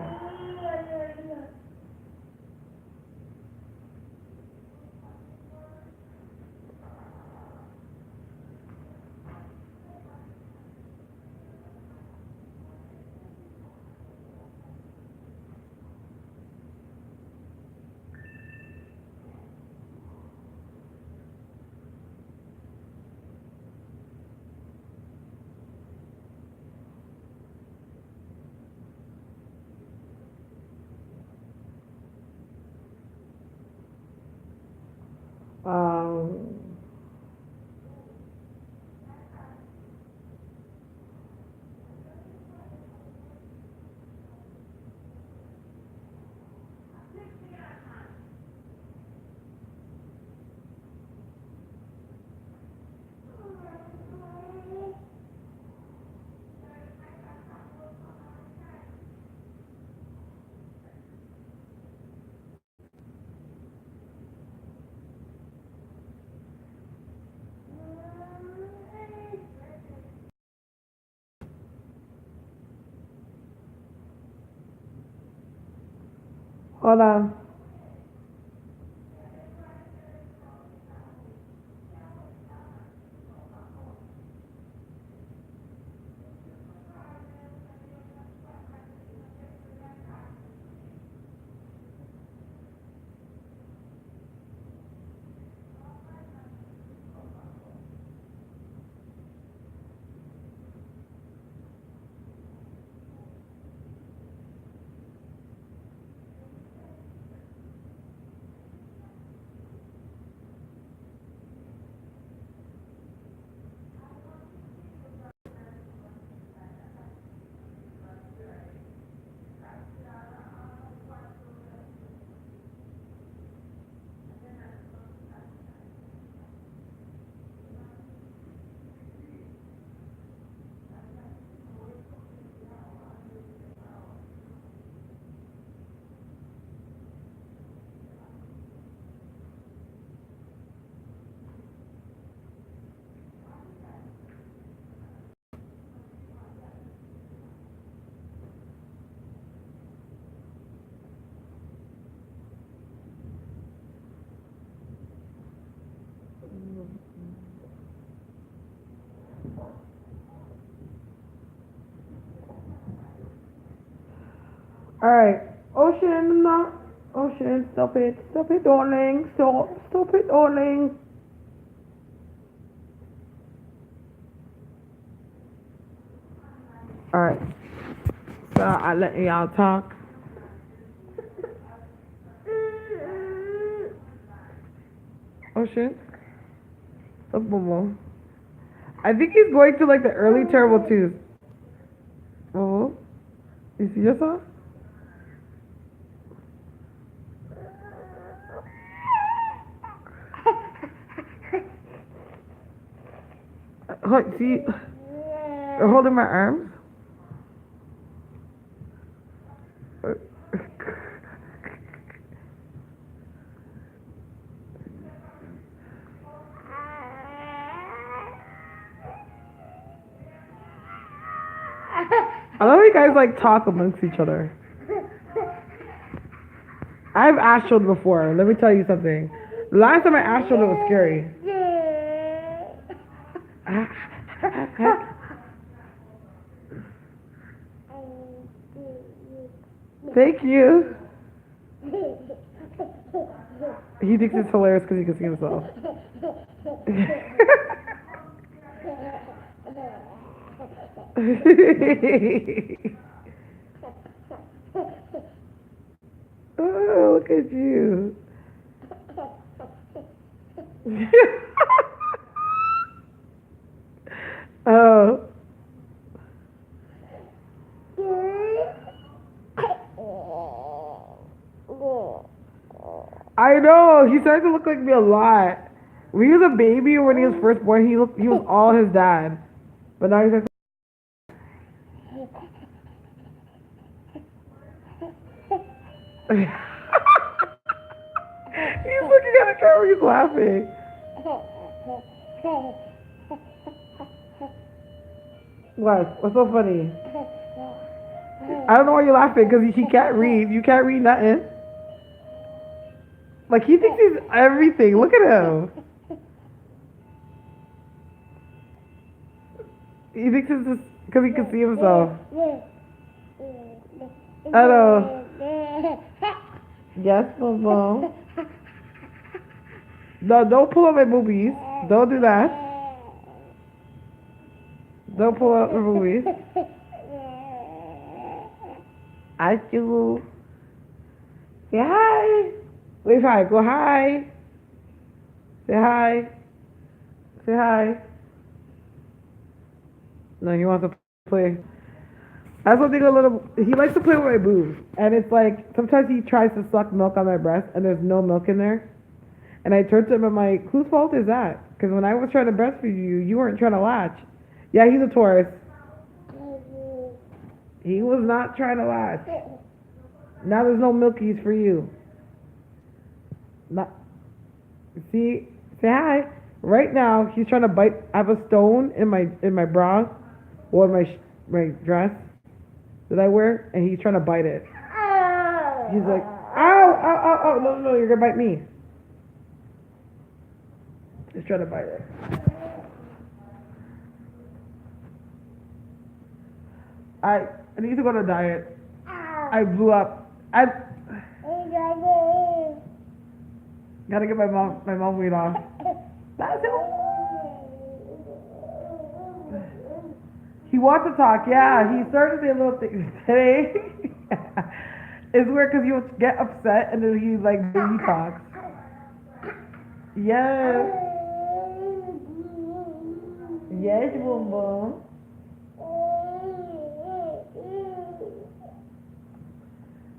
Um. Hold on. Alright. Ocean, Ocean, stop it. Stop it, darling. Stop it, darling. Alright. So I let y'all talk. Ocean. Stop, Momo. I think he's going to like the early terrible twos. Oh. You see yourself? See, you're holding my arms. I love how you guys like talk amongst each other. I've astraled before. Let me tell you something. The last time I astraled, it was scary. Thank you. He thinks it's hilarious because he can see himself. Oh, look at you. Oh. I know. He started to look like me a lot. When he was a baby, when he was first born, he was all his dad. But now he's like. He's looking at the camera. He's laughing. What? What's so funny? I don't know why you're laughing because he can't read. You can't read nothing. Like he thinks he's everything. Look at him. He thinks it's just because he can see himself. I know. Yes, Mom. No, don't pull up my boobies. Don't do that. Don't pull up my boobies. I do. Say hi. Wave hi. Go hi. Say hi. Say hi. No, he wants to play. That's one thing a little. He likes to play with my boobs, and it's like sometimes he tries to suck milk on my breast, and there's no milk in there. And I turned to him and I'm like, whose fault is that? Because when I was trying to breastfeed you, you weren't trying to latch. Yeah, he's a Taurus. He was not trying to latch. Now there's no milkies for you. Not, see, say hi. Right now he's trying to bite. I have a stone in my bra or my dress that I wear, and he's trying to bite it. He's like, ow, ow, ow, ow. No, you're gonna bite me. He's trying to bite it. I need to go on a diet. I blew up. I gotta get my mom weight off. That's it. He wants to talk. Yeah, he started to be a little thing today. It's weird because he'll get upset and then he like baby talks. Yes. Yes, boom boom.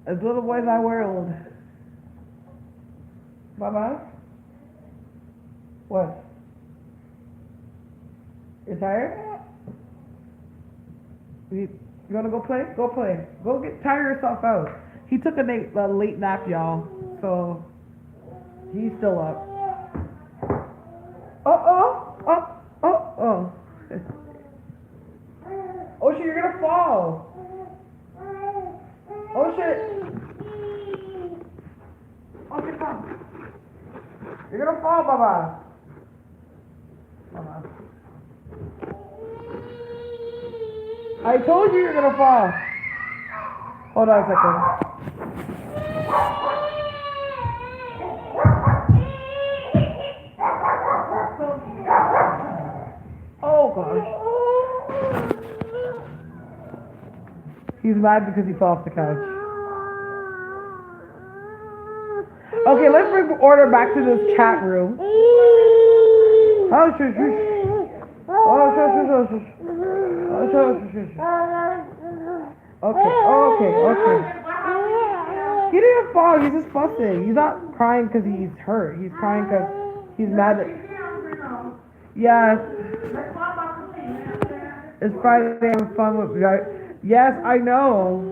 As little boy's our world. Baba? What? You tired? You wanna go play? Go play. Go tire yourself out. He took a late nap, y'all. So he's still up. Oh. Oh shit, you're gonna fall. Oh shit. Oh shit, come. You're gonna fall, Baba. I told you you're gonna fall. Hold on a second. Oh gosh. He's mad because he fell off the couch. Okay, let's bring order back to this chat room. Oh, shush, shush. Oh, shush, shush, shush. Oh, shush, shush, shush. Okay. He didn't fall, he's just fussing. He's not crying because he's hurt. He's crying because he's mad at... Yeah. It's Friday, having fun with... Yes, I know.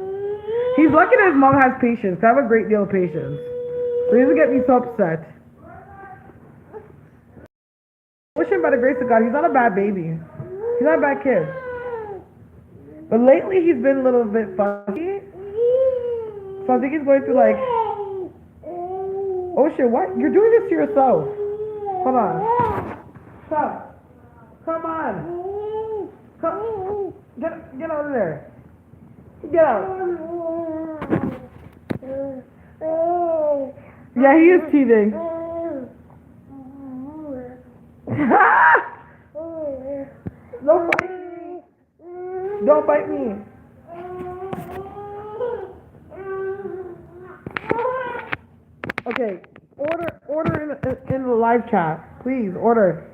He's lucky that his mom has patience. I have a great deal of patience. So he doesn't get me so upset. Wish him by the grace of God. He's not a bad baby. He's not a bad kid. But lately he's been a little bit funky. So I think he's going through like, oh shit, what? You're doing this to yourself. Hold on. Come on. Come. Get out of there. Get out. Yeah, he is teething. Don't bite me. Don't bite me. Okay, order in the live chat, please. Order.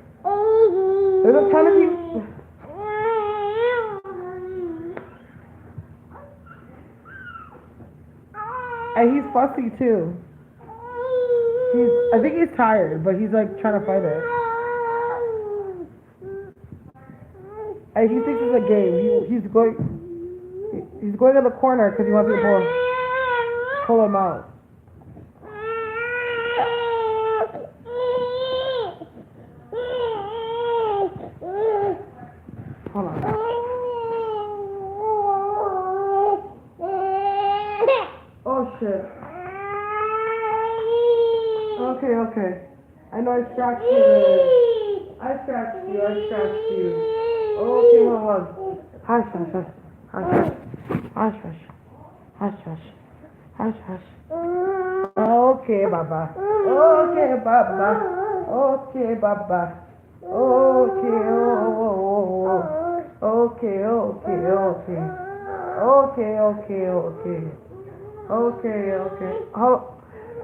There's a ton of people. And he's fussy too. I think he's tired, but he's like trying to fight it. And he thinks it's a game. He's going in the corner because he wants me to pull him out. Hold on. Oh shit. Okay. I know I scratched you. I scratched you. Okay, hold on. Hush. Okay, Baba. Okay.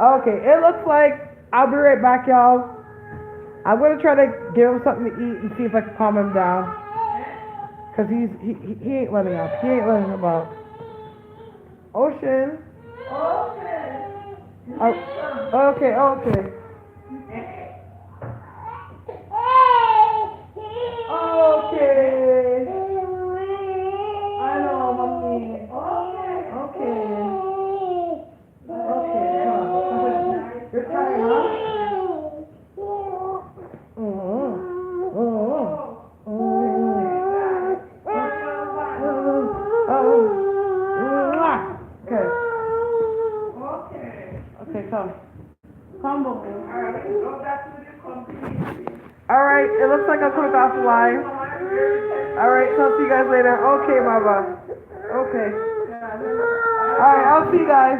Okay, it looks like I'll be right back, y'all. I'm gonna try to give him something to eat and see if I can calm him down. Cause he ain't letting up. He ain't letting him up. Ocean. Okay. I know, mommy. Okay. You're tired, huh? Okay, come. Come, Boo. Alright, it looks like I'll click off the line. Alright, so I'll see you guys later. Okay, Baba. Okay. Alright, I'll see you guys.